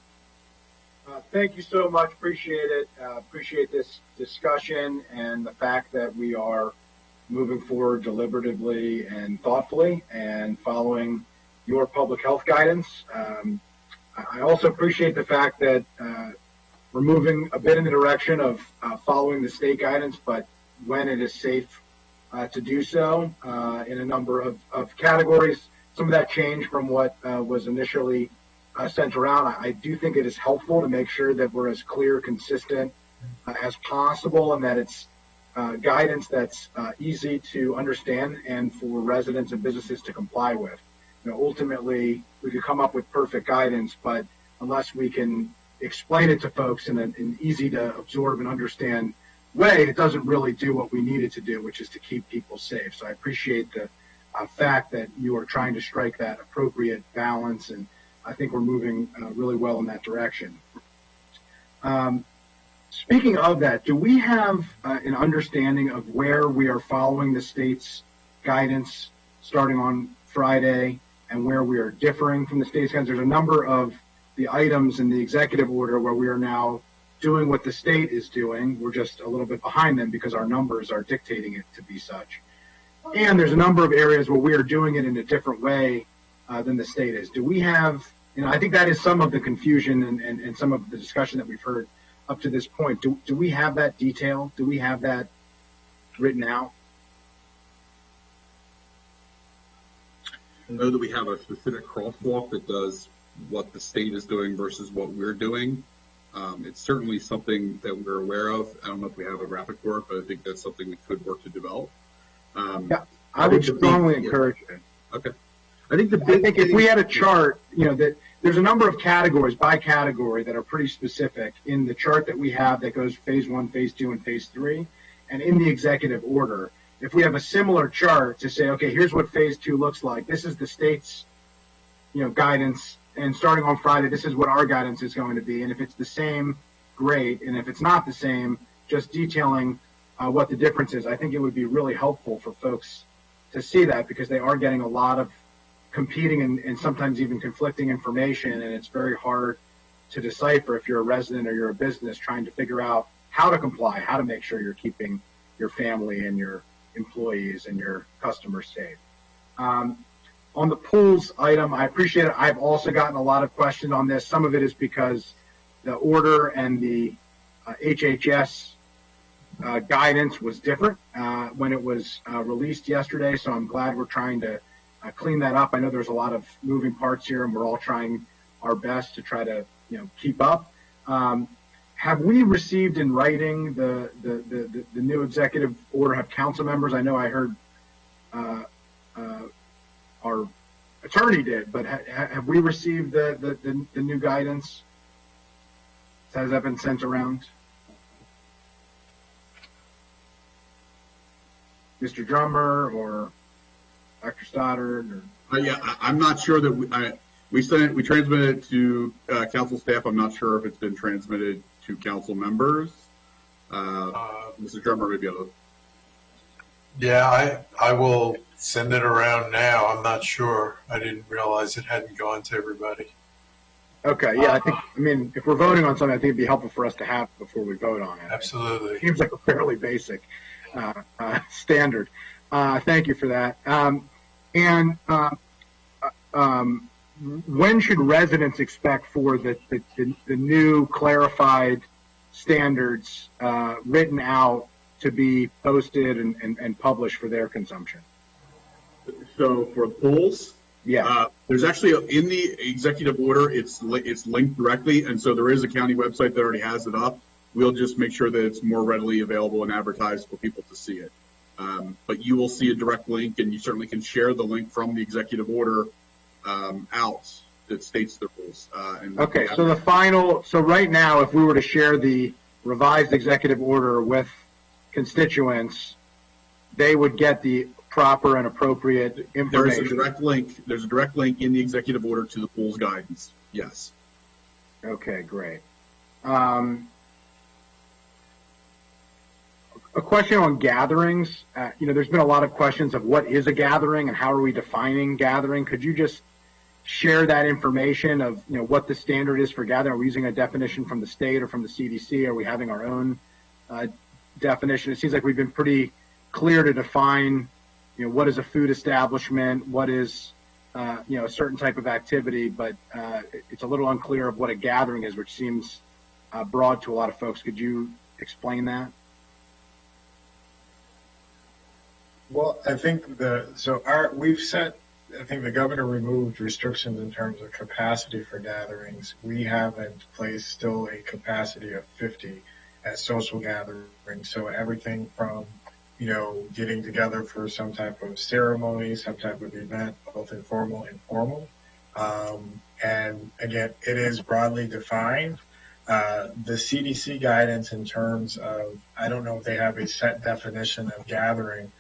Thank you so much. Appreciate it. Appreciate this discussion and the fact that we are moving forward deliberatively and thoughtfully and following your public health guidance. I also appreciate the fact that we're moving a bit in the direction of following the state guidance, but when it is safe to do so in a number of categories. Some of that changed from what was initially sent around. I do think it is helpful to make sure that we're as clear, consistent as possible, and that it's guidance that's easy to understand and for residents and businesses to comply with. You know, ultimately, we could come up with perfect guidance, but unless we can explain it to folks in an easy to absorb and understand way, it doesn't really do what we need it to do, which is to keep people safe. So I appreciate the fact that you are trying to strike that appropriate balance, and I think we're moving really well in that direction. Speaking of that, do we have an understanding of where we are following the state's guidance starting on Friday and where we are differing from the state's guidance? There's a number of the items in the executive order where we are now doing what the state is doing. We're just a little bit behind them because our numbers are dictating it to be such. And there's a number of areas where we are doing it in a different way than the state is. Do we have, I think that is some of the confusion and some of the discussion that we've heard up to this point. Do we have that detail? Do we have that written out? I know that we have a specific crosswalk that does what the state is doing versus what we're doing. It's certainly something that we're aware of. I don't know if we have a graphic for it, but I think that's something we could work to develop. Yeah, I would strongly encourage it. Okay. I think if we had a chart, that there's a number of categories by category that are pretty specific in the chart that we have that goes phase 1, phase 2, and phase 3, and in the executive order. If we have a similar chart to say, okay, here's what phase 2 looks like. This is the state's, guidance, and starting on Friday, this is what our guidance is going to be. And if it's the same, great. And if it's not the same, just detailing what the difference is. I think it would be really helpful for folks to see that, because they are getting a lot of competing and sometimes even conflicting information, and it's very hard to decipher if you're a resident or you're a business trying to figure out how to comply, how to make sure you're keeping your family and your employees and your customers safe. On the pools item, I appreciate it. I've also gotten a lot of questions on this. Some of it is because the order and the HHS guidance was different when it was released yesterday. So I'm glad we're trying to clean that up. I know there's a lot of moving parts here, and we're all trying our best to try to keep up. Have we received in writing the new executive order? Have council members? I know I heard our attorney did, but have we received the new guidance? Has that been sent around? Mr. Drummer or Dr. Stoddard? Or? Yeah, I'm not sure that we transmitted it to council staff. I'm not sure if it's been transmitted to council members. Mr. Drummer may be able to. Yeah, I will send it around now. I'm not sure. I didn't realize it hadn't gone to everybody. Okay, yeah, I mean, if we're voting on something, I think it'd be helpful for us to have before we vote on it. Absolutely. It seems like a fairly basic standard. Thank you for that. When should residents expect for the new clarified standards written out to be posted and published for their consumption? So for pools, yeah, there's actually in the executive order, it's linked directly, and so there is a county website that already has it up. We'll just make sure that it's more readily available and advertised for people to see it. But you will see a direct link, and you certainly can share the link from the executive order out that states the rules. Okay, so right now, if we were to share the revised executive order with constituents, they would get the proper and appropriate information. There's a direct link in the executive order to the pools guidance. Yes. Okay, great. A question on gatherings. There's been a lot of questions of what is a gathering and how are we defining gathering. Could you just share that information of what the standard is for gathering? Are we using a definition from the state or from the CDC? Are we having our own definition? It seems like we've been pretty clear to define what is a food establishment, what is a certain type of activity, but it's a little unclear of what a gathering is, which seems broad to a lot of folks. Could you explain that? Well, I think we've set. I think the governor removed restrictions in terms of capacity for gatherings. We have in place still a capacity of 50 at social gatherings. So everything from, getting together for some type of ceremony, some type of event, both informal and formal. And again, it is broadly defined. The CDC guidance in terms of, I don't know if they have a set definition of gathering.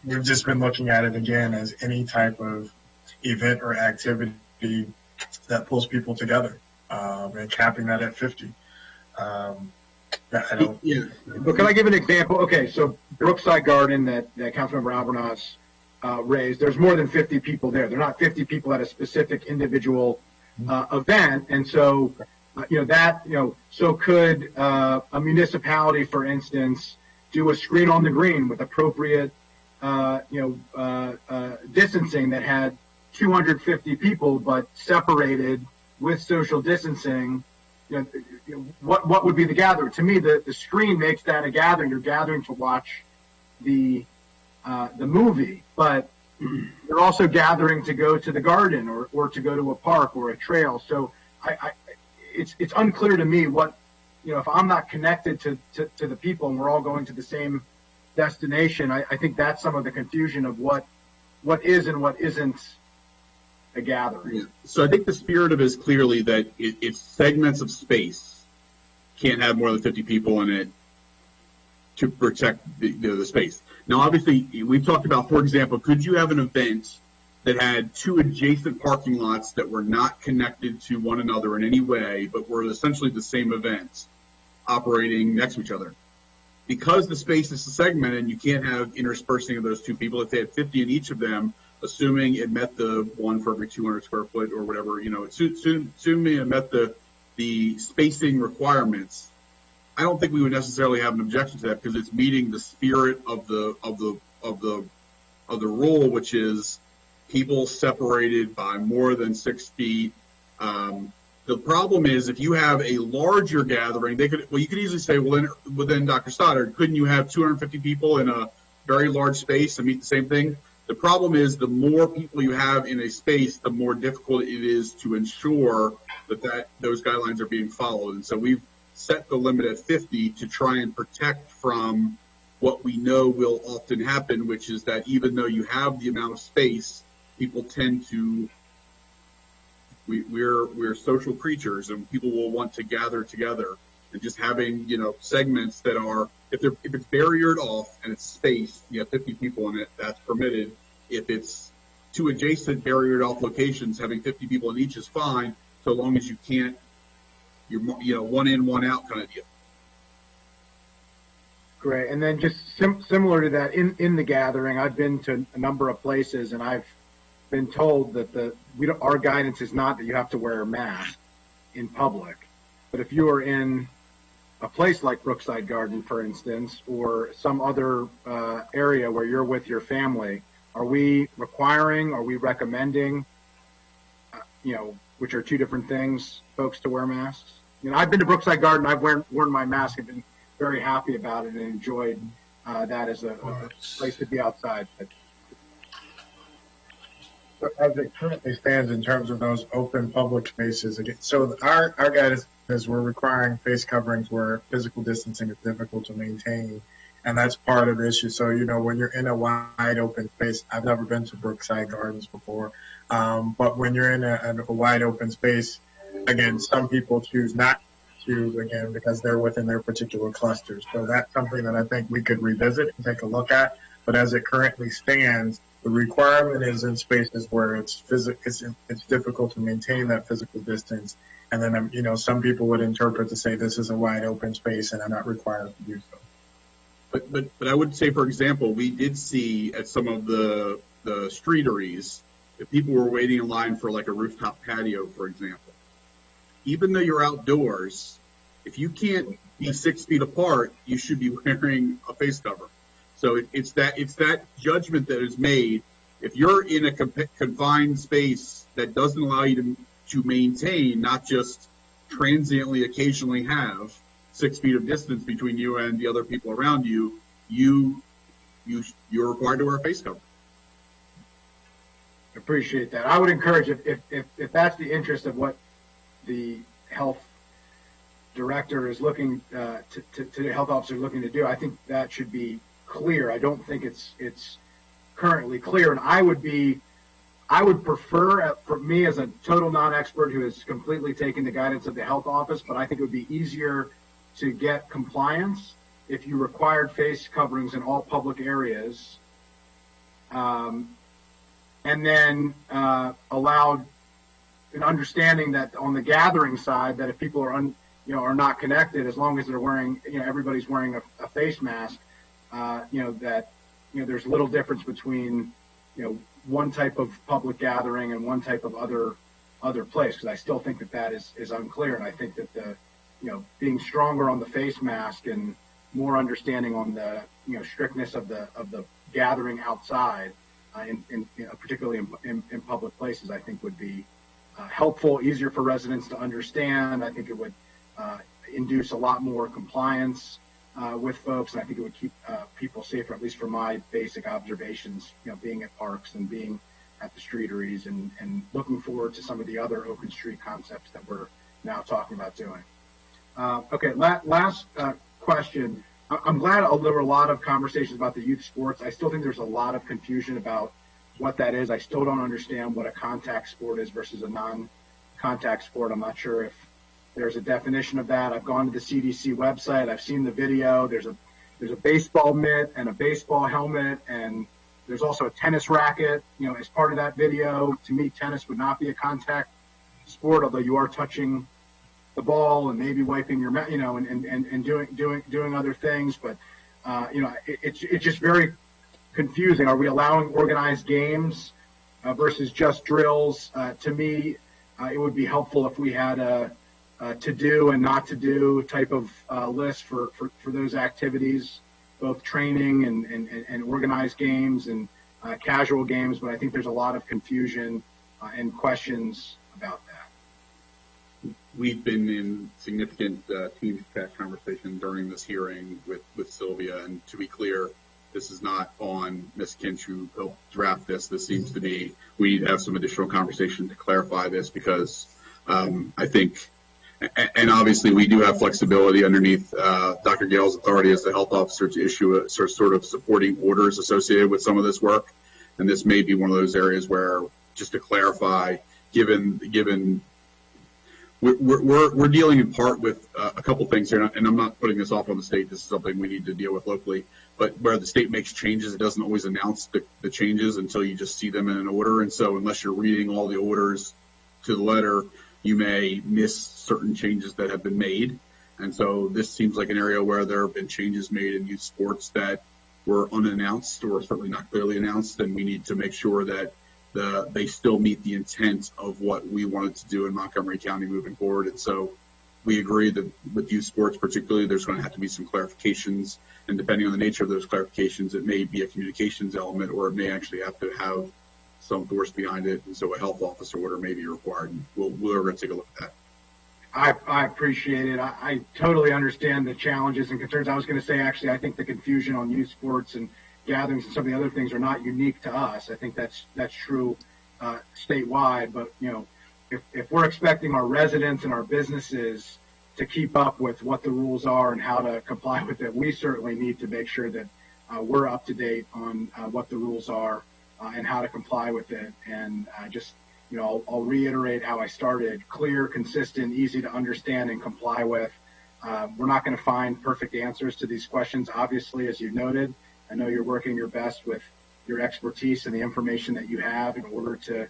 We've just been looking at it again as any type of event or activity that pulls people together, and capping that at 50. But can I give an example? Okay, so Brookside Garden that Councilmember Albornoz raised, there's more than 50 people there. They're not 50 people at a specific individual event, and so so could a municipality, for instance, do a screen on the green with appropriate distancing that had 250 people but separated with social distancing. What would be the gathering? To me, the screen makes that a gathering. You're gathering to watch the movie, but you're also gathering to go to the garden or to go to a park or a trail. So it's unclear to me what, if I'm not connected to the people and we're all going to the same destination, I think that's some of the confusion of what is and what isn't a gathering. Yeah. So I think the spirit of it is clearly that it's segments of space can't have more than 50 people in it to protect the space. Now, obviously, we've talked about, for example, could you have an event that had two adjacent parking lots that were not connected to one another in any way, but were essentially the same event operating next to each other? Because the space is segmented and you can't have interspersing of those two people, if they had 50 in each of them, assuming it met the one for every 200 square foot or whatever, assuming it met the spacing requirements, I don't think we would necessarily have an objection to that because it's meeting the spirit of the of the rule, which is people separated by more than 6 feet. The problem is if you have a larger gathering, you could easily say, well, then Dr. Stoddard, couldn't you have 250 people in a very large space and meet the same thing? The problem is the more people you have in a space, the more difficult it is to ensure that those guidelines are being followed. And so we've set the limit at 50 to try and protect from what we know will often happen, which is that even though you have the amount of space, people tend to, we're social creatures, and people will want to gather together. And just having, segments that are, if it's barriered off and it's spaced, you have 50 people in it, that's permitted. If it's two adjacent barriered off locations, having 50 people in each is fine, so long as you can't, you're one in, one out kind of deal. Great. And then just similar to that, in the gathering, I've been to a number of places, and I've been told that our guidance is not that you have to wear a mask in public, but if you are in a place like Brookside Garden, for instance, or some other area where you're with your family, are we requiring, are we recommending, which are two different things, folks to wear masks? I've been to Brookside Garden, I've worn my mask, I've been very happy about it and enjoyed that as a place to be outside. But as it currently stands in terms of those open public spaces, so our guidance is we're requiring face coverings where physical distancing is difficult to maintain, and that's part of the issue. So, when you're in a wide open space, I've never been to Brookside Gardens before, but when you're in a wide open space, again, some people choose not to, again, because they're within their particular clusters. So that's something that I think we could revisit and take a look at. But as it currently stands, the requirement is in spaces where it's difficult to maintain that physical distance. And then, some people would interpret to say this is a wide open space and I'm not required to do so. But I would say, for example, we did see at some of the streeteries that people were waiting in line for like a rooftop patio, for example. Even though you're outdoors, if you can't be 6 feet apart, you should be wearing a face cover. So it's that judgment that is made. If you're in a confined space that doesn't allow you to maintain, not just transiently occasionally have 6 feet of distance between you and the other people around you, you're required to wear a face cover. Appreciate that. I would encourage, if that's the interest of what the health director is looking to the health officer is looking to do, I think that should be clear. I don't think it's currently clear, and I would prefer, for me as a total non-expert who has completely taken the guidance of the health office, but I think it would be easier to get compliance if you required face coverings in all public areas, and then allowed an understanding that on the gathering side, that if people are not connected, as long as they're wearing, everybody's wearing a face mask, there's little difference between, one type of public gathering and one type of other place, because I still think that is unclear, and I think that being stronger on the face mask and more understanding on the strictness of the gathering outside, particularly in public places, I think would be helpful, easier for residents to understand. I think it would induce a lot more compliance with folks, and I think it would keep people safer, at least from my basic observations, being at parks and being at the streeteries, and looking forward to some of the other open street concepts that we're now talking about doing. Okay, last question. I'm glad there were a lot of conversations about the youth sports. I still think there's a lot of confusion about what that is. I still don't understand what a contact sport is versus a non-contact sport. I'm not sure if there's a definition of that. I've gone to the CDC website. I've seen the video. There's a baseball mitt and a baseball helmet, and there's also a tennis racket. As part of that video, to me, tennis would not be a contact sport, although you are touching the ball and maybe wiping your mouth, and doing other things. But it's just very confusing. Are we allowing organized games versus just drills? To me, it would be helpful if we had a to do and not to do type of list for those activities, both training and organized games. And casual games, but I think there's a lot of confusion and questions about that. We've been in significant team chat conversation during this hearing with Sylvia, and to be clear, this is not on Ms. Kinch who helped draft this. This seems to be, we need to have some additional conversation to clarify this because I think, and obviously we do have flexibility underneath Dr. Gale's authority as the health officer to issue a sort of supporting orders associated with some of this work. And this may be one of those areas where, just to clarify, given we're dealing in part with a couple things here, and I'm not putting this off on the state. This is something we need to deal with locally. But where the state makes changes, it doesn't always announce the changes until you just see them in an order. And so unless you're reading all the orders to the letter, you may miss certain changes that have been made. And so this seems like an area where there have been changes made in youth sports that were unannounced or certainly not clearly announced, and we need to make sure that they still meet the intent of what we wanted to do in Montgomery County moving forward. And so we agree that with youth sports particularly, there's going to have to be some clarifications, and depending on the nature of those clarifications, it may be a communications element or it may actually have to have some force behind it, and so a health officer order may be required. And we're going to take a look at that. I appreciate it. I totally understand the challenges and concerns. I was going to say, actually, I think the confusion on youth sports and gatherings and some of the other things are not unique to us. I think that's true statewide. But if we're expecting our residents and our businesses to keep up with what the rules are and how to comply with it, we certainly need to make sure that we're up to date on what the rules are and how to comply with it. And I'll reiterate how I started: clear, consistent, easy to understand and comply with. We're not going to find perfect answers to these questions, obviously, as you noted. I know you're working your best with your expertise and the information that you have in order to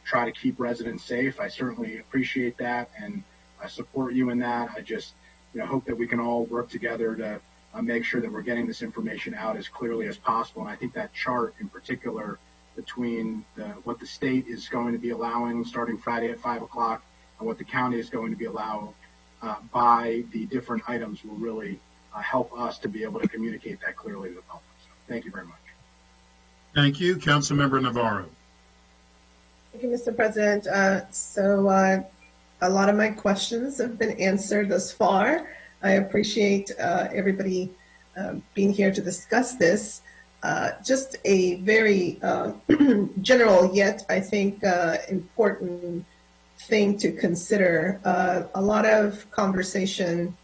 try to keep residents safe. I certainly appreciate that, and I support you in that. I just hope that we can all work together to make sure that we're getting this information out as clearly as possible. And I think that chart in particular between what the state is going to be allowing starting Friday at 5 o'clock and what the county is going to be allowed by the different items will really help us to be able to communicate that clearly to the public. So thank you very much. Thank you. Councilmember Navarro. Thank you, Mr. President. A lot of my questions have been answered thus far. I appreciate everybody being here to discuss this. Just a very general yet, I think, important thing to consider. A lot of conversation,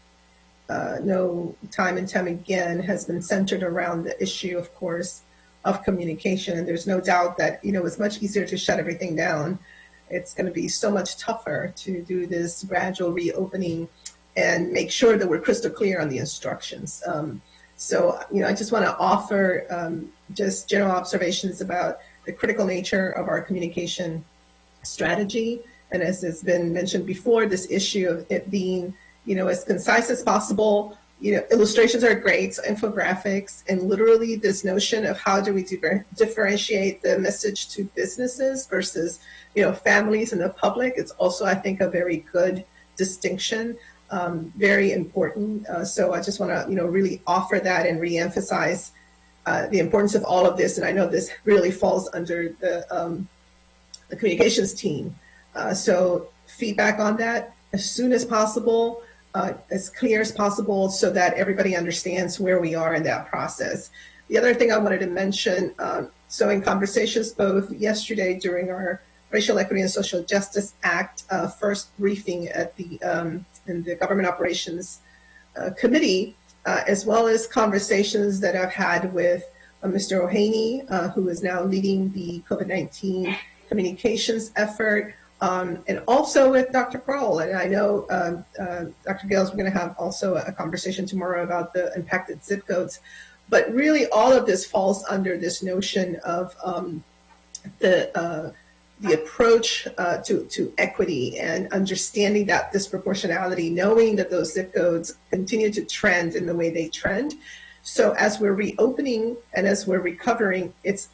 time and time again, has been centered around the issue, of course, of communication. And there's no doubt that, it's much easier to shut everything down. It's going to be so much tougher to do this gradual reopening and make sure that we're crystal clear on the instructions. I just want to offer just general observations about the critical nature of our communication strategy. And as has been mentioned before, this issue of it being, as concise as possible. Illustrations are great, infographics, and literally this notion of how do we differentiate the message to businesses versus, families and the public. It's also, I think, a very good distinction. Very important. So I just want to, really offer that and reemphasize the importance of all of this. And I know this really falls under the communications team. So feedback on that as soon as possible, as clear as possible, so that everybody understands where we are in that process. The other thing I wanted to mention, so in conversations both yesterday during our Racial Equity and Social Justice Act first briefing at in the Government Operations Committee, as well as conversations that I've had with Mr. O'Haney, who is now leading the COVID-19 communications effort, and also with Dr. Kroll. And I know, Dr. Gales, we're going to have also a conversation tomorrow about the impacted zip codes. But really, all of this falls under this notion of the approach to equity and understanding that disproportionality, knowing that those zip codes continue to trend in the way they trend. So as we're reopening and as we're recovering, it's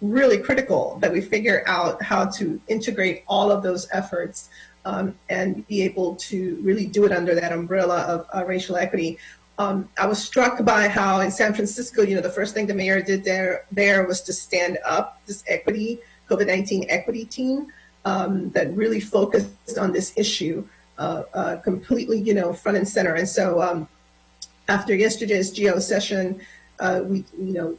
really critical that we figure out how to integrate all of those efforts and be able to really do it under that umbrella of racial equity. I was struck by how in San Francisco, the first thing the mayor did there was to stand up this COVID-19 equity team that really focused on this issue completely, front and center. And so after yesterday's GO session, we,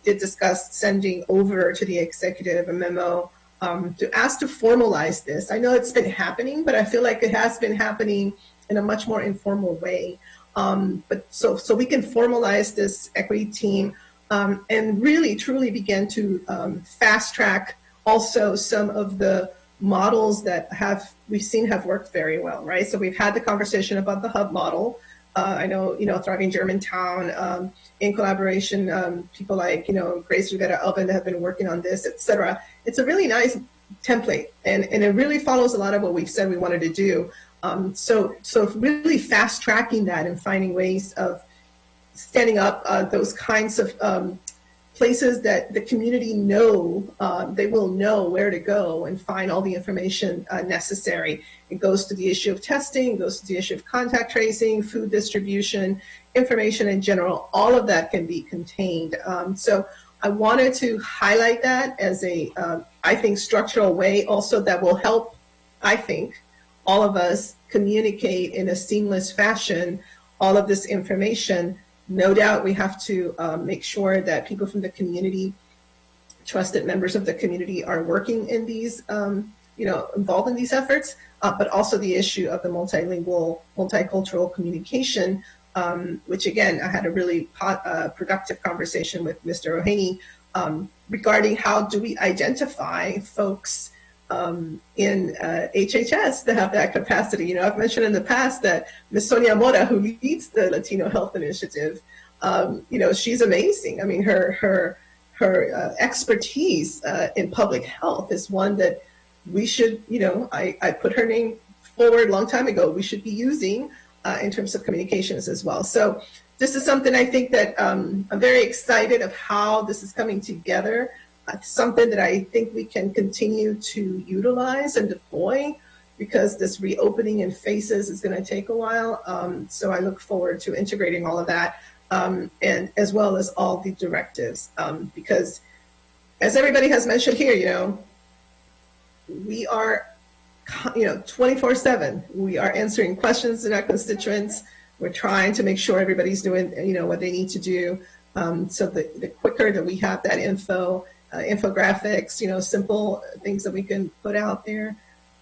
did discuss sending over to the executive a memo to ask to formalize this. I know it's been happening, but I feel like it has been happening in a much more informal way. But so we can formalize this equity team and really truly begin to fast track also some of the models that we've seen have worked very well, right? So we've had the conversation about the hub model. I know, Thriving Germantown, in collaboration, people like, Grace Rivera Elvin have been working on this, et cetera. It's a really nice template, and it really follows a lot of what we've said we wanted to do. So really fast tracking that and finding ways of standing up those kinds of places that the community they will know where to go and find all the information necessary. It goes to the issue of testing, it goes to the issue of contact tracing, food distribution, information in general. All of that can be contained. So I wanted to highlight that as I think, structural way also that will help, I think, all of us communicate in a seamless fashion all of this information. No doubt we have to make sure that people from the community, trusted members of the community, are working in these, involved in these efforts, but also the issue of the multilingual, multicultural communication, which again, I had a really productive conversation with Mr. O'Haney regarding how do we identify folks in HHS to have that capacity. I've mentioned in the past that Ms. Sonia Mora, who leads the Latino Health Initiative, she's amazing. I mean, her expertise in public health is one that we should, I put her name forward a long time ago, we should be using in terms of communications as well. So this is something I think that I'm very excited of how this is coming together. Something that I think we can continue to utilize and deploy, because this reopening in phases is going to take a while. So I look forward to integrating all of that, and as well as all the directives, because as everybody has mentioned here, we are, 24/7. We are answering questions in our constituents. We're trying to make sure everybody's doing, what they need to do. So the quicker that we have that infographics, simple things that we can put out there,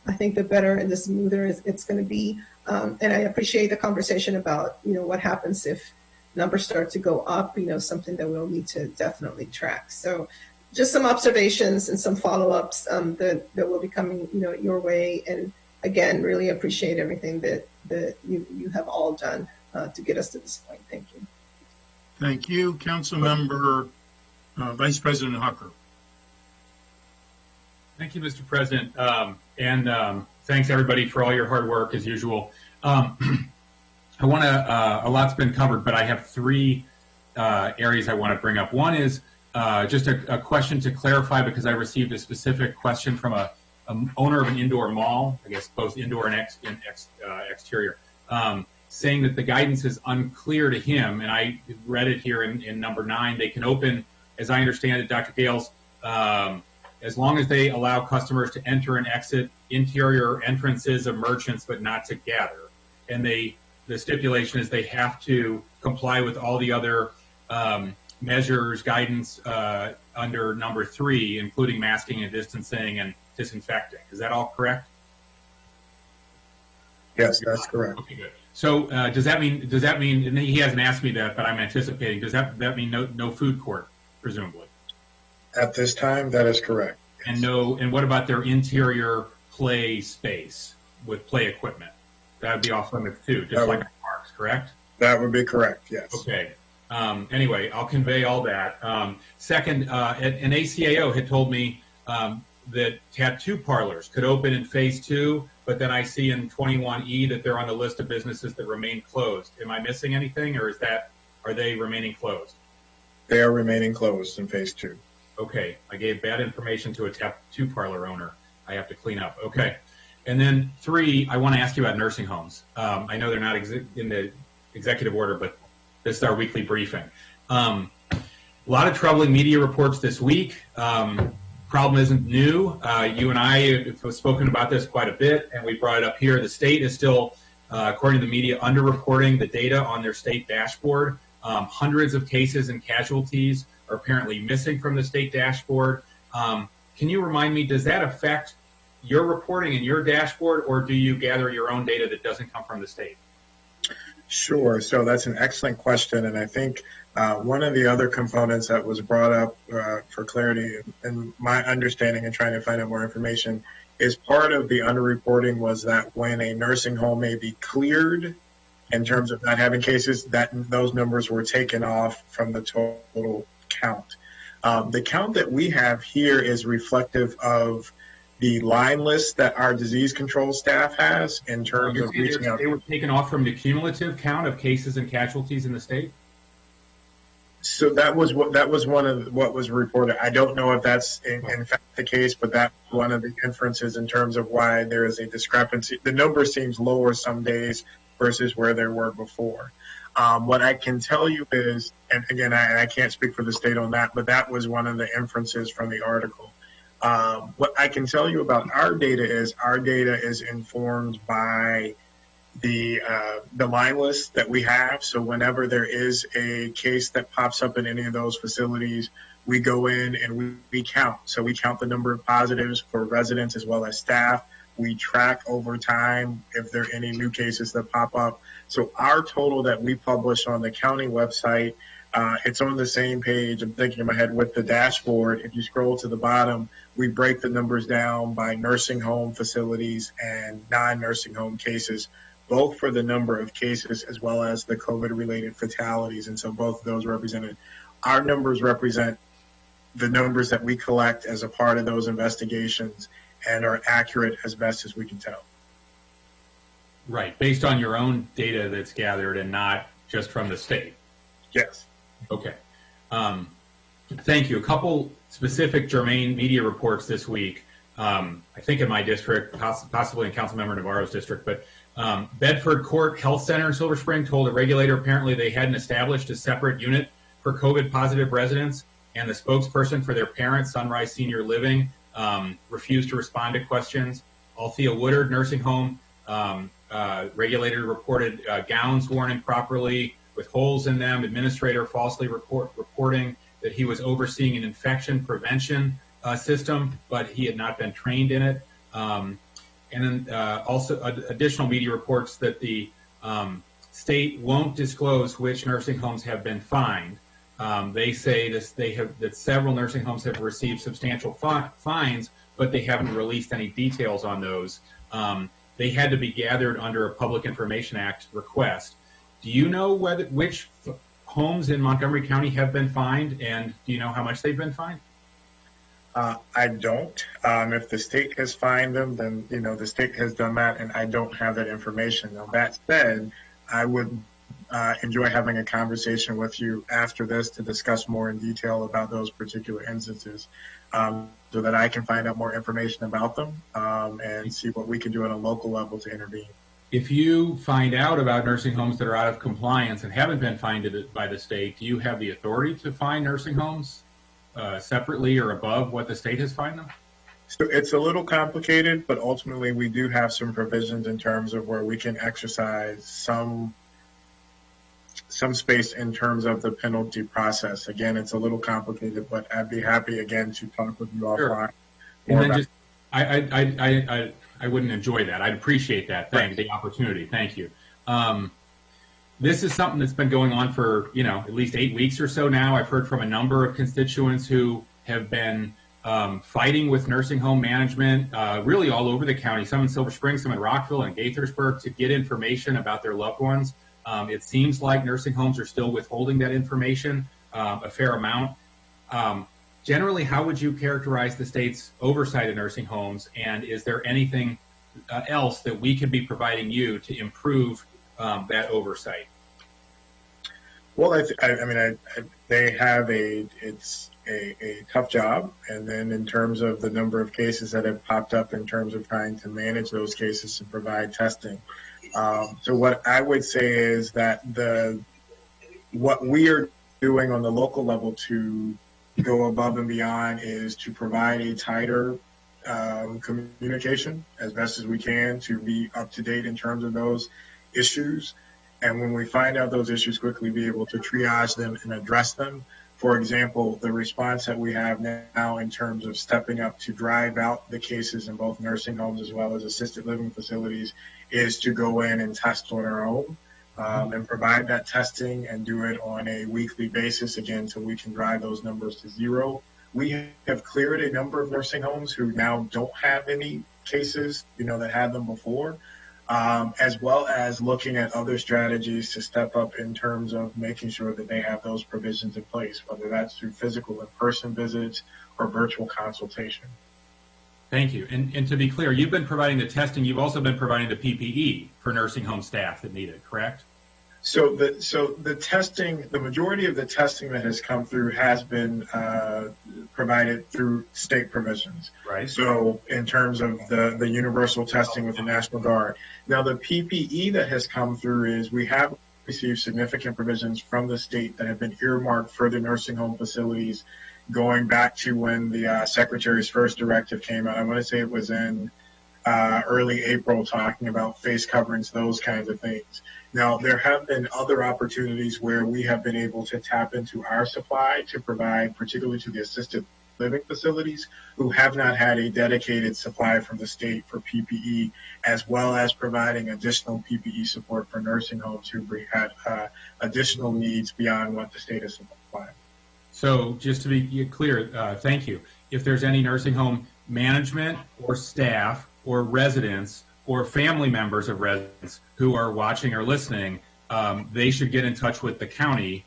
I think the better and the smoother it's going to be. And I appreciate the conversation about, what happens if numbers start to go up, something that we'll need to definitely track. So just some observations and some follow-ups that will be coming, your way. And again, really appreciate everything that you have all done to get us to this point. Thank you. Thank you. Councilmember Vice President Hucker. Thank you, Mr. President, and thanks everybody for all your hard work as usual. I want to, a lot's been covered, but I have three areas I want to bring up. One is just a question to clarify, because I received a specific question from a owner of an indoor mall, I guess both indoor and exterior, saying that the guidance is unclear to him, and I read it here in number 9. They can open, as I understand it, Dr. Gales, as long as they allow customers to enter and exit interior entrances of merchants, but not to gather. And the stipulation is they have to comply with all the other measures, guidance under number 3, including masking and distancing and disinfecting. Is that all correct? Yes, that's correct. Okay, good. So does that mean, and he hasn't asked me that, but I'm anticipating, does that mean no food court, presumably? At this time, that is correct. And what about their interior play space with play equipment? That would be off limits too, just like parks, correct? That would be correct, yes. Okay. Anyway, I'll convey all that. Second, an ACAO had told me that tattoo parlors could open in phase 2, but then I see in 21E that they're on the list of businesses that remain closed. Am I missing anything, or are they remaining closed? They are remaining closed in phase 2. Okay, I gave bad information to a tattoo parlor owner. I have to clean up. Okay. And then 3, I want to ask you about nursing homes. I know they're not in the executive order, but This is our weekly briefing. A lot of troubling media reports this week. Problem isn't new. You and I have spoken about this quite a bit, and we brought it up here. The state is still, according to the media, underreporting the data on their state dashboard. Hundreds of cases and casualties are apparently missing from the state dashboard. Can you remind me, does that affect your reporting in your dashboard, or do you gather your own data that doesn't come from the state? Sure. So that's an excellent question. And I think one of the other components that was brought up for clarity and my understanding and trying to find out more information is part of the underreporting was that when a nursing home may be cleared in terms of not having cases, that those numbers were taken off from the total count. The count that we have here is reflective of the line list that our disease control staff has in terms of reaching out. They were taken off from the cumulative count of cases and casualties in the state? So that was one of what was reported. I don't know if that's in fact the case, but that's one of the inferences in terms of why there is a discrepancy. The number seems lower some days versus where they were before. What I can tell you is, and again, I can't speak for the state on that, but that was one of the inferences from the article. What I can tell you about our data is informed by the line list that we have. So whenever there is a case that pops up in any of those facilities, we go in and we count. So we count the number of positives for residents as well as staff. We track over time if there are any new cases that pop up. So our total that we publish on the county website, it's on the same page. I'm thinking in my head with the dashboard. If you scroll to the bottom, we break the numbers down by nursing home facilities and non-nursing home cases, both for the number of cases as well as the COVID-related fatalities. And so both of those represented. Our numbers represent the numbers that we collect as a part of those investigations and are accurate as best as we can tell. Right, based on your own data that's gathered and not just from the state. Yes. Okay. Thank you. A couple specific germane media reports this week. I think in my district, possibly in Councilmember Navarro's district, but Bedford Court Health Center in Silver Spring told a regulator apparently they hadn't established a separate unit for COVID-positive residents, and the spokesperson for their parent, Sunrise Senior Living, refused to respond to questions. Althea Woodard Nursing Home, regulator reported gowns worn improperly with holes in them, administrator falsely reporting that he was overseeing an infection prevention system, but he had not been trained in it. And then also additional media reports that the state won't disclose which nursing homes have been fined. They say that several nursing homes have received substantial fines, but they haven't released any details on those. They had to be gathered under a Public Information Act request. Do you know which homes in Montgomery County have been fined, and do you know how much they've been fined? I don't. If the state has fined them, then the state has done that, and I don't have that information. Now, that said, I would enjoy having a conversation with you after this to discuss more in detail about those particular instances, so that I can find out more information about them and see what we can do at a local level to intervene. If you find out about nursing homes that are out of compliance and haven't been fined by the state, do you have the authority to fine nursing homes separately or above what the state has fined them? So it's a little complicated, but ultimately we do have some provisions in terms of where we can exercise some space in terms of the penalty process. Again, it's a little complicated, but I'd be happy again to talk with you offline. And then just, I wouldn't enjoy that. I'd appreciate that. The opportunity. Thank you. This is something that's been going on for, at least 8 weeks or so now. I've heard from a number of constituents who have been fighting with nursing home management, really all over the county, some in Silver Spring, some in Rockville and Gaithersburg, to get information about their loved ones. It seems like nursing homes are still withholding that information, a fair amount. Generally, how would you characterize the state's oversight of nursing homes, and is there anything else that we could be providing you to improve that oversight? Well, they have it's a tough job, and then in terms of the number of cases that have popped up in terms of trying to manage those cases and provide testing. So what I would say is that the what we are doing on the local level to go above and beyond is to provide a tighter communication as best as we can to be up to date in terms of those issues. And when we find out those issues, quickly be able to triage them and address them. For example, the response that we have now in terms of stepping up to drive out the cases in both nursing homes as well as assisted living facilities is to go in and test on our own and provide that testing and do it on a weekly basis, again, so we can drive those numbers to zero. We have cleared a number of nursing homes who now don't have any cases, that had them before. As well as looking at other strategies to step up in terms of making sure that they have those provisions in place, whether that's through physical in-person visits or virtual consultation. Thank you. And to be clear, you've been providing the testing. You've also been providing the PPE for nursing home staff that need it, correct? So the testing, the majority of the testing that has come through has been provided through state provisions. Right. So in terms of the universal testing with the National Guard. Now the PPE that has come through is we have received significant provisions from the state that have been earmarked for the nursing home facilities going back to when the Secretary's first directive came out. I want to say it was in early April, talking about face coverings, those kinds of things. Now, there have been other opportunities where we have been able to tap into our supply to provide, particularly to the assisted living facilities who have not had a dedicated supply from the state for PPE, as well as providing additional PPE support for nursing homes who had additional needs beyond what the state has supplied. So just to be clear, thank you. If there's any nursing home management or staff or residents or family members of residents who are watching or listening, they should get in touch with the county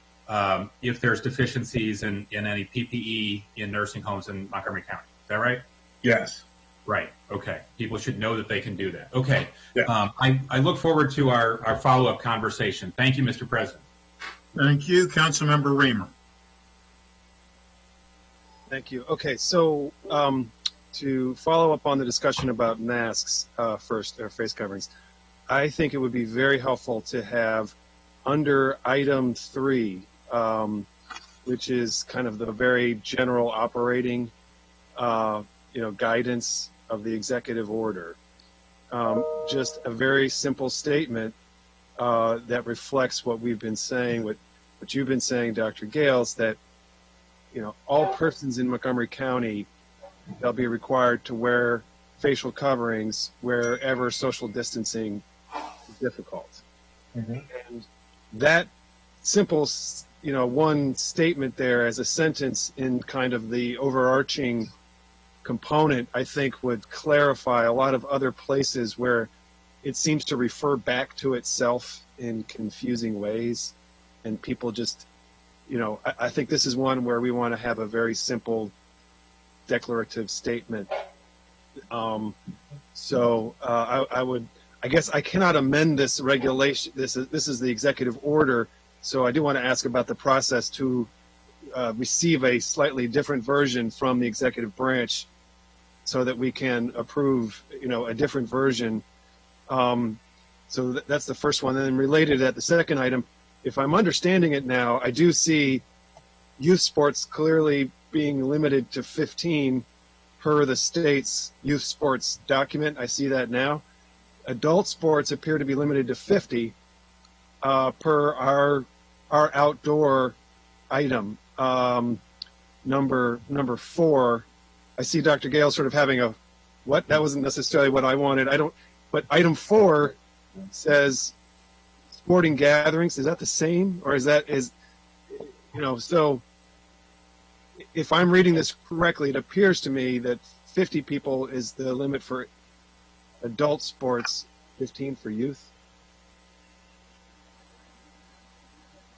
if there's deficiencies in any PPE in nursing homes in Montgomery County. Is that right? Yes. Right. Okay. People should know that they can do that. Okay. Yeah. I look forward to our follow-up conversation. Thank you, Mr. President. Thank you. Councilmember Reamer. Thank you. Okay, so to follow up on the discussion about masks first, or face coverings, I think it would be very helpful to have under item 3, which is kind of the very general operating, guidance of the executive order. Just a very simple statement that reflects what we've been saying, what you've been saying, Dr. Gales, that all persons in Montgomery County, they'll be required to wear facial coverings wherever social distancing is difficult. Mm-hmm. And that simple, one statement there as a sentence in kind of the overarching component, I think would clarify a lot of other places where it seems to refer back to itself in confusing ways, and people just, I think this is one where we want to have a very simple declarative statement. I guess I cannot amend this regulation. This is the executive order, so I do want to ask about the process to receive a slightly different version from the executive branch so that we can approve, a different version. So that's the first one. And then related to that, the second item, if I'm understanding it now, I do see youth sports clearly being limited to 15 per the state's youth sports document. I see that now. Adult sports appear to be limited to 50 per our outdoor item. Number 4, I see Dr. Gale sort of having a, what? That wasn't necessarily what I wanted. But item 4 says sporting gatherings. Is that the same? Or so if I'm reading this correctly, it appears to me that 50 people is the limit for adult sports, 15 for youth.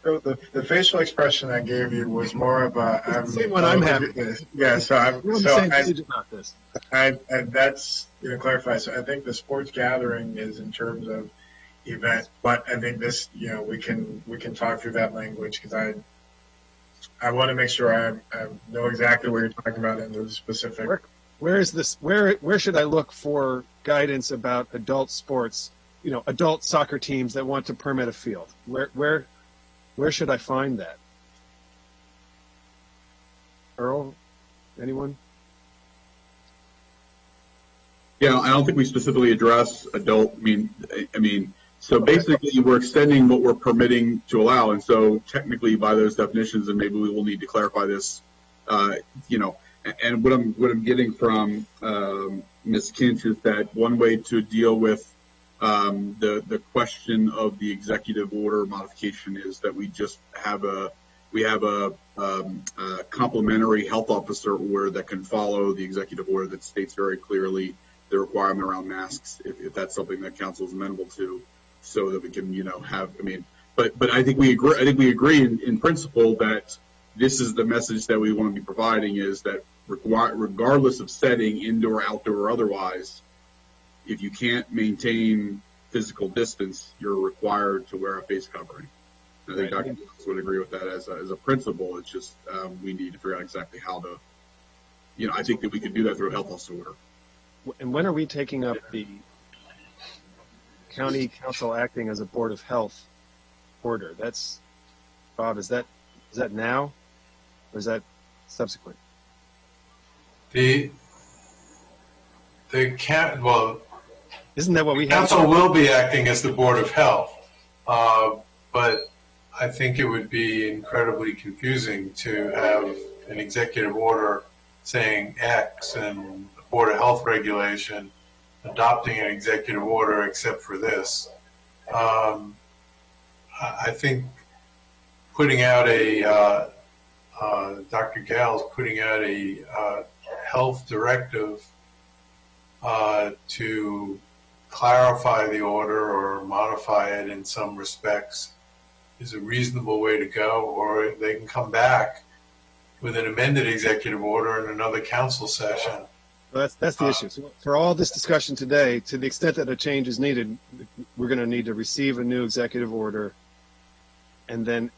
So the facial expression I gave you was more of a. Same one I'm having. Yeah, so I'm. We're on the same page about this. That's clarify. So I think the sports gathering is in terms of event, but I think this, we can talk through that language because I want to make sure I know exactly what you're talking about in the specific. Where is this? Where should I look for guidance about adult sports? Adult soccer teams that want to permit a field. Where Where should I find that? Earl, anyone? Yeah, I don't think we specifically address adult. So basically we're extending what we're permitting to allow, and so technically by those definitions, and maybe we will need to clarify this, and what I'm getting from Ms. Kinch is that one way to deal with the question of the executive order modification is that we just have a complementary health officer order that can follow the executive order that states very clearly the requirement around masks, if that's something that council is amenable to, so that we can, but I think we agree. I think we agree in principle that this is the message that we want to be providing, is that regardless of setting, indoor, outdoor, or otherwise, if you can't maintain physical distance, you're required to wear a face covering. I think Dr. Giles would agree with that as a principle. It's just we need to figure out exactly how to, I think that we could do that through a health officer order. And when are we taking up the county council acting as a board of health order? That's, Bob, is that now, or is that subsequent? Isn't that what we have? Council will be acting as the board of health, but I think it would be incredibly confusing to have an executive order saying X and the Board of Health regulation adopting an executive order except for this. I think putting out Dr. Gales putting out a health directive to clarify the order or modify it in some respects is a reasonable way to go, or they can come back with an amended executive order in another council session. Well, that's the issue. So for all this discussion today, to the extent that a change is needed, we're going to need to receive a new executive order and then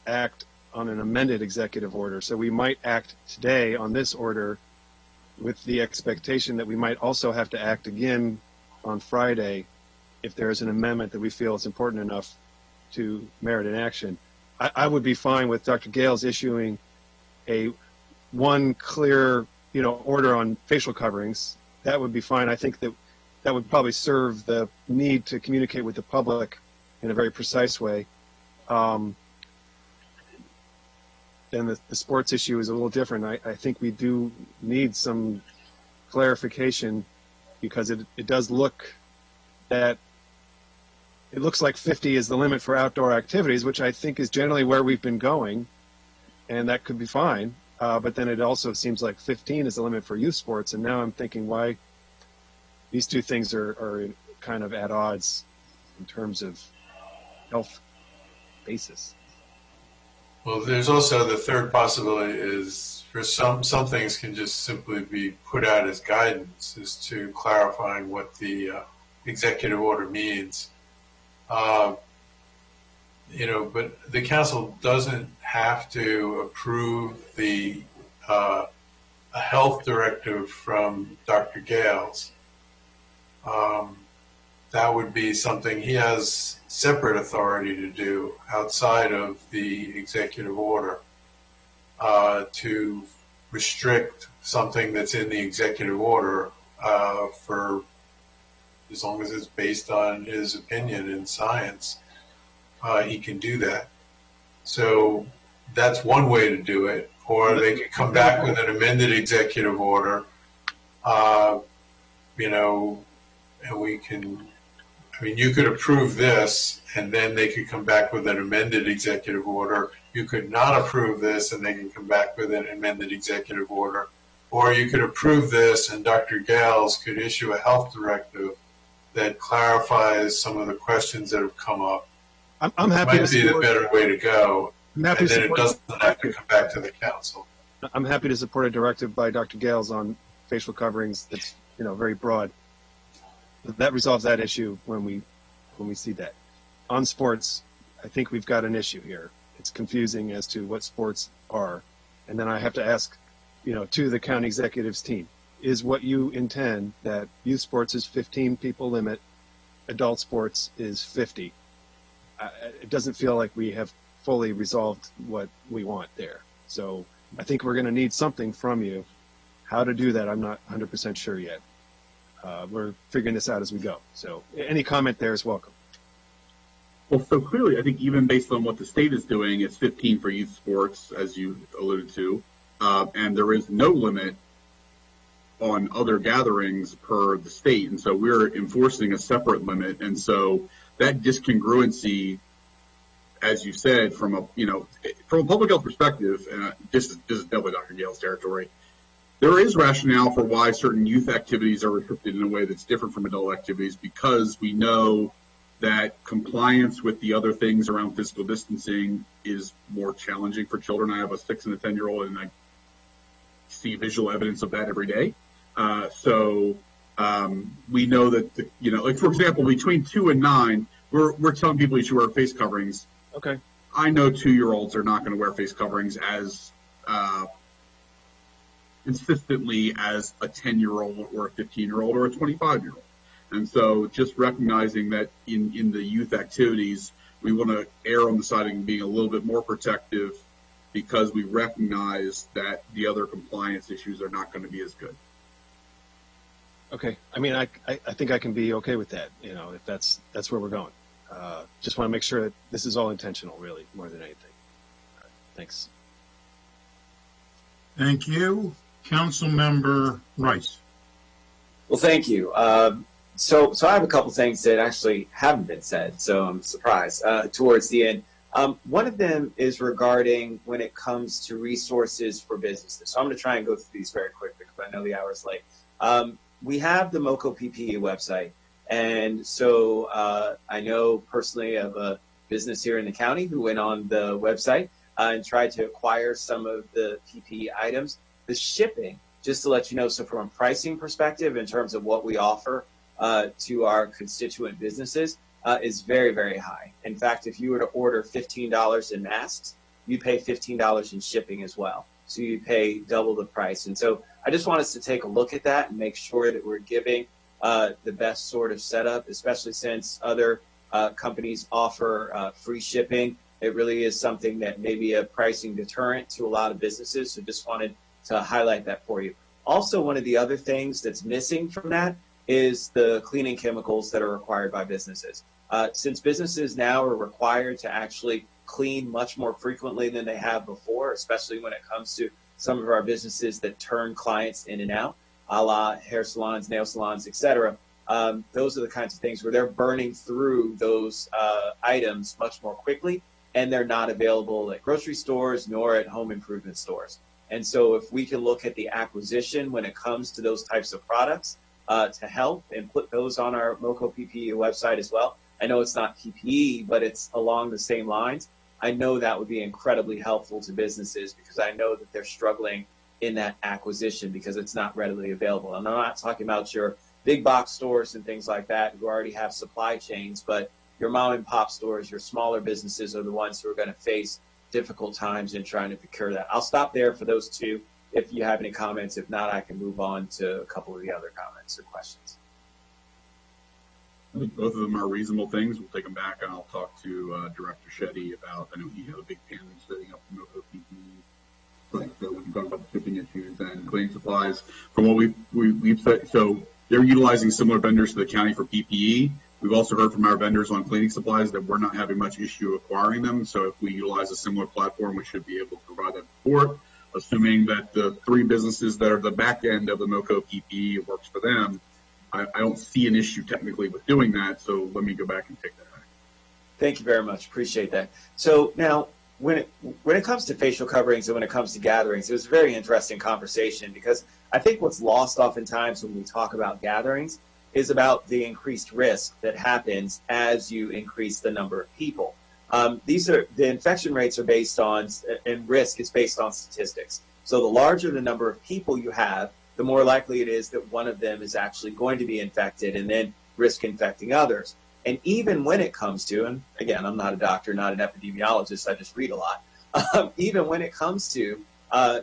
act on an amended executive order. So we might act today on this order with the expectation that we might also have to act again on Friday if there is an amendment that we feel is important enough to merit an action. I would be fine with Dr. Gales issuing one clear order on facial coverings. That would be fine. I think that would probably serve the need to communicate with the public in a very precise way. Then the sports issue is a little different. I think we do need some clarification, because it does look that it looks like 50 is the limit for outdoor activities, which I think is generally where we've been going, and that could be fine. But then it also seems like 15 is the limit for youth sports, and now I'm thinking why these two things are kind of at odds in terms of health basis. Well, there's also the third possibility is for some things can just simply be put out as guidance as to clarifying what the executive order means. But the council doesn't have to approve a health directive from Dr. Gales. That would be something he has separate authority to do outside of the executive order, to restrict something that's in the executive order for as long as it's based on his opinion in science. He can do that. So that's one way to do it. Or they could come back with an amended executive order, and we can, you could approve this, and then they could come back with an amended executive order. You could not approve this, and they can come back with an amended executive order. Or you could approve this, and Dr. Gales could issue a health directive that clarifies some of the questions that have come up. I'm happy might be the better way to go, and then it doesn't have to come back to the council. I'm happy to support a directive by Dr. Gales on facial coverings that's very broad. That resolves that issue when we see that. On sports, I think we've got an issue here. It's confusing as to what sports are, and then I have to ask, to the county executives team, is what you intend that youth sports is 15 people limit, adult sports is 50? It doesn't feel like we have fully resolved what we want there. So I think we're going to need something from you. How to do that, I'm not 100% sure yet. We're figuring this out as we go. So any comment there is welcome. Well, so clearly, I think even based on what the state is doing, it's 15 for youth sports, as you alluded to, and there is no limit on other gatherings per the state, and so we're enforcing a separate limit, and so that discongruency, as you said, from a public health perspective, this is definitely Dr. Gale's territory. There is rationale for why certain youth activities are restricted in a way that's different from adult activities, because we know that compliance with the other things around physical distancing is more challenging for children. I have a 6 and a 10-year-old, and I see visual evidence of that every day. So we know that, like for example, between 2 and 9, we're telling people you should wear face coverings. Okay. I know 2-year-olds are not going to wear face coverings as consistently as a 10-year-old or a 15-year-old or a 25-year-old. And so just recognizing that in the youth activities, we want to err on the side of being a little bit more protective, because we recognize that the other compliance issues are not going to be as good. Okay. I mean, I think I can be okay with that, if that's where we're going. Just want to make sure that this is all intentional, really, more than anything. All right, thanks. Thank you. Councilmember Rice. Well, thank you. So I have a couple things that actually haven't been said, so I'm surprised towards the end. One of them is regarding when it comes to resources for businesses. So I'm going to try and go through these very quick because I know the hour's late. We have the MoCo PPE website. And so I know personally of a business here in the county who went on the website and tried to acquire some of the PPE items. The shipping, just to let you know, so from a pricing perspective in terms of what we offer to our constituent businesses is very, very high. In fact, if you were to order $15 in masks, you pay $15 in shipping as well. So you pay double the price. And so I just want us to take a look at that and make sure that we're giving the best sort of setup, especially since other companies offer free shipping. It really is something that may be a pricing deterrent to a lot of businesses. So just wanted to highlight that for you. Also, one of the other things that's missing from that is the cleaning chemicals that are required by businesses. Since businesses now are required to actually clean much more frequently than they have before, especially when it comes to some of our businesses that turn clients in and out, a la hair salons, nail salons, etc. Those are the kinds of things where they're burning through those items much more quickly, and they're not available at grocery stores nor at home improvement stores. And so if we can look at the acquisition when it comes to those types of products to help and put those on our MoCo PPE website as well. I know it's not PPE, but it's along the same lines. I know that would be incredibly helpful to businesses because I know that they're struggling in that acquisition because it's not readily available. And I'm not talking about your big box stores and things like that who already have supply chains, but your mom and pop stores, your smaller businesses are the ones who are going to face difficult times in trying to procure that. I'll stop there for those two. If you have any comments, if not, I can move on to a couple of the other comments or questions. I think both of them are reasonable things. We'll take them back, and I'll talk to Director Shetty about, I know he had a big pan in setting up the MoCo PPE. So we can talk about the shipping issues and cleaning supplies. From what we've said, so they're utilizing similar vendors to the county for PPE. We've also heard from our vendors on cleaning supplies that we're not having much issue acquiring them. So if we utilize a similar platform, we should be able to provide that support, assuming that the three businesses that are the back end of the MoCo PPE works for them. I don't see an issue technically with doing that. So let me go back and take that back. Thank you very much. Appreciate that. So now, when it comes to facial coverings and when it comes to gatherings, it was a very interesting conversation because I think what's lost oftentimes when we talk about gatherings is about the increased risk that happens as you increase the number of people. The infection rates are based on, and risk is based on statistics. So the larger the number of people you have, the more likely it is that one of them is actually going to be infected and then risk infecting others. And even when it comes to, and again, I'm not a doctor, not an epidemiologist, I just read a lot. Even when it comes to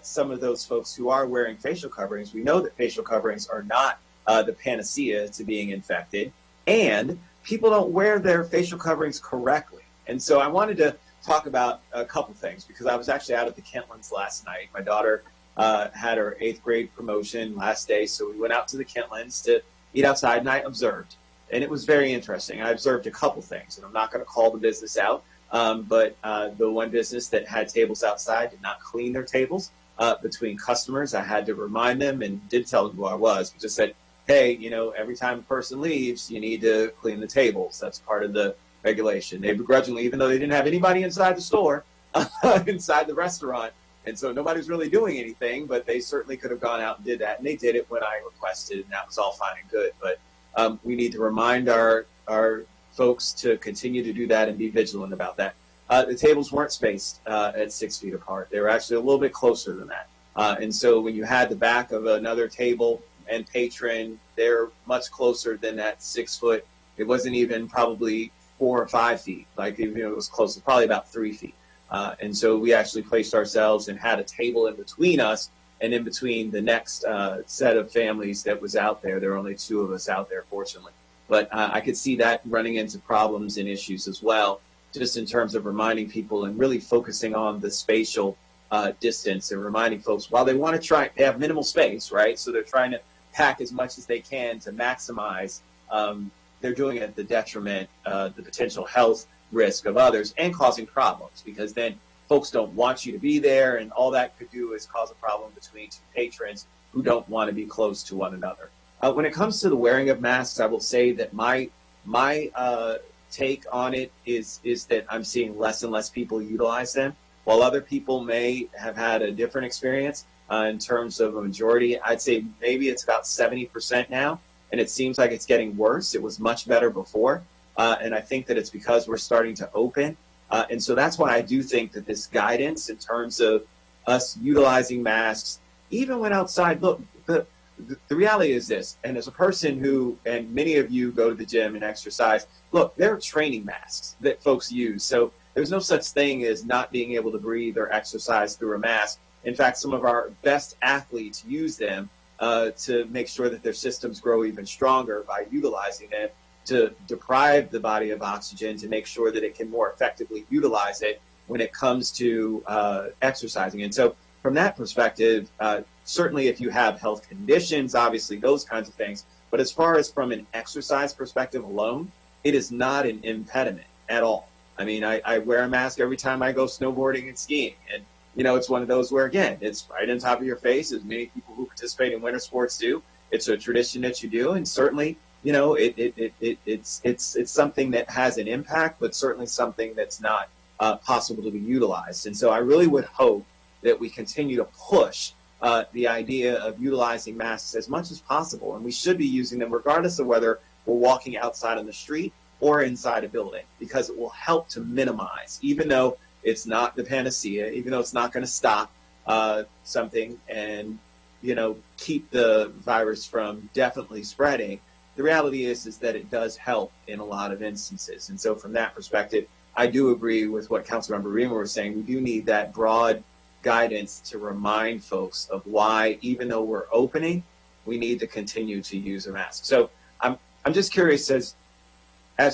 some of those folks who are wearing facial coverings, we know that facial coverings are not the panacea to being infected, and people don't wear their facial coverings correctly. And so I wanted to talk about a couple things, because I was actually out at the Kentlands last night. My daughter had her 8th grade promotion last day, so we went out to the Kentlands to eat outside, and I observed. And it was very interesting. I observed a couple things, and I'm not going to call the business out, but the one business that had tables outside did not clean their tables between customers. I had to remind them and did tell them who I was, but just said, hey, every time a person leaves, you need to clean the tables. That's part of the regulation. They begrudgingly, even though they didn't have anybody inside the store, inside the restaurant, and so nobody's really doing anything, but they certainly could have gone out and did that, and they did it when I requested, and that was all fine and good. But we need to remind our folks to continue to do that and be vigilant about that. The tables weren't spaced at 6 feet apart. They were actually a little bit closer than that. And so when you had the back of another table and patron, they're much closer than that 6 foot. It wasn't even probably 4 or 5 feet. Like, it was close to probably about 3 feet. And so we actually placed ourselves and had a table in between us and in between the next set of families that was out there. There were only 2 of us out there, fortunately. But I could see that running into problems and issues as well, just in terms of reminding people and really focusing on the spatial distance and reminding folks, while they want to try, they have minimal space, right? So they're trying to pack as much as they can to maximize. They're doing it at the detriment, the potential health risk of others, and causing problems, because then folks don't want you to be there, and all that could do is cause a problem between 2 patrons who don't want to be close to one another. When it comes to the wearing of masks, I will say that my take on it is that I'm seeing less and less people utilize them. While other people may have had a different experience in terms of a majority, I'd say maybe it's about 70% now, and it seems like it's getting worse. It was much better before, and I think that it's because we're starting to open. And so that's why I do think that this guidance in terms of us utilizing masks, even when outside, look, the reality is this, and as a person who, and many of you go to the gym and exercise, look, there are training masks that folks use. So there's no such thing as not being able to breathe or exercise through a mask. In fact, some of our best athletes use them to make sure that their systems grow even stronger by utilizing them to deprive the body of oxygen to make sure that it can more effectively utilize it when it comes to exercising. And so from that perspective, certainly if you have health conditions, obviously those kinds of things, but as far as from an exercise perspective alone, it is not an impediment at all. I mean, I wear a mask every time I go snowboarding and skiing, and it's one of those where, again, it's right on top of your face, as many people who participate in winter sports do. It's a tradition that you do, and certainly, it's something that has an impact, but certainly something that's not possible to be utilized. And so I really would hope that we continue to push the idea of utilizing masks as much as possible, and we should be using them regardless of whether we're walking outside on the street or inside a building, because it will help to minimize, even though it's not the panacea, even though it's not going to stop something and keep the virus from definitely spreading. The reality is that it does help in a lot of instances. And so from that perspective, I do agree with what Councilmember Reamer was saying. We do need that broad guidance to remind folks of why, even though we're opening, we need to continue to use a mask. So I'm just curious as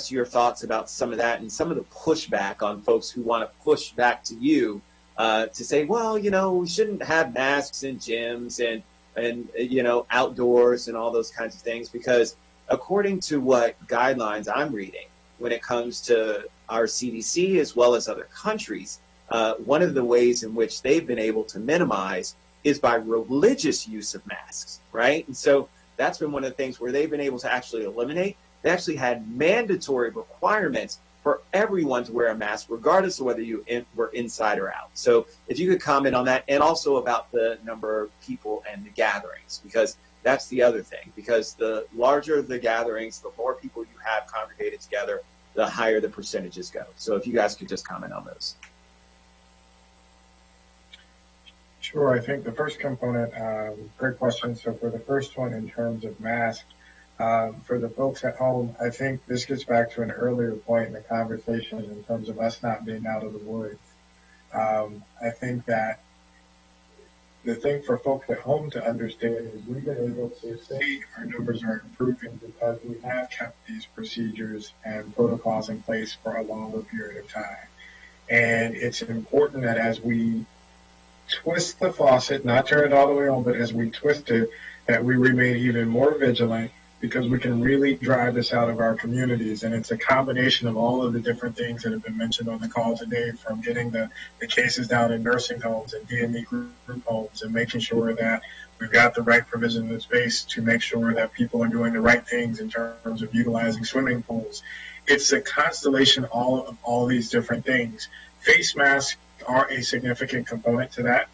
to your thoughts about some of that and some of the pushback on folks who want to push back to you to say, well, we shouldn't have masks in gyms and outdoors and all those kinds of things, because according to what guidelines I'm reading when it comes to our CDC as well as other countries, one of the ways in which they've been able to minimize is by religious use of masks, right? And so that's been one of the things where they've been able to actually eliminate. They actually had mandatory requirements for everyone to wear a mask, regardless of whether you were inside or out. So if you could comment on that, and also about the number of people and the gatherings, because that's the other thing, because the larger the gatherings, the more people you have congregated together, the higher the percentages go. So if you guys could just comment on those. Sure. I think the first component, great question. So for the first one, in terms of masks, for the folks at home, I think this gets back to an earlier point in the conversation in terms of us not being out of the woods. I think that the thing for folks at home to understand is we've been able to say our numbers are improving because we have kept these procedures and protocols in place for a longer period of time. And it's important that as we twist the faucet, not turn it all the way on, but as we twist it, that we remain even more vigilant, because we can really drive this out of our communities. And it's a combination of all of the different things that have been mentioned on the call today, from getting the cases down in nursing homes and DME group homes, and making sure that we've got the right provision in space to make sure that people are doing the right things in terms of utilizing swimming pools. It's a constellation of all these different things. Face masks are a significant component to that.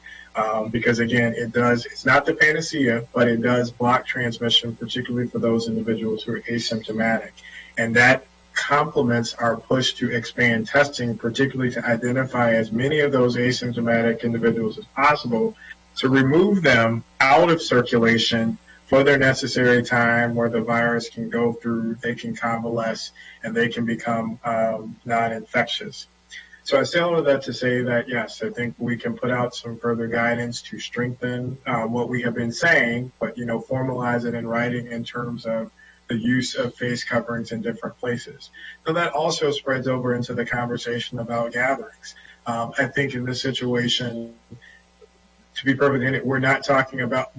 Because again, it's not the panacea, but it does block transmission, particularly for those individuals who are asymptomatic. And that complements our push to expand testing, particularly to identify as many of those asymptomatic individuals as possible, to remove them out of circulation for their necessary time where the virus can go through, they can convalesce, and they can become non-infectious. So I say all of that to say that, yes, I think we can put out some further guidance to strengthen what we have been saying, but, formalize it in writing in terms of the use of face coverings in different places. So that also spreads over into the conversation about gatherings. I think in this situation, to be perfectly honest, we're not talking about,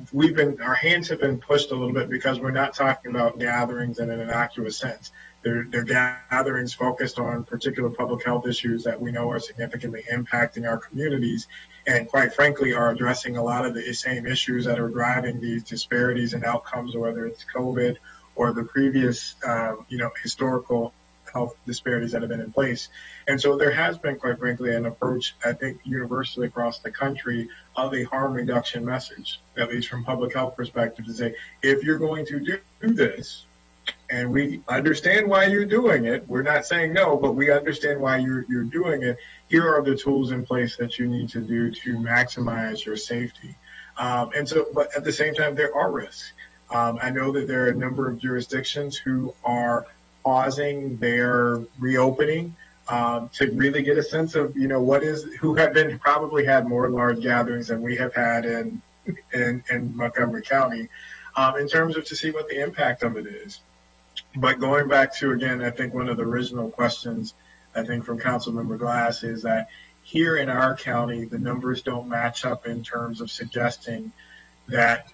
our hands have been pushed a little bit, because we're not talking about gatherings in an innocuous sense. They're gatherings focused on particular public health issues that we know are significantly impacting our communities, and quite frankly are addressing a lot of the same issues that are driving these disparities in outcomes, whether it's COVID or the previous, historical health disparities that have been in place. And so there has been, quite frankly, an approach, I think, universally across the country of a harm reduction message, at least from public health perspective, to say, if you're going to do this, and we understand why you're doing it. We're not saying no, but we understand why you're doing it. Here are the tools in place that you need to do to maximize your safety. But at the same time, there are risks. I know that there are a number of jurisdictions who are pausing their reopening to really get a sense of, who have probably had more large gatherings than we have had in Montgomery County, in terms of to see what the impact of it is. But going back to, again, I think one of the original questions, I think from Councilmember Glass, is that here in our county, the numbers don't match up in terms of suggesting that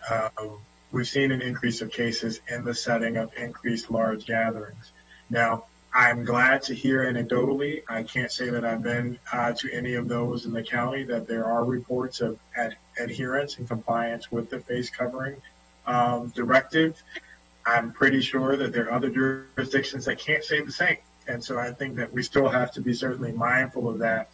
we've seen an increase of cases in the setting of increased large gatherings. Now, I'm glad to hear anecdotally, I can't say that I've been to any of those in the county, that there are reports of adherence and compliance with the face covering directive. I'm pretty sure that there are other jurisdictions that can't say the same. And so I think that we still have to be certainly mindful of that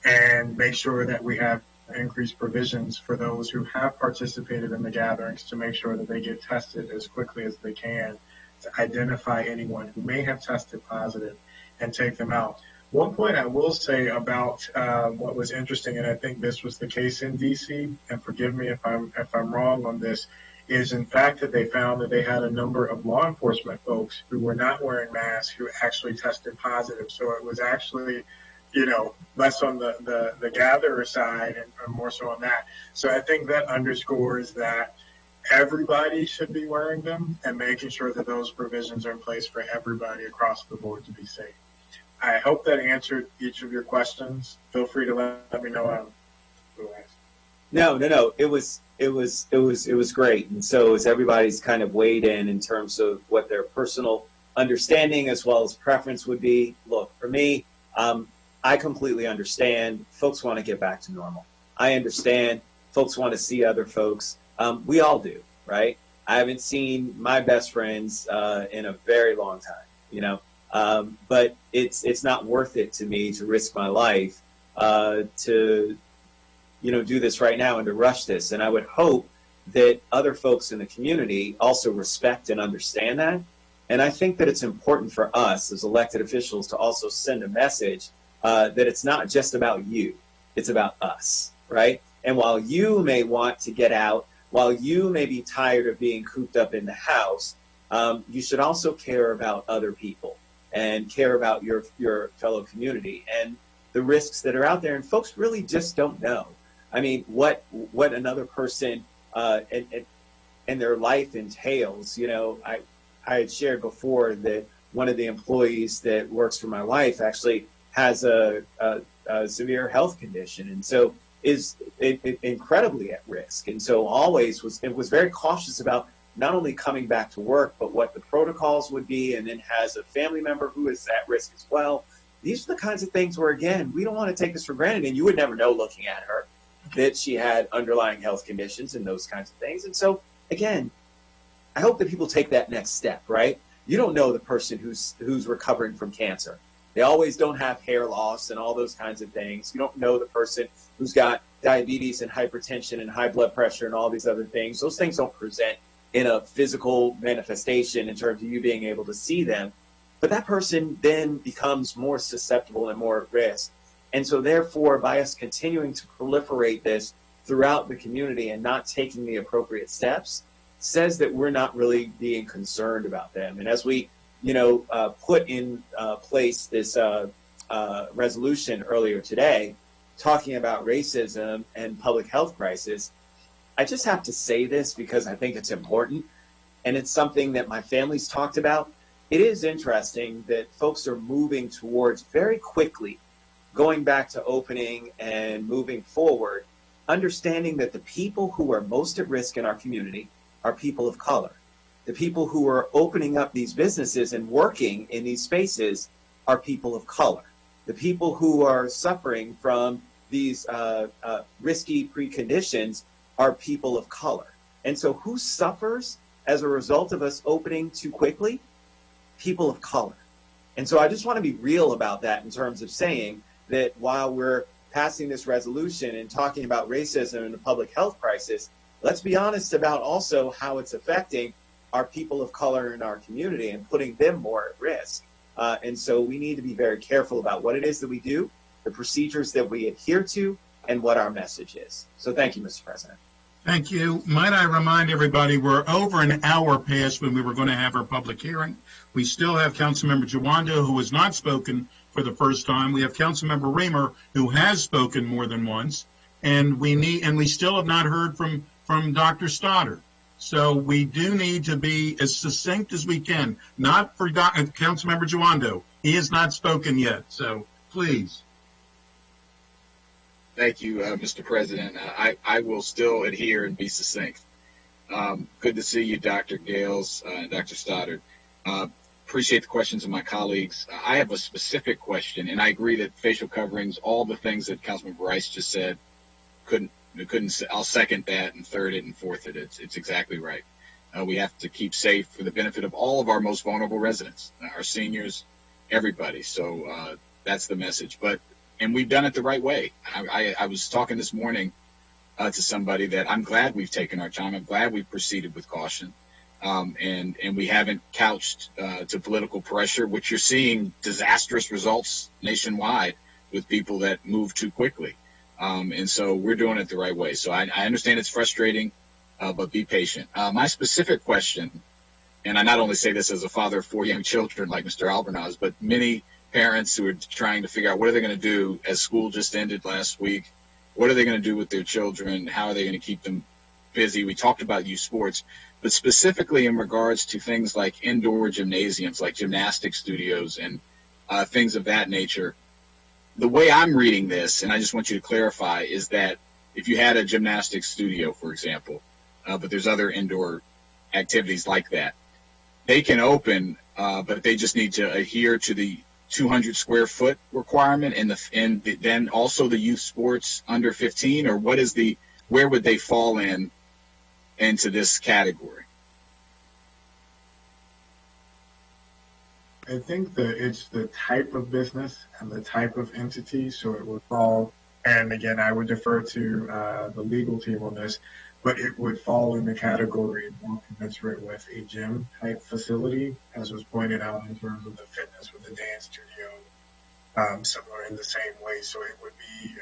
and make sure that we have increased provisions for those who have participated in the gatherings to make sure that they get tested as quickly as they can to identify anyone who may have tested positive and take them out. One point I will say about what was interesting, and I think this was the case in DC, and forgive me if I'm wrong on this, is in fact that they found that they had a number of law enforcement folks who were not wearing masks who actually tested positive. So it was actually, less on the gatherer side and more so on that. So I think that underscores that everybody should be wearing them and making sure that those provisions are in place for everybody across the board to be safe. I hope that answered each of your questions. Feel free to let me know. No. It was great. And so as everybody's kind of weighed in terms of what their personal understanding as well as preference would be. Look, for me, I completely understand folks want to get back to normal. I understand folks want to see other folks. We all do, right? I haven't seen my best friends in a very long time, but it's not worth it to me to risk my life to do this right now and to rush this. And I would hope that other folks in the community also respect and understand that. And I think that it's important for us as elected officials to also send a message that it's not just about you, it's about us, right? And while you may want to get out, while you may be tired of being cooped up in the house, you should also care about other people and care about your fellow community and the risks that are out there. And folks really just don't know. I mean, what another person and their life entails. I had shared before that one of the employees that works for my wife actually has a severe health condition, and so is incredibly at risk. And so always was very cautious about not only coming back to work, but what the protocols would be, and then has a family member who is at risk as well. These are the kinds of things where, again, we don't want to take this for granted, and you would never know looking at her that she had underlying health conditions and those kinds of things. And so, again, I hope that people take that next step, right? You don't know the person who's recovering from cancer. They always don't have hair loss and all those kinds of things. You don't know the person who's got diabetes and hypertension and high blood pressure and all these other things. Those things don't present in a physical manifestation in terms of you being able to see them. But that person then becomes more susceptible and more at risk. And so therefore, by us continuing to proliferate this throughout the community and not taking the appropriate steps, says that we're not really being concerned about them. And as we, put in place this resolution earlier today, talking about racism and public health crisis, I just have to say this because I think it's important, and it's something that my family's talked about. It is interesting that folks are moving towards very quickly going back to opening and moving forward, understanding that the people who are most at risk in our community are people of color. The people who are opening up these businesses and working in these spaces are people of color. The people who are suffering from these risky preconditions are people of color. And so who suffers as a result of us opening too quickly? People of color. And so I just want to be real about that in terms of saying that while we're passing this resolution and talking about racism and the public health crisis, let's be honest about also how it's affecting our people of color in our community and putting them more at risk. And so we need to be very careful about what it is that we do, the procedures that we adhere to, and what our message is. So thank you, Mr. President. Thank you. Might I remind everybody, we're over an hour past when we were going to have our public hearing. We still have Councilmember Jawando, who has not spoken for the first time. We have Councilmember Reamer, who has spoken more than once, and we still have not heard from Dr. Stoddard. So we do need to be as succinct as we can. Not for Councilmember Jawando. He has not spoken yet. So please. Thank you, Mr. President. I will still adhere and be succinct. Good to see you, Dr. Gales and Dr. Stoddard. Appreciate the questions of my colleagues. I have a specific question, and I agree that facial coverings, all the things that Councilman Rice just said, I'll second that and third it and fourth it. It's exactly right. We have to keep safe for the benefit of all of our most vulnerable residents, our seniors, everybody. So that's the message. And we've done it the right way. I was talking this morning to somebody that I'm glad we've taken our time. I'm glad we've proceeded with caution. And we haven't couched to political pressure, which you're seeing disastrous results nationwide with people that move too quickly. And so we're doing it the right way. So I understand it's frustrating, but be patient. My specific question, and I not only say this as a father of 4 young children like Mr. Albornoz, but many parents who are trying to figure out what are they going to do as school just ended last week. What are they going to do with their children? How are they going to keep them busy? We talked about youth sports, but specifically in regards to things like indoor gymnasiums, like gymnastic studios and things of that nature. The way I'm reading this, and I just want you to clarify, is that if you had a gymnastics studio, for example, but there's other indoor activities like that, they can open, but they just need to adhere to the 200 square foot requirement and then also the youth sports under 15, or where would they fall into this category? I think that it's the type of business and the type of entity, so it would fall, and again, I would defer to the legal team on this, but it would fall in the category more commensurate with a gym type facility, as was pointed out in terms of the fitness with the dance studio, similar in the same way. So it would be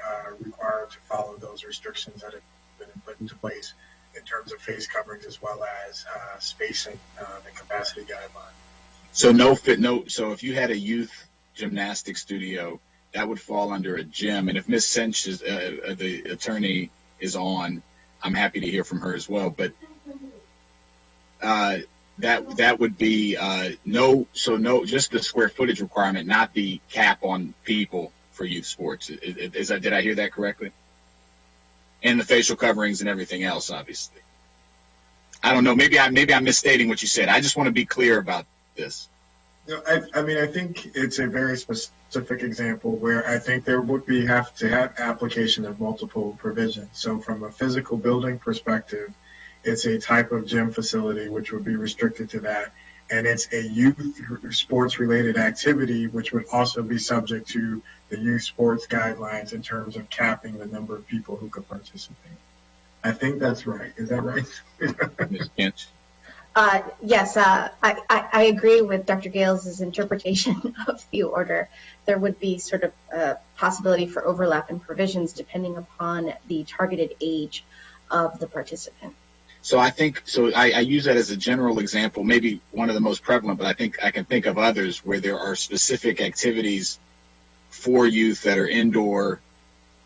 required to follow those restrictions that have been put into place in terms of face coverings as well as spacing and capacity guidelines. So so if you had a youth gymnastics studio, that would fall under a gym. And if Ms. Cinch, the attorney, is on, I'm happy to hear from her as well. But that would be just the square footage requirement, not the cap on people youth sports. Did I hear that correctly? And the facial coverings and everything else, obviously. I don't know. Maybe I'm misstating what you said. I just want to be clear about this. I mean, I think it's a very specific example where I think there would have to have application of multiple provisions. So from a physical building perspective, it's a type of gym facility which would be restricted to that. And it's a youth sports related activity, which would also be subject to the youth sports guidelines in terms of capping the number of people who could participate. I think that's right. Is that right? Ms. Kinch? Yes, I agree with Dr. Gales' interpretation of the order. There would be sort of a possibility for overlap in provisions depending upon the targeted age of the participant. So I use that as a general example, maybe one of the most prevalent, but I think I can think of others where there are specific activities for youth that are indoor,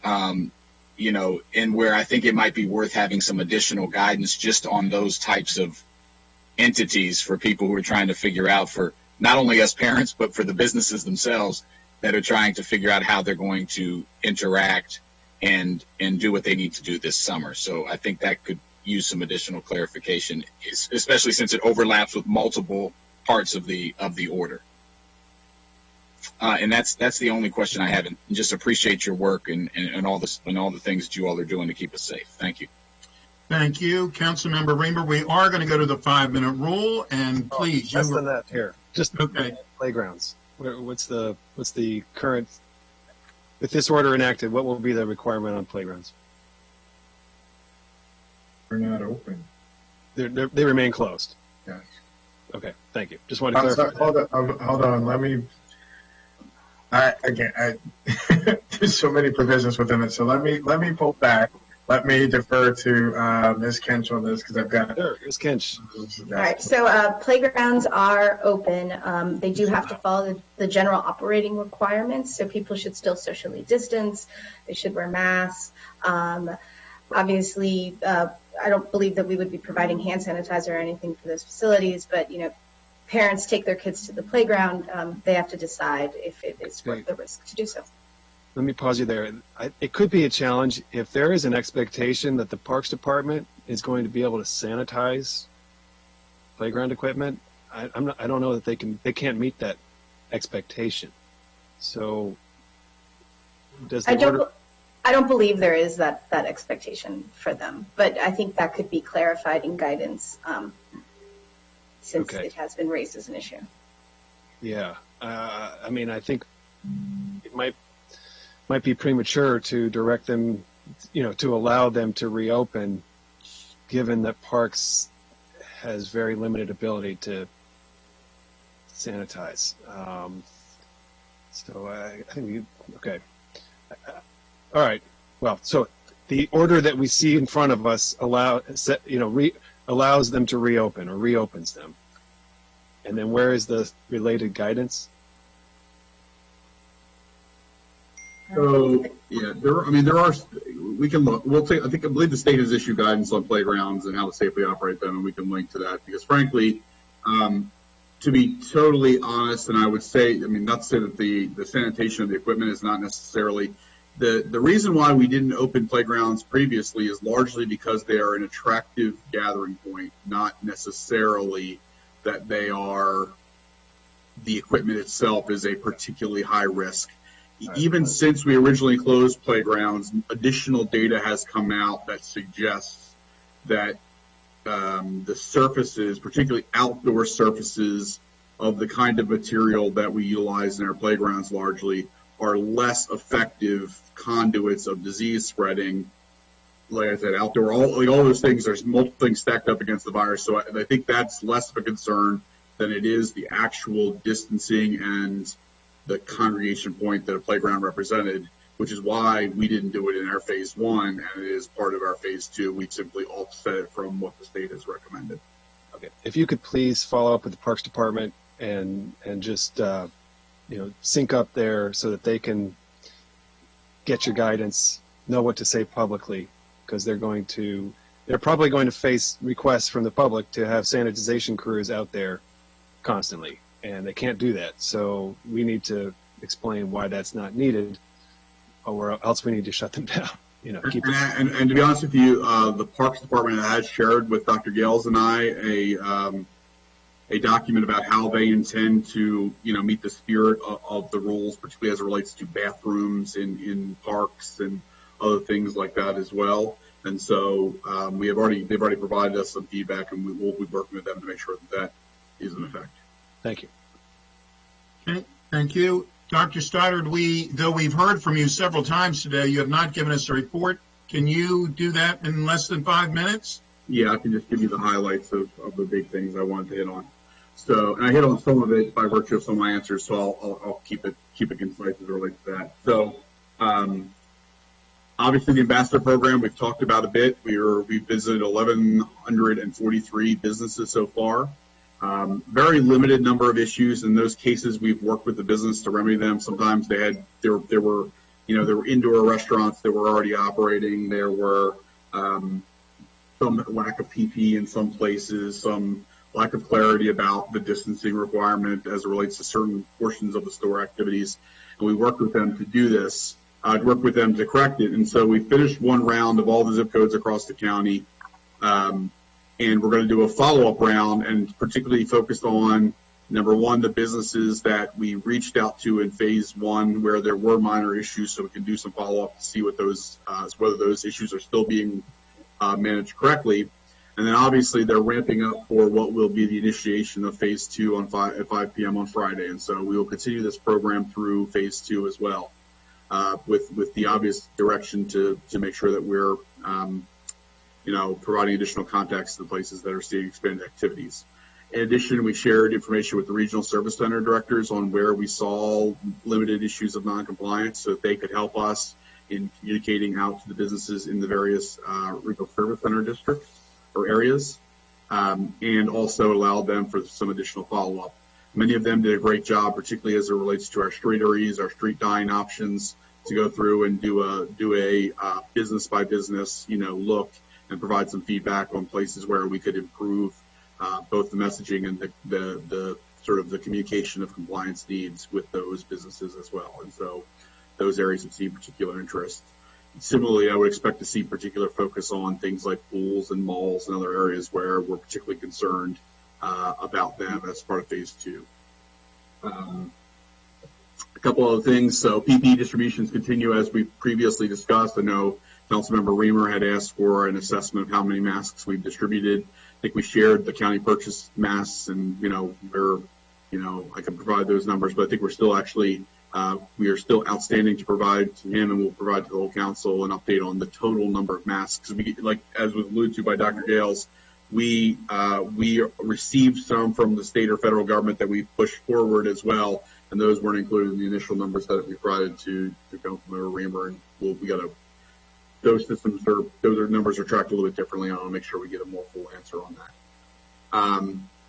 and where I think it might be worth having some additional guidance just on those types of entities for people who are trying to figure out, for not only us parents, but for the businesses themselves that are trying to figure out how they're going to interact and do what they need to do this summer. So I think that could use some additional clarification, especially since it overlaps with multiple parts of the order. And that's the only question I have. And just appreciate your work and all the things that you all are doing to keep us safe. Thank you. Thank you, Councilmember Reamer. We are going to go to the 5-minute rule, and please. Less than that here. Just okay. Playgrounds. What's the current? With this order enacted, what will be the requirement on playgrounds? They're not open. They remain closed. Yes. Okay. Thank you. Just wanted to clarify. Hold on. Let me. There's so many provisions within it. So let me pull back. Let me defer to Ms. Kinch on this because I've got. Sure, Ms. Kinch. All right. So playgrounds are open. They do have to follow the general operating requirements. So people should still socially distance. They should wear masks. Obviously, I don't believe that we would be providing hand sanitizer or anything for those facilities, but parents take their kids to the playground. They have to decide if it is worth the risk to do so. Let me pause you there. It could be a challenge if there is an expectation that the Parks Department is going to be able to sanitize playground equipment. I don't know that they can't meet that expectation. So does the order? I don't believe there is that expectation for them, but I think that could be clarified in guidance since it has been raised as an issue. Yeah, I think it might be premature to direct them, to allow them to reopen, given that Parks has very limited ability to sanitize. So I think okay. All right. Well, so the order that we see in front of us allows them to reopen or reopens them. And then where is the related guidance? So yeah, there are. We can look. I believe the state has issued guidance on playgrounds and how to safely operate them, and we can link to that because, frankly, to be totally honest, and I would say, not to say that the sanitation of the equipment is not necessarily the reason why we didn't open playgrounds previously is largely because they are an attractive gathering point, not necessarily that they are the equipment itself is a particularly high risk. Even since we originally closed playgrounds, additional data has come out that suggests that the surfaces, particularly outdoor surfaces of the kind of material that we utilize in our playgrounds largely, are less effective conduits of disease spreading. Like I said, outdoor, all those things, there's multiple things stacked up against the virus. So I think that's less of a concern than it is the actual distancing and the congregation point that a playground represented, which is why we didn't do it in our phase 1, and it is part of our phase 2. We simply offset it from what the state has recommended. Okay. If you could please follow up with the Parks Department and just sync up there so that they can get your guidance, know what to say publicly, because they're probably going to face requests from the public to have sanitization crews out there constantly, and they can't do that. So we need to explain why that's not needed or else we need to shut them down. Keep and to be honest with you, the Parks Department has shared with Dr. Gales and I a document about how they intend to, meet the spirit of the rules, particularly as it relates to bathrooms in parks and other things like that as well. And so they've already provided us some feedback, and we will be working with them to make sure that is in effect. Thank you. Okay, thank you. Dr. Stoddard, though we've heard from you several times today, you have not given us a report. Can you do that in less than 5 minutes? Yeah, I can just give you the highlights of the big things I wanted to hit on. So, and I hit on some of it by virtue of some of my answers, so I'll keep it concise as it relates to that. So, obviously the ambassador program we've talked about a bit. We've visited 1,143 businesses so far. Very limited number of issues. In those cases, we've worked with the business to remedy them. Sometimes there were indoor restaurants that were already operating. There were some lack of PPE in some places, some lack of clarity about the distancing requirement as it relates to certain portions of the store activities. And we worked with them to do this, work with them to correct it. And so we finished one round of all the zip codes across the county. And we're going to do a follow-up round, and particularly focused on, number one, the businesses that we reached out to in phase one where there were minor issues, so we can do some follow-up to see what whether those issues are still being managed correctly. And then obviously they're ramping up for what will be the initiation of phase two at 5 p.m. on Friday. And so we will continue this program through phase two as well, with the obvious direction to make sure that we're providing additional contacts to the places that are seeing expanded activities. In addition, we shared information with the regional service center directors on where we saw limited issues of noncompliance, so that they could help us in communicating out to the businesses in the various regional service center districts or areas, and also allowed them for some additional follow-up. Many of them did a great job, particularly as it relates to our street areas, our street dining options, to go through and do a business by business, look, and provide some feedback on places where we could improve both the messaging and the sort of the communication of compliance needs with those businesses as well. And so those areas have seen particular interest. Similarly, I would expect to see particular focus on things like pools and malls and other areas where we're particularly concerned about them as part of phase two. A couple other things. So PPE distributions continue as we previously discussed. I know Councilmember Reamer had asked for an assessment of how many masks we've distributed. I think we shared the county purchased masks, and I can provide those numbers, but I think we're still we are still outstanding to provide to him, and we'll provide to the whole council an update on the total number of masks. As was alluded to by Dr. Gales, we received some from the state or federal government that we pushed forward as well, and those weren't included in the initial numbers that we provided to Councilmember Reamer, and those numbers are tracked a little bit differently. I'll make sure we get a more full answer on that.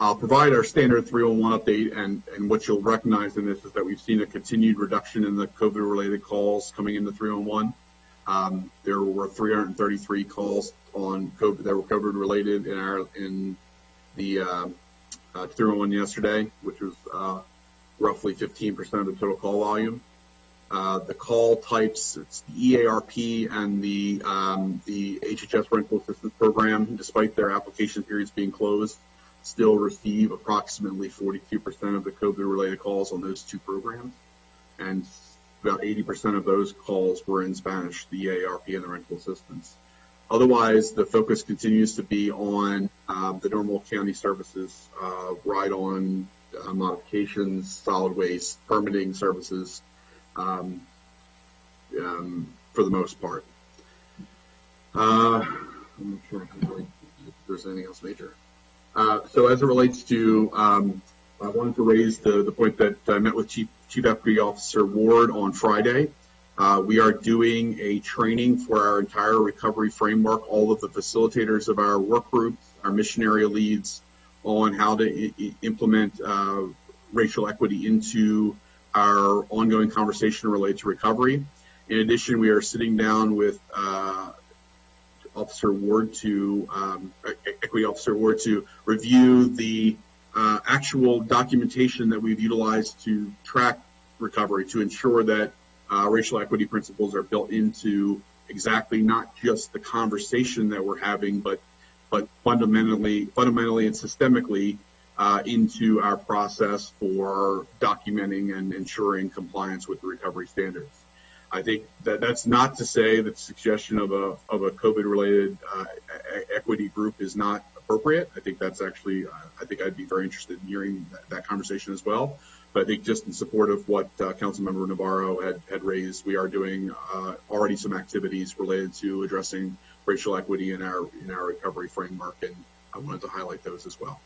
I'll provide our standard 311 update, and what you'll recognize in this is that we've seen a continued reduction in the COVID-related calls coming into 311. There were 333 calls on COVID that were COVID-related in the 311 yesterday, which was roughly 15% of the total call volume. The call types, it's the EARP and the HHS Rental Assistance Program, despite their application periods being closed, still receive approximately 42% of the COVID-related calls on those two programs. And about 80% of those calls were in Spanish, the EARP and the rental assistance. Otherwise, the focus continues to be on the normal county services, ride-on modifications, solid waste, permitting services, for the most part. I'm not sure if there's anything else major. So as it relates to, I wanted to raise the point that I met with Chief Deputy Officer Ward on Friday. We are doing a training for our entire recovery framework, all of the facilitators of our work groups, our mission area leads, on how to implement racial equity into our ongoing conversation related to recovery. In addition, we are sitting down with Officer Ward Equity Officer Ward to review the actual documentation that we've utilized to track recovery, to ensure that racial equity principles are built into exactly not just the conversation that we're having, but fundamentally and systemically into our process for documenting and ensuring compliance with the recovery standards. I think that's not to say that the suggestion of a COVID-related equity group is not appropriate. I think that's actually, I think I'd be very interested in hearing that conversation as well. But I think just in support of what Councilmember Navarro had raised, we are doing already some activities related to addressing racial equity in our recovery framework, and I wanted to highlight those as well.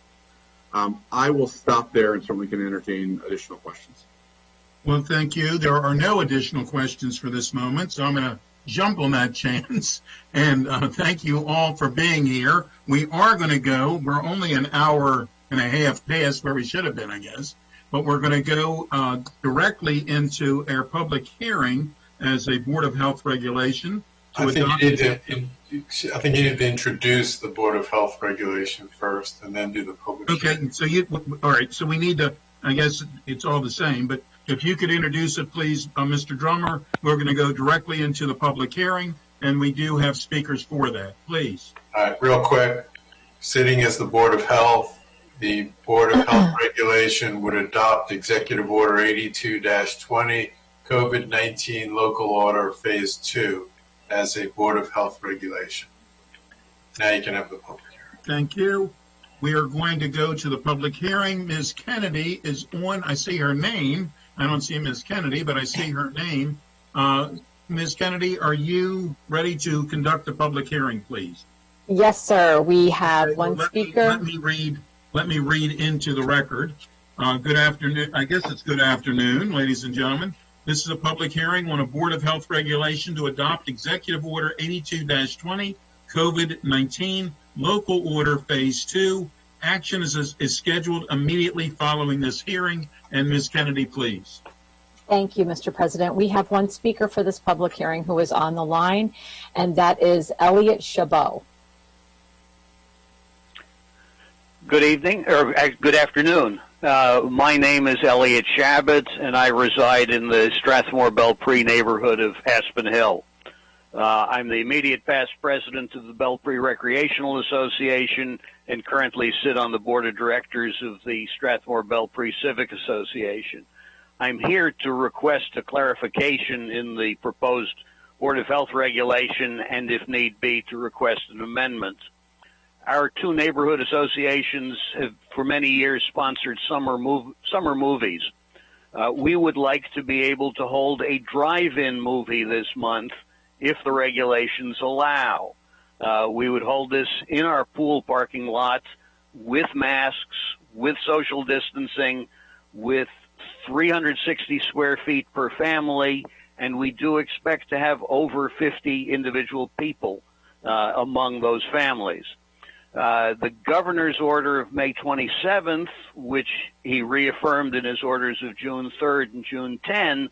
I will stop there and certainly can entertain additional questions. Well, thank you. There are no additional questions for this moment, so I'm going to jump on that chance. And thank you all for being here. We are going to go. We're only an hour and a half past where we should have been, I guess. But we're going to go directly into our public hearing as a Board of Health regulation. I think you need to introduce the Board of Health regulation first and then do the public hearing. Okay, all right, so we need to, I guess it's all the same, but if you could introduce it, please, Mr. Drummer. We're going to go directly into the public hearing, and we do have speakers for that. Please. All right, real quick. Sitting as the Board of Health, the Board of Health regulation would adopt Executive Order 82-20, COVID-19 Local Order Phase 2 as a Board of Health regulation. Now you can have the public hearing. Thank you. We are going to go to the public hearing. Ms. Kennedy is on. I see her name. I don't see Ms. Kennedy, but I see her name. Ms. Kennedy, are you ready to conduct the public hearing, please? Yes, sir. We have one speaker. Let me read into the record. Good afternoon. I guess it's good afternoon, ladies and gentlemen. This is a public hearing on a Board of Health regulation to adopt Executive Order 82-20, COVID-19, Local Order Phase 2. Action is scheduled immediately following this hearing. And Ms. Kennedy, please. Thank you, Mr. President. We have one speaker for this public hearing who is on the line, and that is Elliot Chabot. Good evening, or good afternoon. My name is Elliot Chabot, and I reside in the Strathmore-Belpre neighborhood of Aspen Hill. I'm the immediate past president of the Belpre Recreational Association and currently sit on the board of directors of the Strathmore-Belpre Civic Association. I'm here to request a clarification in the proposed Board of Health regulation and, if need be, to request an amendment. Our two neighborhood associations have for many years sponsored summer movies. We would like to be able to hold a drive-in movie this month if the regulations allow. We would hold this in our pool parking lot with masks, with social distancing, with 360 square feet per family, and we do expect to have over 50 individual people among those families. The governor's order of May 27th, which he reaffirmed in his orders of June 3rd and June 10,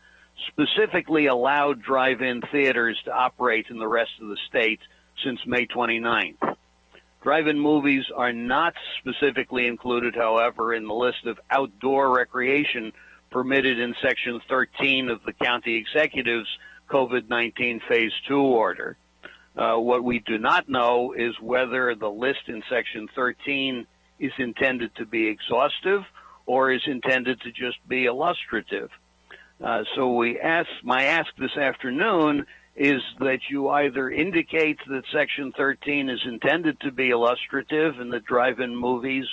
specifically allowed drive-in theaters to operate in the rest of the state since May 29th. Drive-in movies are not specifically included, however, in the list of outdoor recreation permitted in Section 13 of the county executive's COVID-19 Phase 2 order. What we do not know is whether the list in Section 13 is intended to be exhaustive or is intended to just be illustrative. So my ask this afternoon is that you either indicate that Section 13 is intended to be illustrative and that drive-in movies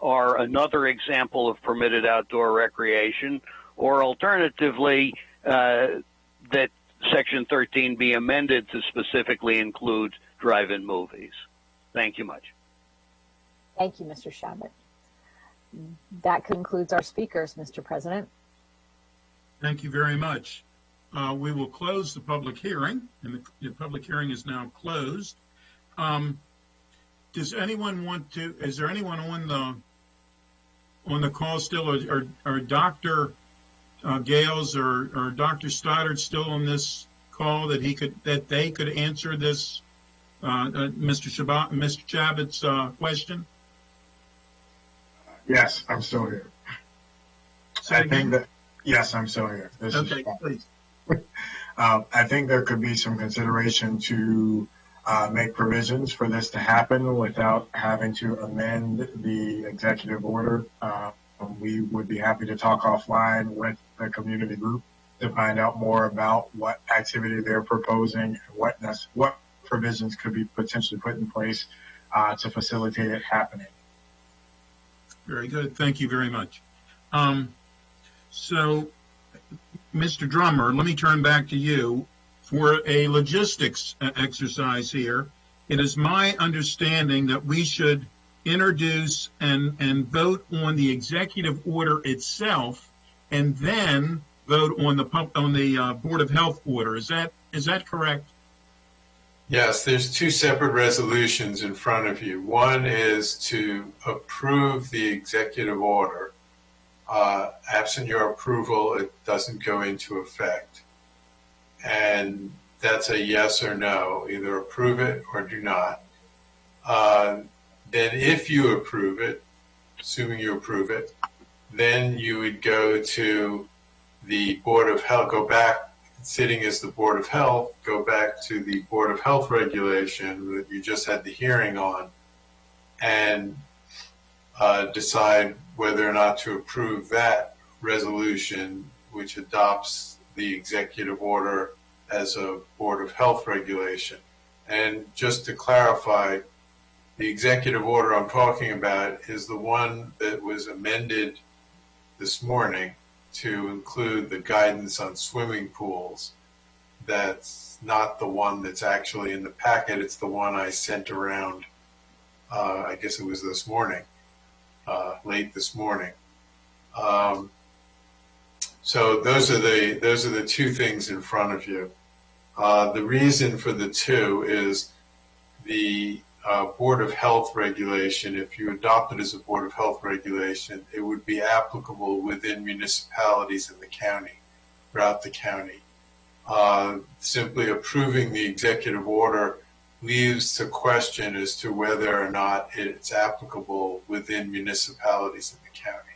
are another example of permitted outdoor recreation, or alternatively, that Section 13 be amended to specifically include drive-in movies. Thank you much. Thank you, Mr. Chabot. That concludes our speakers, Mr. President. Thank you very much. We will close the public hearing, and the public hearing is now closed. Does anyone want to? Is there anyone on the call still, or Dr. Gales or Dr. Stoddard still on this call that they could answer this Mr. Chabot's question? Yes, I'm still here. Yes, I'm still here. Okay, please. I think there could be some consideration to make provisions for this to happen without having to amend the executive order. We would be happy to talk offline with the community group to find out more about what activity they're proposing and what provisions could be potentially put in place to facilitate it happening. Very good. Thank you very much. So, Mr. Drummer, let me turn back to you for a logistics exercise here. It is my understanding that we should introduce and vote on the executive order itself, and then vote on the Board of Health order. Is that correct? Yes, there's two separate resolutions in front of you. One is to approve the executive order. Absent your approval, it doesn't go into effect. And that's a yes or no, either approve it or do not. Then if you approve it, assuming you approve it, then you would go to the Board of Health, go back, sitting as the Board of Health, go back to the Board of Health regulation that you just had the hearing on, and decide whether or not to approve that resolution, which adopts the executive order as a Board of Health regulation. And just to clarify, the executive order I'm talking about is the one that was amended this morning to include the guidance on swimming pools. That's not the one that's actually in the packet. It's the one I sent around, I guess it was this morning, late this morning. So those are the two things in front of you. The reason for the two is the Board of Health regulation. If you adopt it as a Board of Health regulation, it would be applicable within municipalities in the county, throughout the county. Simply approving the executive order leaves the question as to whether or not it's applicable within municipalities in the county.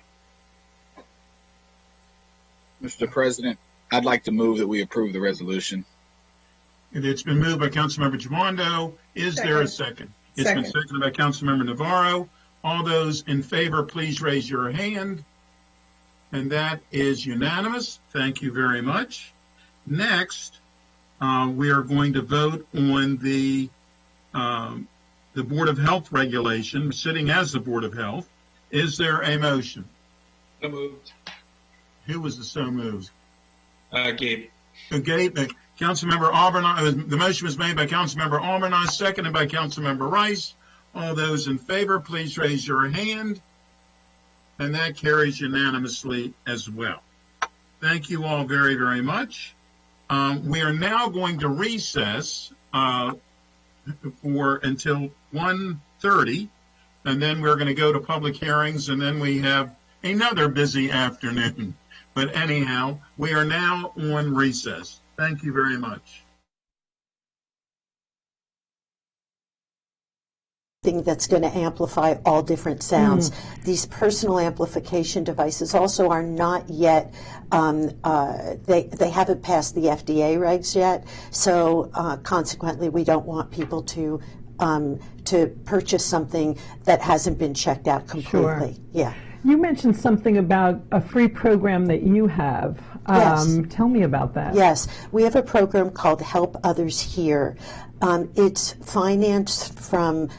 Mr. President, I'd like to move that we approve the resolution. It's been moved by Councilmember Gimondo. Is there a second? It's been seconded by Councilmember Navarro. All those in favor, please raise your hand. And that is unanimous. Thank you very much. Next, we are going to vote on the Board of Health regulation, sitting as the Board of Health. Is there a motion? So moved. Who was the so moved? Gabe. Gabe. Councilmember Albernice, the motion was made by Councilmember Albernice, seconded by Councilmember Rice. All those in favor, please raise your hand. And that carries unanimously as well. Thank you all very, very much. We are now going to recess until 1:30, and then we're going to go to public hearings, and then we have another busy afternoon. But anyhow, we are now on recess. Thank you very much. That's going to amplify all different sounds. These personal amplification devices also are not yet, they haven't passed the FDA regs yet, so consequently we don't want people to purchase something that hasn't been checked out completely. Sure. Yeah. You mentioned something about a free program that you have. Yes. Tell me about that. Yes, we have a program called Help Others Here. It's financed from